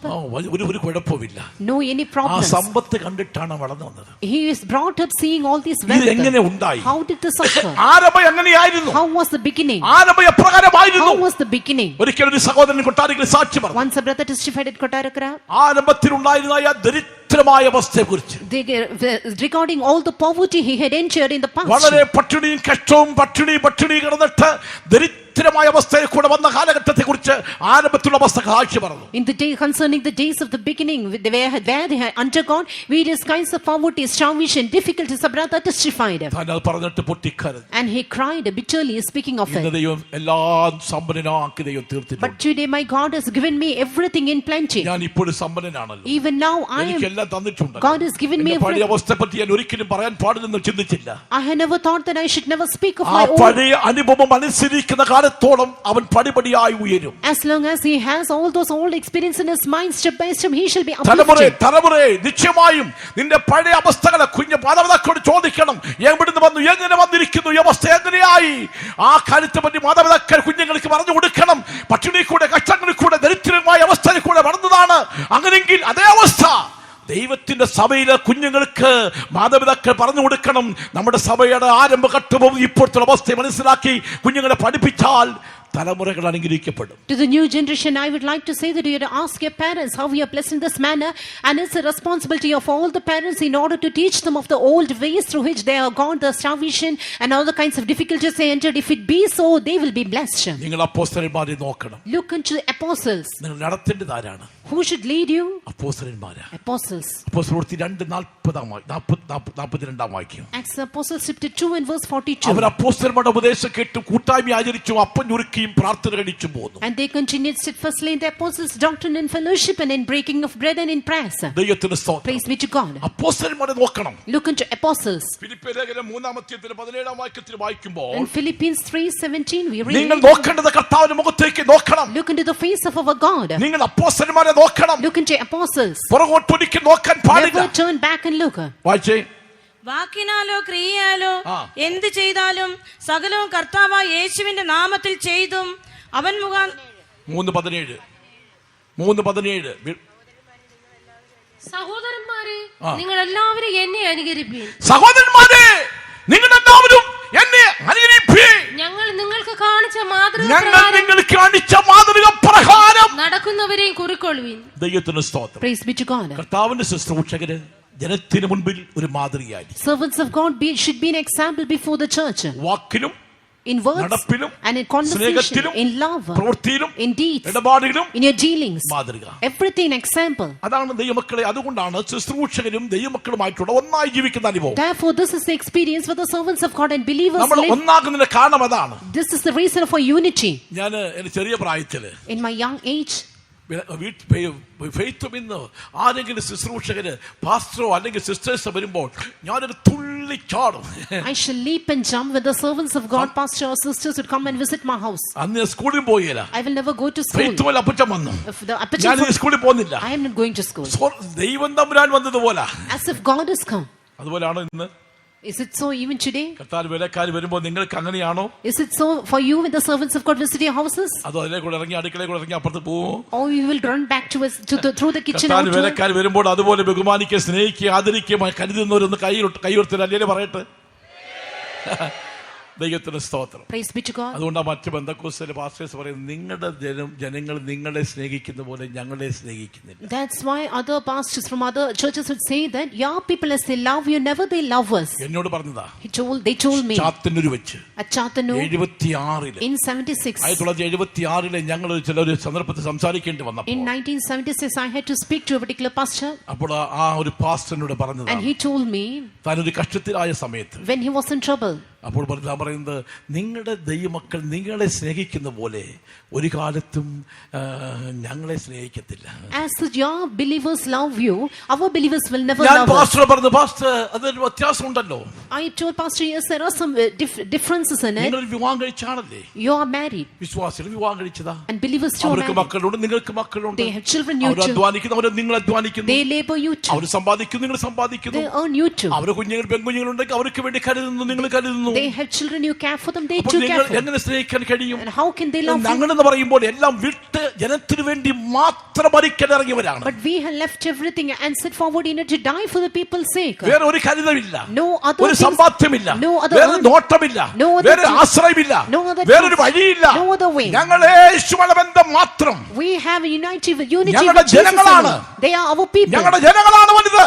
ഒരു കുഴപ്പമില്ല. No any ആ problems. സമ്പത്ത് കണ്ടിട്ടാണ് വളർന്നു വന്നത്. He is brought up seeing all these ഇത് wealth. എങ്ങനെ ഉണ്ടായി? How did this occur? ആരംഭം എങ്ങനെയായിരുന്നു? How was the beginning? ആരംഭം എപ്രകാരമായിരുന്നു? How was the beginning? ഒരിക്കലും ഒരു സഹോദരൻ കൊട്ടാരത്തിൽ സാക്ഷി പറഞ്ഞു. Once a brother testified at Kottarakara. ആരംഭത്തിൽ ഉണ്ടായിരുന്ന ദരിദ്രമായ അവസ്ഥയെക്കുറിച്ച്, regarding all the poverty he had endured in the past. വളരെ പട്ടിണിയും കഷ്ടവും പട്ടിണി കിടന്നിട്ട് ദരിദ്രമായ അവസ്ഥയിൽ കൂടെ വന്ന കാലഘട്ടത്തെ കുറിച്ച് ആരംഭത്തിലുള്ള അവസ്ഥ സാക്ഷി പറഞ്ഞു. In the day concerning the days of the beginning, where they had undergone various kinds of poverty, starvation, difficulties, a brother testified. താൻ അത് പറഞ്ഞിട്ട് പൊട്ടിക്കരഞ്ഞു. And he cried bitterly, speaking of ഇന്ന് it. ദൈവം എല്ലാം സമ്പന്നനാക്കി ദൈവം തീർത്തിട്ടുണ്ട്. But today my God has given me everything in plenty. ഞാൻ ഇപ്പോഴും സമ്പന്നനാണല്ലോ. Even now I am. എനിക്കെല്ലാം തന്നിട്ടുണ്ട്. God has given me പഴയ everything. അവസ്ഥയെ പറ്റി ഞാൻ ഒരിക്കലും പറയാൻ പാടില്ലെന്ന് ചിന്തിച്ചില്ല. I had never thought that I should never speak of ആ my own. പഴയ അനുഭവം അനുസരിക്കുന്ന കാലത്തോളം അവൻ പടിപടിയായി ഉയരും. As long as he has all those old experience in his mind, step by step he shall be uplifted. തലമുറയെ നിശ്ചയമായും നിന്റെ പഴയ അവസ്ഥകളെ കുഞ്ഞ് മാതാപിതാക്കളോട് ചോദിക്കണം. എവിടുന്ന് വന്നു, എങ്ങനെ വന്നിരിക്കുന്നു, ഈ അവസ്ഥ എങ്ങനെയായി? ആ കാര്യത്തെ പറ്റി മാതാപിതാക്കൾ കുഞ്ഞുങ്ങൾക്ക് പറഞ്ഞു കൊടുക്കണം. പട്ടിണി കൂടെ കഷ്ടങ്ങളിൽ കൂടെ ദരിദ്രമായ അവസ്ഥയിൽ കൂടെ വളർന്നതാണ്. അങ്ങനെങ്കിൽ അതേ അവസ്ഥ ദൈവത്തിന്റെ സഭയിലെ കുഞ്ഞുങ്ങൾക്ക് മാതാപിതാക്കൾ പറഞ്ഞു കൊടുക്കണം. നമ്മുടെ സഭയുടെ ആരംഭഘട്ടവും ഇപ്പോഴത്തെ അവസ്ഥയെ മനസ്സിലാക്കി കുഞ്ഞുങ്ങളെ പഠിപ്പിച്ചാൽ തലമുറകൾ അനുഗ്രഹിക്കപ്പെടും. To the new generation, I would like to say that you have to ask your parents how you are blessed in this manner, and it's a responsibility of all the parents in order to teach them of the old ways through which they have gone, the starvation and all the kinds of difficulties they entered. If it be so, they will be blessed. നിങ്ങൾ അപ്പോസ്തലന്മാരെ നോക്കണം. Look into the apostles. നിങ്ങൾ നടത്തേണ്ടത് ആരാണ്? Who should lead you? അപ്പോസ്തലന്മാരാ. Apostles. അപ്പോസ്തലപ്രവൃത്തി 2:42 വാക്യം. Acts of the Apostles chapter 2 and verse 42. അവർ അപ്പോസ്തലന്മാരുടെ ഉപദേശം കേട്ട് കൂട്ടായ്മ ആചരിച്ചു, അപ്പം ഞുറുക്കിയും പ്രാർത്ഥന കഴിച്ചു പോന്നു. And they continued steadfastly in the apostles' doctrine and fellowship and in breaking of bread and in prayers. ദൈവത്തിന് സ്തോത്രം. Praise be to God. അപ്പോസ്തലന്മാരെ നോക്കണം. Look into apostles. ഫിലിപ്പിയ ലേഖനം 3:17 വാക്യത്തിൽ വായിക്കുമ്പോൾ In Philippians 3:17 we read, നിങ്ങൾ നോക്കേണ്ടത് കർത്താവിന്റെ മുഖത്തേക്ക് നോക്കണം. look into the face of our God. നിങ്ങൾ അപ്പോസ്തലന്മാരെ നോക്കണം. Look into apostles. പുറകോട്ടൊരിക്കൽ നോക്കാൻ പാടില്ല. Never turn back and look. വായിച്ചേ. വാക്കിനാലോ ക്രിയയാലോ എന്ത് ചെയ്താലും സകലവും കർത്താവായ യേശുവിന്റെ നാമത്തിൽ ചെയ്തും അവൻ 3:17 സഹോദരന്മാരെ, നിങ്ങൾ എല്ലാവരും എന്നെ അനുകരിപ്പീൻ. സഹോദരന്മാരെ, നിങ്ങൾ എല്ലാവരും എന്നെ അനുകരിപ്പീൻ. ഞങ്ങൾ നിങ്ങൾക്ക് കാണിച്ച മാതൃക പ്രകാരം നടക്കുന്നവരെയും കുറിക്കൊള്ളുവിൻ. ദൈവത്തിന് സ്തോത്രം. Praise be to God. കർത്താവിന്റെ ശുശ്രൂഷകര് ജനത്തിന് മുൻപിൽ ഒരു മാതൃകയായി. Servants of God should be an example before the church. വാക്കിലും In words നടപ്പിലും and in conversation, സ്നേഹത്തിലും in love, പ്രവൃത്തിയിലും in deeds, ഇടപാടിലും in your dealings, മാതൃക. everything example. അതാണ് ദൈവമക്കളെ. അതുകൊണ്ടാണ് ശുശ്രൂഷകരും ദൈവമക്കളുമായിട്ടുള്ള ഒന്നായി ജീവിക്കുന്ന അനുഭവം. Therefore, this is the experience for the servants of God and believers നമ്മൾ live. ഒന്നാകുന്നതിന്റെ കാരണം അതാണ്. This is the reason for unity. ഞാൻ എന്റെ ചെറിയ പ്രായത്തില് In my young age, ഫെയ്ത്തും ഇന്ന് ആരെങ്കിലും ശുശ്രൂഷകര് പാസ്റ്ററോ അല്ലെങ്കിൽ സിസ്റ്റേഴ്സോ വരുമ്പോൾ ഞാനൊരു തുള്ളി ചാടും. I shall leap and jump when the servants of God, pastor or sisters would come and visit my house. അന്ന് ഞാൻ സ്കൂളിൽ പോയില്ല. I will never go to school. Faith പോലെ അപ്പച്ചൻ വന്നു. If the aperture ഞാൻ സ്കൂളിൽ പോകുന്നില്ല. I am not going to school. ദൈവം തമ്പുരാൻ വന്നതുപോലെ, As if God has come. അതുപോലെയാണോ ഇന്ന്? Is it so even today? കർത്താവ് വേലക്കാർ വരുമ്പോൾ നിങ്ങൾക്ക് അങ്ങനെയാണോ? Is it so for you when the servants of God visit your houses? അതോ അതിലെ കൂടെ ഇറങ്ങി അടുക്കളയിൽ കൂടെ ഇറങ്ങി അപ്പുറത്ത് പോവും? Or you will run back to us through the kitchen കർത്താവ് outward? വേലക്കാർ വരുമ്പോൾ അതുപോലെ ബഹുമാനിക്കുക, സ്നേഹിക്കുക, ആദരിക്കുക, കരുതുന്നവരൊന്ന് കൈയുയർത്തില്ല. അല്ലേ പറയട്ടെ? ദൈവത്തിന് സ്തോത്രം. Praise be to God. അതുകൊണ്ടാണ് മറ്റു ബന്ധക്കോസ്തിലെ പാസ്റ്റേഴ്സ് പറയുന്നത്, നിങ്ങളുടെ ജനങ്ങൾ നിങ്ങളെ സ്നേഹിക്കുന്ന പോലെ ഞങ്ങളെ സ്നേഹിക്കുന്നില്ല. That's why other pastors from other churches would say that your people as they love you, never they love us. എന്നോട് പറഞ്ഞതാ. They told me ചാത്തന്നൂർ വെച്ച് at Chattanooga 76 in 76. 1976 ഞങ്ങൾ ചിലൊരു സന്ദർഭത്തിൽ സംസാരിക്കേണ്ടി വന്നപ്പോൾ In 1976, I had to speak to a particular pastor, അപ്പോൾ ആ ഒരു പാസ്റ്ററിനോട് പറഞ്ഞതാ, and he told me താനൊരു കഷ്ടത്തിലായ സമയത്ത് when he was in trouble. അപ്പോൾ പറയുന്നത്, നിങ്ങളുടെ ദൈവമക്കൾ നിങ്ങളെ സ്നേഹിക്കുന്ന പോലെ ഒരു കാലത്തും ഞങ്ങളെ സ്നേഹിക്കത്തില്ല. As your believers love you, our believers will never ഞാൻ love us. പാസ്റ്റർ പറഞ്ഞു, പാസ്റ്റർ അതൊരു വ്യത്യാസമുണ്ടല്ലോ. I told Pastor, yes, there are some differences in it. നിങ്ങൾ വിവാഹം കഴിച്ചാണല്ലേ? You are married, വിശ്വാസികൾ വിവാഹം കഴിച്ചതാ. and believers too are അവർക്ക് married. മക്കളുണ്ട്, നിങ്ങൾക്ക് മക്കളുണ്ട്. They have children, you our too. അധ്വാനിക്കുന്നു, അവർ നിങ്ങൾ അധ്വാനിക്കുന്നു. They labor, you too. അവർ സമ്പാദിക്കുന്നു, നിങ്ങൾ സമ്പാദിക്കുന്നു. They earn, you too. അവർ കുഞ്ഞുങ്ങൾ പെൺകുഞ്ഞുങ്ങളുണ്ടെങ്കിൽ അവർക്ക് വേണ്ടി കരുതുന്നു, നിങ്ങൾ കരുതുന്നു. They have children, you care for them, they അപ്പോൾ too നിങ്ങൾ care for them. എങ്ങനെ സ്നേഹിക്കാൻ കഴിയും? And how can they love you? ഞങ്ങളെന്ന് പറയുമ്പോൾ എല്ലാം വിട്ട് ജനത്തിന് വേണ്ടി മാത്രം മരിക്കാൻ ഇറങ്ങിയവരാണ്. But we have left everything and set forward in it to die for the people's sake. വേറെ ഒരു കരുതമില്ല, No other ഒരു things, സമ്പാദ്യമില്ല, no other വേറെ earning, നോട്ടമില്ല, no other വേറെ thing, ആശ്രയമില്ല, no other വേറൊരു trust, വഴിയില്ല. no other way. ഞങ്ങൾ യേശുവിന്റെ ബന്ധം മാത്രം. We have a unity with ഞങ്ങളുടെ Jesus ജനങ്ങളാണ്. alone. They are our people. ഞങ്ങളുടെ ജനങ്ങളാണ് വലുത്.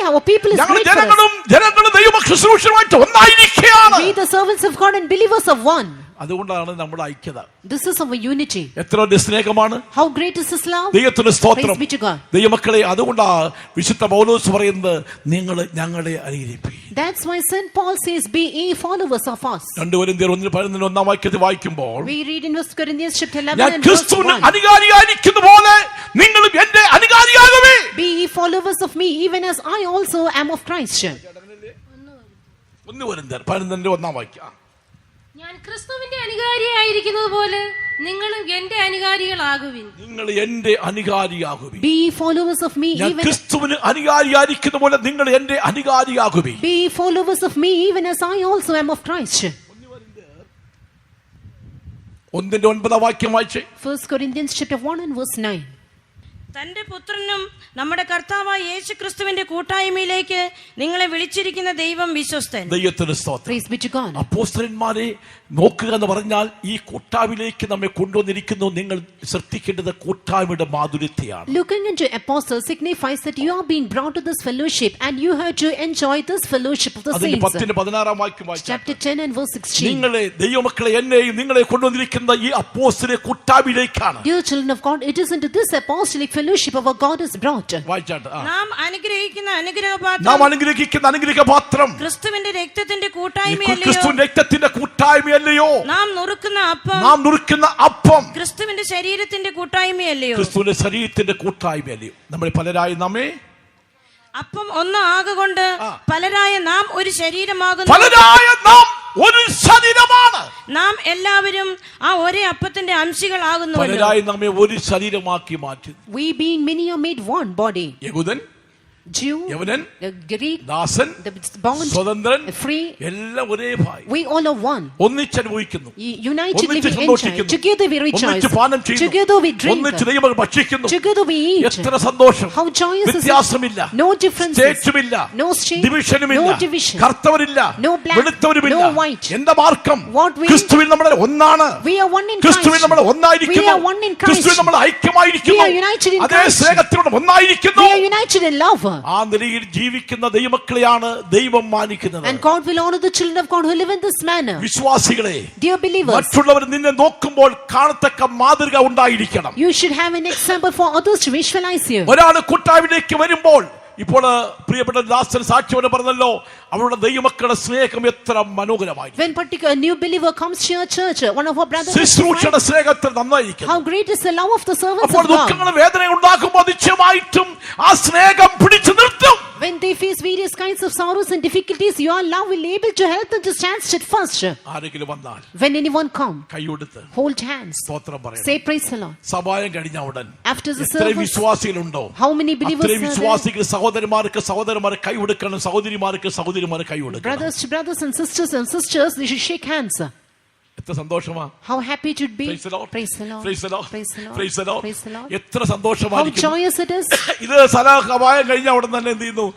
Our people is ഞങ്ങളുടെ great for us. ജനങ്ങളും ദൈവ ശുശ്രൂഷയുമായിട്ട് ഒന്നായിരിക്കുകയാണ്. We the servants of God and believers of one. അതുകൊണ്ടാണ് നമ്മുടെ ഐക്യത. This is our unity. എത്ര സ്നേഹമാണ്. How great is His love? ദൈവത്തിന് സ്തോത്രം. Praise be to God. ദൈവമക്കളെ, അതുകൊണ്ടാണ് വിശുദ്ധ പൗലോസ് പറയുന്നത്, നിങ്ങൾ ഞങ്ങളെ അനുകരിപ്പീൻ. That's why Saint Paul says, be ye followers of us. 2 കൊരിന്ത്യർ 1:11 വാക്യത്തിൽ വായിക്കുമ്പോൾ, We read in 1 Corinthians chapter 11 ഞാൻ and verse ക്രിസ്തുവിന് 1. അനുകാരിയായിരിക്കുന്ന പോലെ നിങ്ങളും എന്റെ അനുകാരിയാകുവേ. Be ye followers of me, even as I also am of Christ. 1 കൊരിന്ത്യർ 11:1 വാക്യം. ഞാൻ ക്രിസ്തുവിന്റെ അനുകാരിയായിരിക്കുന്നത് പോലെ നിങ്ങളും എന്റെ അനുകാരികളാകുവിൻ. നിങ്ങൾ എന്റെ അനുകാരിയാകുവേ. Be ye followers of me, ഞാൻ even ക്രിസ്തുവിന് അനുകാരിയായിരിക്കുന്ന പോലെ നിങ്ങൾ എന്റെ അനുകാരിയാകുവേ. be ye followers of me, even as I also am of Christ. 1:9 വാക്യം വായിച്ചേ. 1 Corinthians chapter 1 and verse 9. തന്റെ പുത്രനും നമ്മുടെ കർത്താവായ യേശു ക്രിസ്തുവിന്റെ കൂട്ടായ്മയിലേക്ക് നിങ്ങളെ വിളിച്ചിരിക്കുന്ന ദൈവം വിശ്വസ്തൻ. ദൈവത്തിന് സ്തോത്രം. Praise be to God. അപ്പോസ്തലന്മാരെ നോക്കുക എന്ന് പറഞ്ഞാൽ ഈ കൂട്ടായ്മയിലേക്ക് നമ്മെ കൊണ്ടുവന്നിരിക്കുന്നു. നിങ്ങൾ ശ്രദ്ധിക്കേണ്ടത് കൂട്ടായ്മയുടെ മാധുര്യത്തെയാണ്. Looking into apostles signifies that you are being brought to this fellowship and you have to enjoy this fellowship of the അതിന്റെ saints. 10-16 വാക്യം വായിച്ചാൽ, Chapter 10 and verse 16. നിങ്ങളെ ദൈവമക്കളെ എന്നെയും നിങ്ങളെ കൊണ്ടുവന്നിരിക്കുന്ന ഈ അപ്പോസ്തല കൂട്ടായ്മയിലേക്കാണ്. Dear children of God, it is into this apostolic fellowship our God is brought. വായിച്ചാട്ട്. നാം അനുഗ്രഹിക്കുന്ന നാം അനുഗ്രഹപാത്രം അനുഗ്രഹിക്കുന്ന അനുഗ്രഹപാത്രം ക്രിസ്തുവിന്റെ രക്തത്തിന്റെ കൂട്ടായ്മയല്ലയോ? ക്രിസ്തുവിന്റെ രക്തത്തിന്റെ കൂട്ടായ്മയല്ലയോ? നാം നുറുക്കുന്ന അപ്പം നാം നുറുക്കുന്ന അപ്പം ക്രിസ്തുവിന്റെ ശരീരത്തിന്റെ കൂട്ടായ്മയല്ലയോ? ക്രിസ്തുവിന്റെ ശരീരത്തിന്റെ കൂട്ടായ്മയല്ലയോ? നമ്മൾ പലരായി നമ്മെ അപ്പം ഒന്ന് ആകൊണ്ട് പലരായ നാം ഒരു ശരീരമാകുന്നു. പലരായ നാം ഒരു ശരീരമാണ്. നാം എല്ലാവരും ആ ഒരേ അപ്പത്തിന്റെ അംശികളാകുന്നു. പലരായി നമ്മെ ഒരു ശരീരമാക്കി മാറ്റി. We being many are made one body. യഹൂദൻ, Jew, യവനൻ, Greek, Dasan, the bond, സ്വതന്ത്രൻ, free. എല്ലാം ഒരേ Bhai. We all are one. ഒന്നിച്ചനുഭവിക്കുന്നു, United ഒന്നിച്ച് living enjoy. സന്തോഷിക്കുന്നു, Together we rejoice. ഒന്നിച്ച് പാനം ചെയ്യുന്നു, Together we drink. ഒന്നിച്ച് ദൈവം ഭക്ഷിക്കുന്നു. Together we eat. എത്ര സന്തോഷം. How joyous is it? വ്യത്യാസമില്ല, No differences. സ്റ്റേറ്റുമില്ല, No state. ഡിവിഷനുമില്ല, No division. കറുത്തവരില്ല, No black. വെളുത്തവരുമില്ല. No white. എന്താ മാർക്കം? What we- ക്രിസ്തുവിൽ നമ്മൾ ഒന്നാണ്. We are one in ക്രിസ്തുവിൽ Christ. നമ്മൾ ഒന്നായിരിക്കുന്നു. We are one in Christ. ക്രിസ്തുവിൽ നമ്മൾ ഐക്യമായിരിക്കുന്നു. We are united in അതേ Christ. സ്നേഹത്തിലൂടെ ഒന്നായിരിക്കുന്നു. We are united in love. ആ നിലയിൽ ജീവിക്കുന്ന ദൈവമക്കളെയാണ് ദൈവം മാനിക്കുന്നത്. And God will honor the children of God who live in this manner. വിശ്വാസികളെ, Dear believers, മറ്റുള്ളവർ നിന്നെ നോക്കുമ്പോൾ കാണത്തക്ക മാതൃക ഉണ്ടായിരിക്കണം. you should have an example for others to visualize you. ഒരാൾ കൂട്ടായ്മയിലേക്ക് വരുമ്പോൾ, ഇപ്പോൾ പ്രിയപ്പെട്ട ദാസൻ സാക്ഷ്യം പറഞ്ഞല്ലോ, അവരുടെ ദൈവമക്കളുടെ സ്നേഹം എത്ര മനോഹരമായി. When particular new believer comes to your church, one of our brothers, ശുശ്രൂഷയുടെ സ്നേഹം എത്ര നന്നായിരിക്കും. how great is the love of the servants അപ്പോൾ of God. ദുഃഖങ്ങളും വേദന ഉണ്ടാകുമ്പോൾ നിശ്ചയമായിട്ടും ആ സ്നേഹം പിടിച്ചു നിർത്തും. When they face various kinds of sorrows and difficulties, your love will be able to help them to stand steadfast. ആരെങ്കിലും വന്നാൽ When anyone come, കൈയെടുത്ത് hold hands, സ്തോത്രം പറയണം. say praise the Lord. സഭായം കഴിഞ്ഞ ഉടൻ After the എത്ര service, വിശ്വാസികളുണ്ടോ, how many believers അത്രയും are there? വിശ്വാസികൾ സഹോദരന്മാർക്ക് കൈ കൊടുക്കണം, സഹോദരിമാർക്ക് കൈ കൊടുക്കണം. Brothers to brothers and sisters, they should shake hands. എത്ര സന്തോഷമാ. How happy it would be. Praise the Lord. Praise the Lord. Praise the Lord. Praise the Lord. Praise the Lord. Praise the Lord. എത്ര How സന്തോഷമായിരിക്കും. joyous it is. ഇത് സഭായം കഴിഞ്ഞ ഉടൻ തന്നെ എന്ത് ചെയ്യുന്നു,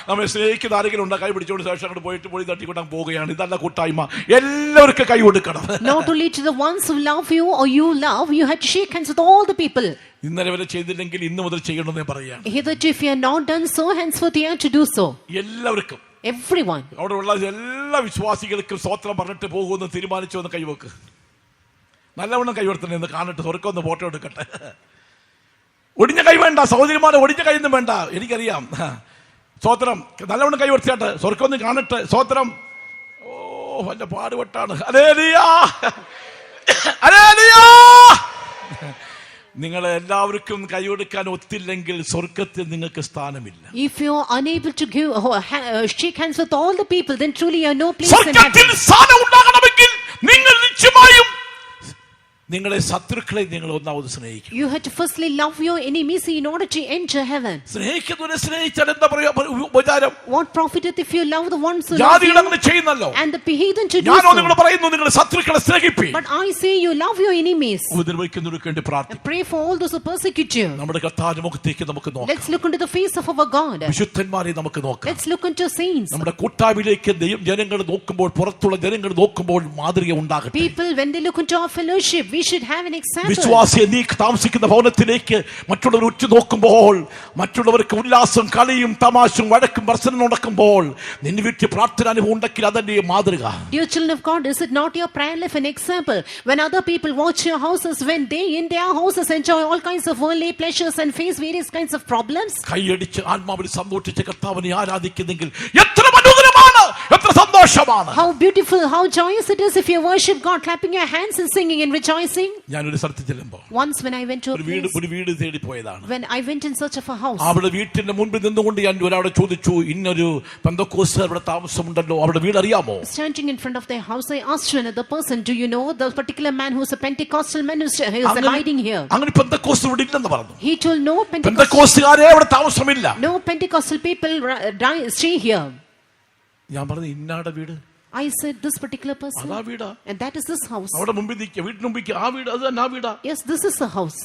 നമ്മെ സ്നേഹിക്കുന്ന ആരെങ്കിലും ഉണ്ട്, കൈ പിടിച്ചോണ്ട് ശേഷം അങ്ങോട്ട് പോയിട്ട് പൊടി തട്ടിക്കൊണ്ടാൻ പോവുകയാണ്. ഇതല്ല കൂട്ടായ്മ. എല്ലാവർക്കും കൈ കൊടുക്കണം. Not only to the ones who love you or you love, you have to shake hands with all the people. ഇന്നലെ വരെ ചെയ്തില്ലെങ്കിൽ ഇന്ന് മുതൽ ചെയ്യണമെന്ന് പറയുകയാണ്. Hitherto, if you have not done so, henceforth you have to do so. എല്ലാവർക്കും, Everyone. അവിടെ ഉള്ള എല്ലാ വിശ്വാസികൾക്കും സ്തോത്രം പറഞ്ഞിട്ട് പോകുമെന്ന് തീരുമാനിച്ചു എന്ന് കൈവെക്ക്. നല്ലവണ്ണം കൈവർത്തനെ എന്ന് കാണട്ടെ, സ്വർക്കം ഒന്ന് ഫോട്ടോ എടുക്കട്ടെ. ഒടിഞ്ഞ കൈ വേണ്ട സഹോദരിമാരെ, ഒടിഞ്ഞ കൈയൊന്നും വേണ്ട, എനിക്കറിയാം. സ്തോത്രം, നല്ലവണ്ണം കൈവർത്തിയാട്ടെ, സ്വർക്കം ഒന്ന് കാണട്ടെ. സ്തോത്രം. ഓ, എന്റെ പാടുപെട്ടാണ്. Hallelujah, hallelujah. നിങ്ങളെ എല്ലാവർക്കും കൈകൊടുക്കാൻ ഒത്തില്ലെങ്കിൽ സ്വർഗത്തിൽ നിങ്ങൾക്ക് സ്ഥാനമില്ല. If you are unable to give shake hands with all the people, then truly you have no place in സ്വർഗത്തിൽ heaven. സ്ഥാനം ഉണ്ടാകണമെങ്കിൽ നിങ്ങൾ നിശ്ചയമായും നിങ്ങളെ ശത്രുക്കളെ നിങ്ങൾ ഒന്നാമത് സ്നേഹിക്കും. You have to firstly love your enemies in order to enter heaven. സ്നേഹിക്കുന്നവരെ സ്നേഹിച്ചാൽ എന്താ പറയാ ഉപചാരം? What profiteth if you love the ones who love ജാതികൾ you അങ്ങനെ ചെയ്യുന്നല്ലോ. and the heathen to do ഞാനോ നിങ്ങൾ so? പറയുന്നു നിങ്ങൾ ശത്രുക്കളെ സ്നേഹിപ്പി. But I say you love your enemies. ഉപദ്രവിക്കുന്നവർക്ക് വേണ്ടി പ്രാർത്ഥിക്കും. Pray for all those who persecute you. നമ്മുടെ കർത്താവിന്റെ മുഖത്തേക്ക് നമുക്ക് നോക്കാം. Let's look into the face of our God. വിശുദ്ധന്മാരെ നമുക്ക് നോക്കാം. Let's look into saints. നമ്മുടെ കൂട്ടായ്മയിലേക്ക് ജനങ്ങൾ നോക്കുമ്പോൾ, പുറത്തുള്ള ജനങ്ങൾ നോക്കുമ്പോൾ മാതൃക ഉണ്ടാകട്ടെ. People, when they look into our fellowship, we should have an example. വിശ്വാസിയെ നീ താമസിക്കുന്ന ഭവനത്തിലേക്ക് മറ്റുള്ളവർ ഉറ്റു നോക്കുമ്പോൾ, മറ്റുള്ളവർക്ക് ഉല്ലാസം, കളിയും തമാശയും വഴക്കും പ്രശ്നം നടക്കുമ്പോൾ നിന്റെ വീട്ടിൽ പ്രാർത്ഥന അനുഭവം ഉണ്ടെങ്കിൽ അതല്ലേ മാതൃക. Dear children of God, is it not your prayer life an example? When other people watch your houses, when they in their houses enjoy all kinds of worldly pleasures and face various kinds of problems? കൈയടിച്ച് ആത്മാവിൽ സന്തോഷിച്ച് കർത്താവിനെ ആരാധിക്കുന്നെങ്കിൽ എത്ര മനോഹരമാണ്, എത്ര സന്തോഷമാണ്. How beautiful, how joyous it is if you worship God, clapping your hands and singing and rejoicing. ഞാനൊരു സ്ഥലത്ത് ചെല്ലുമ്പോൾ Once when I went to a place, ഒരു വീട് തേടി പോയതാണ്. when I went in search of a house, അവിടെ വീട്ടിന്റെ മുൻപിൽ നിന്നുകൊണ്ട് ഞാൻ ഒരാളെ ചോദിച്ചു, ഇന്നൊരു പെന്തക്കോസ്തുകാർ അവിടെ താമസമുണ്ടല്ലോ, അവിടെ വീട് അറിയാമോ? standing in front of their house, I asked to another person, do you know the particular man who's a Pentecostal man who's abiding here? അങ്ങനെ പെന്തക്കോസ്തു ഇവിടെ ഇല്ലെന്ന് പറഞ്ഞു. He told no Pentecostal, പെന്തക്കോസ്തുകാരെ അവിടെ താമസമില്ല. no Pentecostal people stay here. ഞാൻ പറഞ്ഞു ഇന്നാടെ വീട്. I said this particular person, അതാ വീടാ, and that is this house. അവിടെ മുമ്പിൽ നിൽക്കുക, വീട്ടിന് മുമ്പിൽ ആ വീട്, അത് തന്നെ ആ വീടാ. Yes, this is the house.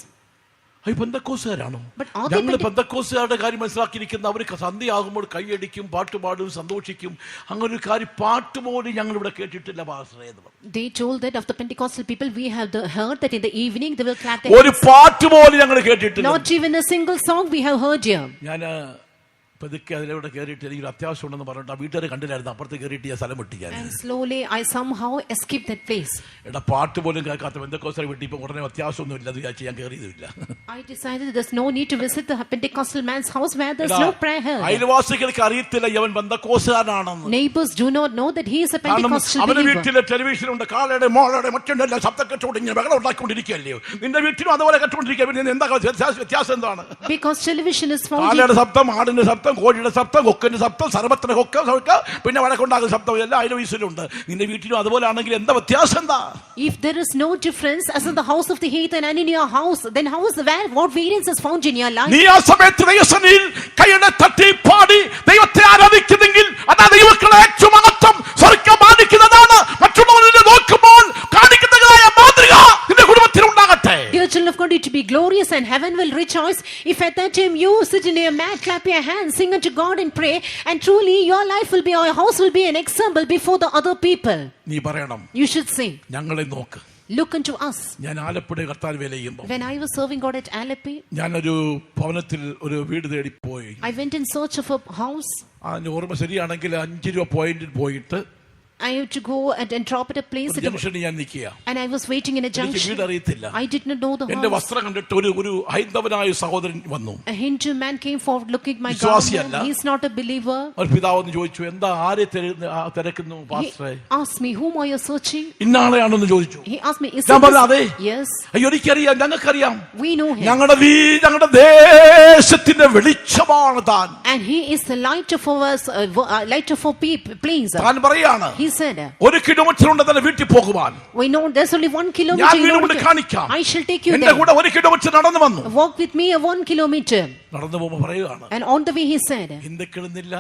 ഈ പെന്തക്കോസ്തുകാരാണോ? But are they ഞങ്ങൾ പെന്തക്കോസ്തുകാരുടെ കാര്യം മനസ്സിലാക്കിയിരിക്കുന്ന അവർക്ക് സന്ധ്യയാകുമ്പോൾ കൈയടിക്കും, പാട്ടുപാടും, സന്തോഷിക്കും. അങ്ങനെ ഒരു കാര്യം പാട്ട് പോലും ഞങ്ങൾ ഇവിടെ കേട്ടിട്ടില്ല പാസ്റ്ററേ എന്ന് പറഞ്ഞു. They told that of the Pentecostal people, we have heard that in the evening they will clap their ഒരു പാട്ട് പോലും ഞങ്ങൾ കേട്ടിട്ടില്ല. Not even a single song we have heard here. ഞാൻ പതുക്കെ അതിലൂടെ കയറിയിട്ട് എനിക്കൊരു അത്യാവശ്യം ഉണ്ടെന്ന് പറഞ്ഞിട്ട് ആ വീട്ടുകാരെ കണ്ടില്ലായിരുന്നു. അപ്പുറത്ത് കയറിയിട്ട് ഞാൻ സ്ഥലം വിട്ടു. ഞാൻ And slowly I somehow escaped that place. എടാ പാട്ട് പോലും കേൾക്കാത്ത പെന്തക്കോസ്തുകാരെ വീട്ടിൽ ഇപ്പൊ ഉടനെ അത്യാവശ്യമൊന്നും ഇല്ല വിചാരിച്ച് ഞാൻ കയറിയതുമില്ല. I decided there's no need to visit the Pentecostal man's house where there's no prayer held. അയൽവാസികൾക്ക് അറിയത്തില്ല ഇവൻ പെന്തക്കോസ്തുകാരനാണെന്ന്. Neighbors do not know that he is a കാരണം Pentecostal അവന്റെ believer. വീട്ടിലെ ടെലിവിഷനുണ്ട്, കാലയുടെ മോളയുടെ മറ്റുണ്ടെല്ലാം ശബ്ദം കേട്ടുകൊണ്ട് ഇങ്ങനെ ബഹളം ഉണ്ടാക്കിക്കൊണ്ടിരിക്കുകയല്ലയോ. നിന്റെ വീട്ടിലും അതുപോലെ കേട്ടുകൊണ്ടിരിക്കുക. പിന്നെ എന്താ വ്യത്യാസം എന്താണ്? Because television is found. കാലയുടെ ശബ്ദം, ആടിന്റെ ശബ്ദം, കോഴിയുടെ ശബ്ദം, കൊക്കിന്റെ ശബ്ദം, സർവത്തിന്റെ കൊക്ക, പിന്നെ വഴക്കുണ്ടാകുന്ന ശബ്ദം എല്ലാം അതിന്റെ വീട്ടിലുണ്ട്. നിന്റെ വീട്ടിലും അതുപോലെ ആണെങ്കിൽ എന്താ വ്യത്യാസം എന്താ? If there is no difference as in the house of the heathen and in your house, then how is what variance is found in your life? നീ ആ സമയത്ത് ദൈവസന്നിധിയിൽ കൈയുടെ തട്ടി പാടി ദൈവത്തെ ആരാധിക്കുന്നെങ്കിൽ അതാ ദൈവക്കളെ ഏറ്റവും മഹത്വം സ്വർഗ്ഗം മാനിക്കുന്നതാണ്. മറ്റുള്ളവരെ നോക്കുമ്പോൾ കാണിക്കുന്നതായ മാതൃക നിന്റെ കുടുംബത്തിൽ ഉണ്ടാകട്ടെ. Dear children of God, it will be glorious and heaven will rejoice if at that time you sit in your mat, clap your hands, sing unto God and pray, and truly your life will be, your house will be an example before the other people. നീ പറയണം, You should say, ഞങ്ങളെ നോക്ക്, Look unto us. ഞാൻ ആലപ്പുഴ കർത്താൻ വേല ചെയ്യുമ്പോൾ When I was serving God at Alleppey, ഞാനൊരു ഭവനത്തിൽ ഒരു വീട് തേടിപ്പോയി. I went in search of a house. ഓർമ്മ ശരിയാണെങ്കിൽ 5 രൂപ പോയിന്റിൽ പോയിട്ട് I had to go and drop at a place ജംഗ്ഷനിൽ ഞാൻ നിൽക്കുക. and I was waiting in a എനിക്ക് junction. വീട് അറിയത്തില്ല. I did not know the എന്റെ house. വസ്ത്രം കണ്ടിട്ട് ഒരു ഹൈന്ദവനായ സഹോദരൻ വന്നു. A Hindu man came forward looking at my വിശ്വാസിയല്ല. garment. He's not a believer. ഒരു പിതാവെന്ന് ചോദിച്ചു, എന്താ ആരെ തിരക്കുന്നു He പാസ്റ്ററെ? asked me, whom are you searching? ഇന്നാളെയാണെന്ന് ചോദിച്ചു. He asked me, is ഞാൻ it പറഞ്ഞു, അതെ. this? Yes, അയ്യോ എനിക്കറിയാം, ഞങ്ങൾക്കറിയാം. we know him. ഞങ്ങളുടെ ദേശത്തിന്റെ വെളിച്ചമാണ് താൻ. And he is the light of our light of our people. Please, താൻ പറയാണ്, he said, 1 കിലോമീറ്റർ ഉണ്ട് തന്നെ വീട്ടിൽ പോകുവാൻ. we know there's only 1 kilometer. ഞാൻ in വീട് order കൊണ്ട് to- കാണിക്കാം. I shall take you എന്റെ there. കൂടെ 1 കിലോമീറ്റർ നടന്നു വന്നു. Walk with me 1 kilometer. നടന്നു പോകുമ്പോ പറയുകയാണ്, And on the way he said, ഹിന്ദുക്കളെന്നില്ല,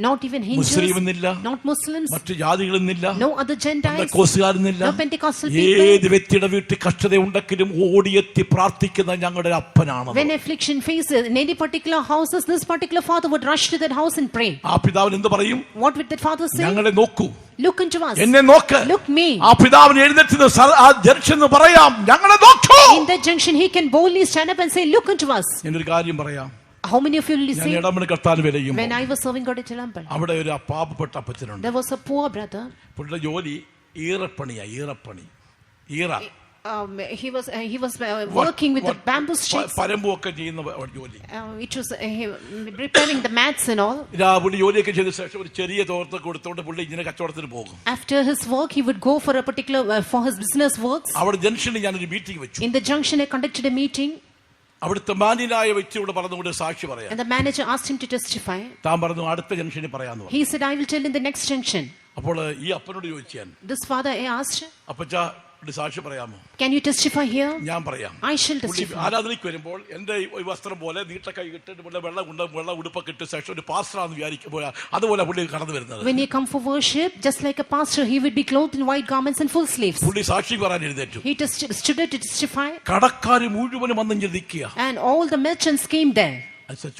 not even Hindus, മുസ്ലിമെന്നില്ല, not Muslims, മറ്റു ജാതികളെന്നില്ല, no other Gentiles, പെന്തക്കോസ്തുകാരെന്നില്ല, no Pentecostal people. ഏത് വ്യക്തിയുടെ വീട്ടിൽ കഷ്ടതയുണ്ടെങ്കിലും ഓടിയെത്തി പ്രാർത്ഥിക്കുന്ന ഞങ്ങളുടെ അപ്പനാണ്. When affliction faces in any particular houses, this particular father would rush to that house and pray. ആ പിതാവിന് എന്ത് പറയും? What would that father say? ഞങ്ങളെ നോക്കൂ, Look into us. എന്നെ നോക്ക്. Look me. ആ പിതാവിന് എഴുന്നേറ്റ് ആ ജംഗ്ഷൻ പറയാം, ഞങ്ങളെ നോക്കൂ. In that junction, he can boldly stand up and say, look into us. ഞാനൊരു കാര്യം പറയാം. How many of you will ഞാൻ say? ഇടമണി കർത്താൻ വിലയും When I was serving God at Chalampal, അവിടെ ഒരു പാവപ്പെട്ട അപ്പച്ചനുണ്ട്. there was a poor brother. പുള്ളിയുടെ ജോലി ഈറപ്പണി. He was working with the bamboo sticks. പരമ്പൊക്കെ ചെയ്യുന്ന ജോലി. It was repairing the mats and all. പുള്ളി ജോലിയൊക്കെ ചെയ്ത ശേഷം ഒരു ചെറിയ തോർത്ത് കൊടുത്തോണ്ട് പുള്ളി ഇങ്ങനെ കച്ചവടത്തിന് പോകും. After his work, he would go for a particular for his business works. അവിടെ ജംഗ്ഷനിൽ ഞാനൊരു മീറ്റിംഗ് വെച്ചു. In the junction, I conducted a meeting. അവിടുത്തെ മാന്യനായ വ്യക്തിയോട് പറഞ്ഞുകൊണ്ട് സാക്ഷി പറയാം. And the manager asked him to testify. താൻ പറഞ്ഞു അടുത്ത ജംഗ്ഷനിൽ പറയാന്ന് പറഞ്ഞു. He said, I will tell in the next junction. അപ്പോൾ ഈ അപ്പനോട് ചോദിച്ചു ഞാൻ, This father I asked, അപ്പച്ചാ ഒരു സാക്ഷി പറയാമോ? can you testify here? ഞാൻ പറയാം. I shall പുള്ളി testify. ആരാധനയ്ക്ക് വരുമ്പോൾ എന്റെ ഈ വസ്ത്രം പോലെ നീട്ടക്കൈ ഇട്ടിട്ട് വെള്ള ഉടുപ്പൊക്കെ ഇട്ട് ശേഷം ഒരു പാസ്റ്ററാന്ന് വിചാരിക്കുമ്പോൾ അതുപോലെ പുള്ളി കടന്നു വരുന്നത്. When he come for worship, just like a pastor, he would be clothed in white garments and full sleeves. പുള്ളി സാക്ഷി പറയാൻ എഴുന്നേറ്റു. He stood to testify. കടക്കാർ മുഴുവനും വന്നിങ്ങനെ നിൽക്കുക. And all the merchants came there.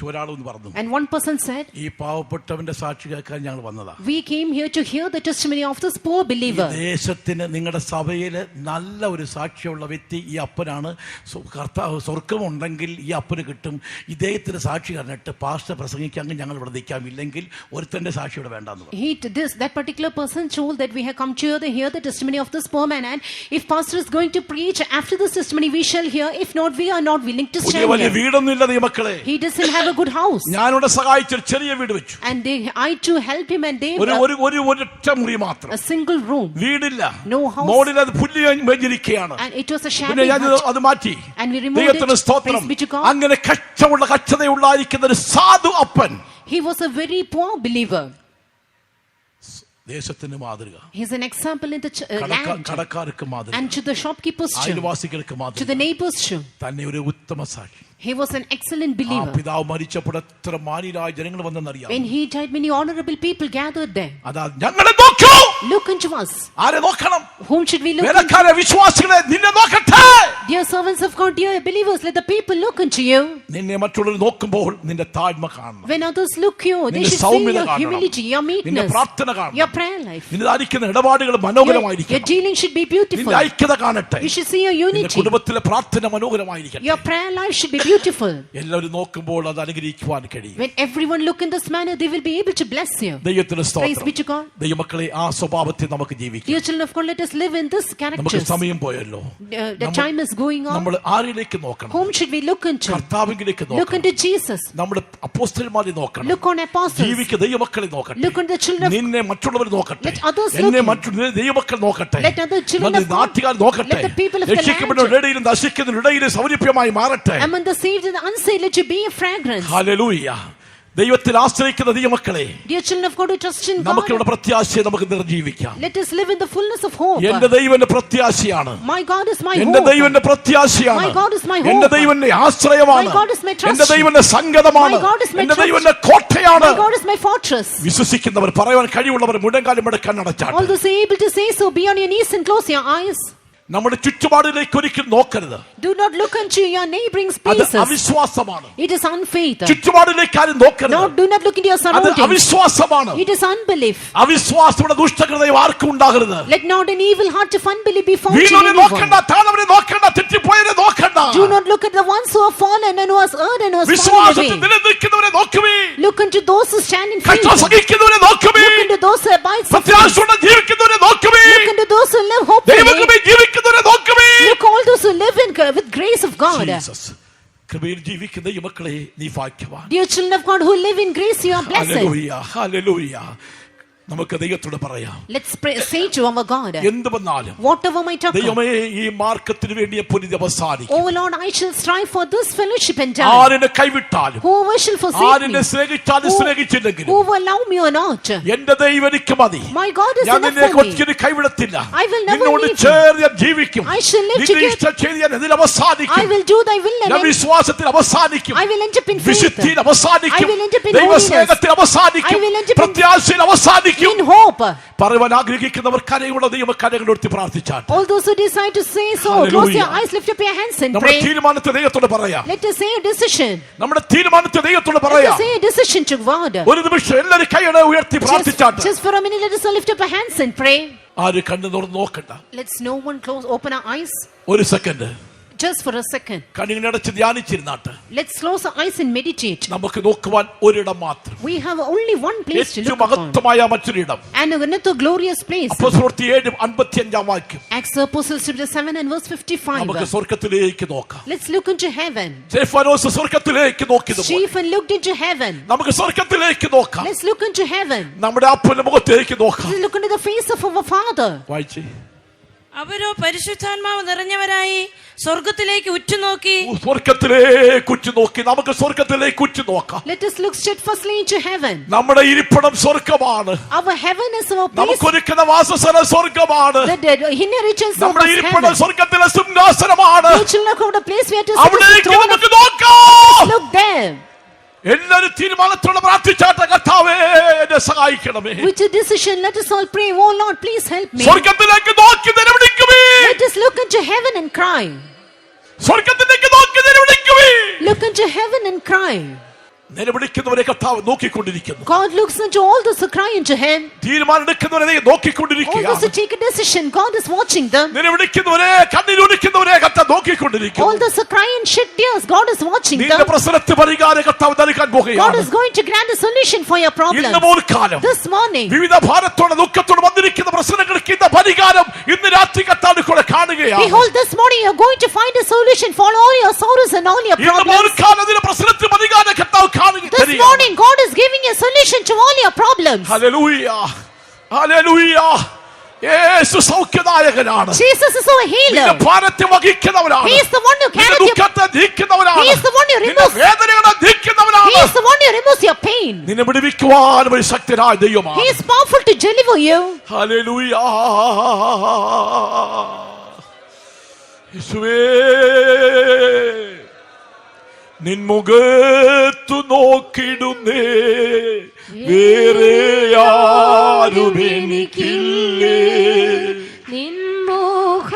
ഒരാളെന്ന് പറഞ്ഞു, And one person said, ഈ പാവപ്പെട്ടവന്റെ സാക്ഷി കേൾക്കാൻ ഞങ്ങൾ വന്നതാ. we came here to hear the testimony of this poor believer. ദേശത്തിന് നിങ്ങളുടെ സഭയില് നല്ല ഒരു സാക്ഷ്യമുള്ള വ്യക്തി ഈ അപ്പനാണ്. കർത്താവ് സ്വർഗമുണ്ടെങ്കിൽ ഈ അപ്പന് കിട്ടും. ഇദ്ദേഹത്തിന് സാക്ഷി കണ്ടിട്ട് പാസ്റ്റർ പ്രസംഗിക്കാമെങ്കിൽ ഞങ്ങൾ ഇവിടെ നിൽക്കാം, ഇല്ലെങ്കിൽ ഒരുത്തന്റെ സാക്ഷി ഇവിടെ വേണ്ടെന്ന് പറഞ്ഞു. That particular person told that we have come to hear the testimony of this poor man, and if pastor is going to preach after this testimony, we shall hear. If not, we are not willing to stand വലിയ here. വീടൊന്നും ഇല്ല മക്കളെ. He doesn't have a good house. ഞാനിവിടെ സഹായിച്ച ചെറിയ വീട് വെച്ചു. And I too helped him, and they ഒരൊറ്റ മുറി മാത്രം, a single room, വീടില്ല. no house. മോളിൽ അത് പുല്ല് വെച്ചിരിക്കുകയാണ്. And it was a പിന്നെ shabby ഞാൻ hut. അത് മാറ്റി. And we removed ദൈവത്തിന് it. സ്തോത്രം. Praise be to God. അങ്ങനെ കച്ചതയുള്ളായിരിക്കുന്ന ഒരു സാധു അപ്പൻ He was a very poor believer. ദേശത്തിന് മാതൃക. He is an example in the land. കടക്കാർക്ക് മാതൃക. And to the shopkeepers too. അയൽവാസികൾക്ക് To മാതൃക. the neighbors too. തന്നെ ഒരു ഉത്തമ സാക്ഷി. He was an excellent ആ believer. പിതാവ് മരിച്ചപ്പോൾ എത്ര മാന്യരായ ജനങ്ങൾ വന്നെന്നറിയാം. When he died, many honorable people gathered there. അതാ ഞങ്ങളെ നോക്കൂ. Look into us. ആരെ നോക്കണം? Whom should we look into? വേലക്കാരെ വിശ്വാസികളെ നിന്നെ നോക്കട്ടെ. Dear servants of God, dear believers, let the people look into you. നിന്നെ മറ്റുള്ളവർ നോക്കുമ്പോൾ നിന്റെ താഴ്മ കാണണം. When others look you, they നിന്റെ should see സൗമ്യത your കാണണം. humility, your നിന്റെ meekness, പ്രാർത്ഥന കാണണം. your prayer life. നിന്റെ ധാരിക്കുന്ന ഇടപാടുകൾ Your മനോഹരമായിരിക്കണം. dealing should be beautiful. നിന്റെ ഐക്യത കാണട്ടെ. You should see your നിന്റെ unity. കുടുംബത്തിലെ പ്രാർത്ഥന മനോഹരമായിരിക്കട്ടെ. Your prayer life should be beautiful. എല്ലാവരും നോക്കുമ്പോൾ അത് അനുഗ്രഹിക്കുവാൻ കഴിയും. When everyone look in this manner, they will be able to bless you. ദൈവത്തിന് Praise be to സ്തോത്രം. God. ദൈവമക്കളെ ആ സ്വഭാവത്തിൽ നമുക്ക് ജീവിക്കാം. Dear children of God, let us live in this നമുക്ക് character. സമയം പോയല്ലോ. The time is going on. നമ്മൾ ആരിലേക്ക് നോക്കണം? Whom should we look into? കർത്താവിലേക്ക് Look നോക്കണം. into Jesus. നമ്മൾ അപ്പോസ്തലന്മാരെ നോക്കണം. Look on apostles. ജീവിക്ക് ദൈവമക്കളെ നോക്കട്ടെ. Look on the children of നിന്നെ മറ്റുള്ളവർ നോക്കട്ടെ. Let others എന്നെ look. മറ്റുള്ള ദൈവമക്കൾ നോക്കട്ടെ. Let other children of God. നാട്ടുകാർ നോക്കട്ടെ. Let the people of the land. രക്ഷിക്കപ്പെടുന്നവരുടെ ഇടയിലും നശിക്കുന്നവരുടെ ഇടയിലും സൗരഭ്യമായി മാറട്ടെ. Among the saved and the unsaved, let you be a fragrance. Hallelujah. ദൈവത്തിൽ ആശ്രയിക്കുന്ന ദൈവമക്കളെ, Dear children of God who trust in God, നമുക്കിവിടെ പ്രത്യാശയെ നമുക്ക് നിർജീവിക്കാം. let us live in the fullness of hope. എന്റെ ദൈവന്റെ പ്രത്യാശയാണ്. My God is my എന്റെ hope. ദൈവന്റെ പ്രത്യാശയാണ്. My God is my hope. എന്റെ ദൈവന്റെ ആശ്രയമാണ്. My God is my trust. എന്റെ ദൈവന്റെ സംഗതമാണ്. My God is my എന്റെ trust. ദൈവന്റെ കോട്ടയാണ്. My God is my fortress. വിശ്വസിക്കുന്നവർ പറയാൻ കഴിവുള്ളവർ മുഴങ്കാലും മടക്കാൻ അടച്ചാട്ടെ. All those able to say so, be on your knees and close your eyes. നമ്മുടെ ചുറ്റുപാടിലേക്ക് ഒരിക്കലും നോക്കരുത്. Do not look into your neighboring അത് spaces. അവിശ്വാസമാണ്. It is unfaith. ചുറ്റുപാടിലേക്ക് ആരും നോക്കരുത്. No, do not look into your അത് surroundings. അവിശ്വാസമാണ്. It is unbelief. അവിശ്വാസയുടെ ദുഷ്ടഹൃദയം ആർക്കും ഉണ്ടാകരുത്. Let not an evil heart of unbelief be found in വീണവനെ നോക്കണ്ട, anyone. താണവനെ നോക്കണ്ട, തെറ്റിപ്പോയവനെ നോക്കണ്ട. Do not look at the ones who have fallen and who has erred and who has fallen വിശ്വാസത്തിൽ away. നിലനിൽക്കുന്നവരെ നോക്കുവേ. Look into those who stand in കഷ്ടം faith. സഹിക്കുന്നവരെ നോക്കുവേ. Look into those who abide in faith. പ്രത്യാശയോടെ ജീവിക്കുന്നവരെ നോക്കുവേ. Look into those who live hopefully. ദൈവകൃപയിൽ ജീവിക്കുന്നവരെ നോക്കുവേ. Look all those who live in with grace of God. Jesus, കൃപയിൽ ജീവിക്കുന്ന ഈ മക്കളെ നീ ഭാഗ്യവാൻ. Dear children of God who live in grace, you are blessed. Hallelujah, hallelujah. നമുക്ക് ദൈവത്തോട് പറയാം, Let's pray, say to our God, എന്ത് വന്നാലും whatever might occur, ദൈവമേ ഈ മാർക്കത്തിന് വേണ്ടി എപ്പോഴും ഇത് അവസാനിക്കും. oh Lord, I shall strive for this fellowship and die. ആരെന്നെ കൈവിട്ടാലും, Whoever shall forsake ആരെന്നെ me, സ്നേഹിച്ചാലും സ്നേഹിച്ചില്ലെങ്കിലും who will allow me or not, എന്റെ ദൈവം എനിക്ക് മതി. my God is ഞാൻ enough നിന്നെ for me. ഒറ്റയ്ക്ക് കൈവിടത്തില്ല. I will never നിന്നോട് leave you. ചേർന്ന് ഞാൻ ജീവിക്കും. I shall live നിന്റെ together. ഇഷ്ടം ചെയ്ത് ഞാൻ ഇതിൽ I അവസാനിക്കും. will do thy will and ഞാൻ വിശ്വാസത്തിൽ അവസാനിക്കും. I will end up in faith. വിശുദ്ധിയിൽ അവസാനിക്കും. I will end up in ദൈവസ്നേഹത്തിൽ holiness. അവസാനിക്കും. I will end up in- പ്രത്യാശയിൽ അവസാനിക്കും. In hope. പറയുവാൻ ആഗ്രഹിക്കുന്നവർ കരയുള്ള ദൈവ കരങ്ങളെടുത്ത് പ്രാർത്ഥിച്ചാട്ടെ. All those who decide to say so, Hallelujah. close your eyes, lift up your hands and നമ്മുടെ pray. തീരുമാനത്തെ ദൈവത്തോട് പറയാം. Let us say a decision. നമ്മുടെ തീരുമാനത്തെ ദൈവത്തോട് Let പറയാം. us say a decision to God. ഒരു നിമിഷം എല്ലാവരും കൈയുടെ ഉയർത്തി പ്രാർത്ഥിച്ചാട്ടെ. Just for a minute, let us all lift up our hands and pray. ആര് കണ്ണു തുറന്ന് നോക്കണ്ട. Let's no one open our eyes. ഒരു second Just for a second. കണ്ണിനടച്ച് ധ്യാനിച്ചിരുന്നാട്ട്. Let's close our eyes and meditate. നമുക്ക് നോക്കുവാൻ ഒരിടം മാത്രം. We have only one place to ഏറ്റവും look upon. മഹത്വമായ മറ്റൊരിടം. And another glorious place. അപ്പോസ്തലപ്രവൃത്തി 7:55 വാക്യം. Acts of Apostles chapter 7 and verse 55. നമുക്ക് സ്വർഗ്ഗത്തിലേക്ക് നോക്കാം. Let's look into heaven. Stephanos സ്വർഗ്ഗത്തിലേക്ക് നോക്കിയതുപോലെ Stephen looked into heaven. നമുക്ക് സ്വർഗ്ഗത്തിലേക്ക് നോക്കാം. Let's look into heaven. നമ്മുടെ അപ്പന്റെ മുഖത്തേക്ക് നോക്കാം. Let's look into the face of our Father. വായിച്ചേ. അവരോ പരിശുദ്ധാത്മാവ് നിറഞ്ഞവരായി സ്വർഗത്തിലേക്ക് ഉറ്റുനോക്കി. സ്വർഗ്ഗത്തിലേക്ക് ഉറ്റുനോക്കി. നമുക്ക് സ്വർഗ്ഗത്തിലേക്ക് ഉറ്റുനോക്കാം. Let us look steadfastly into heaven. നമ്മുടെ ഇരിപ്പിടം സ്വർഗ്ഗമാണ്. Our heaven is our place. നമുക്കൊരുക്കുന്ന വാസസ്ഥലം സ്വർഗ്ഗമാണ്. The inheritance of നമ്മുടെ us ഇരിപ്പിടം heaven. സ്വർഗ്ഗത്തിലെ സിംഹാസനമാണ്. The children of the place where to sit on the അവിടേക്ക് throne of. നമുക്ക് നോക്കാം. Look there. എല്ലാവരും തീരുമാനത്തോടെ പ്രാർത്ഥിച്ചാട്ടെ, കർത്താവേ എന്നെ സഹായിക്കണമേ. With a decision, let us all pray. Oh Lord, please help me. സ്വർഗ്ഗത്തിലേക്ക് നോക്കി നിലവിളിക്കുമേ. Let us look into heaven and cry. സ്വർഗ്ഗത്തിലേക്ക് നോക്കി നിലവിളിക്കുമേ. Look into heaven and cry. നിലവിളിക്കുന്നവരെ കർത്താവ് നോക്കിക്കൊണ്ടിരിക്കുന്നു. God looks into all those who cry into Him. തീരുമാനം എടുക്കുന്നവരെ All those who നോക്കിക്കൊണ്ടിരിക്കുകയാണ്. take a decision, God is watching them. നിലവിളിക്കുന്നവരെ കണ്ണീരൊലിക്കുന്നവരെ കർത്താവ് All നോക്കിക്കൊണ്ടിരിക്കുന്നു. those who cry and shed tears, God is watching നിന്റെ them. പ്രശ്നത്തിന് പരിഹാരം കർത്താവ് നൽകാൻ God പോകുകയാണ്. is going to grant a solution for your ഇന്ന് problems. മൂർക്കാലം This morning, വിവിധ ഭാരത്തോടെ ദുഃഖത്തോടെ വന്നിരിക്കുന്ന പ്രശ്നങ്ങൾക്ക് ഇന്ന് പരിഹാരം ഇന്ന് രാത്രി കർത്താവ് കൂടെ കാണുകയാണ്. behold, this morning you're going to find a solution for all your sorrows and all your ഇന്ന് problems. മൂർക്കാലം ഇതിന്റെ പ്രശ്നത്തിന് പരിഹാരം കർത്താവ് This morning, God is giving a solution to all your problems. Hallelujah, hallelujah. യേശു സൗഖ്യദായകനാണ്. Jesus is our healer. നിന്റെ ഭാരത്തെ വഹിക്കുന്നവനാണ്. He is the one who നിന്റെ carries your. ദുഃഖത്തെ നീക്കുന്നവനാണ്. He is the one who നിന്റെ removes. വേദനകളെ He നീക്കുന്നവനാണ്. is the one who removes your pain. നിന്നെ വിടുവിക്കുവാൻ ഒരു ശക്തനായ ദൈവമാണ്. He is powerful to deliver you. Hallelujah. യേശുവേ, നിൻമുഖത്തു നോക്കിടുന്നേ, വേറെ ആരും എനിക്കില്ലേ. നിൻമുഖത്തു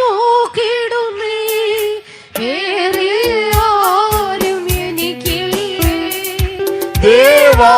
നോക്കിടുന്നേ, വേറെ ആരും എനിക്കില്ലേ. ദേവാ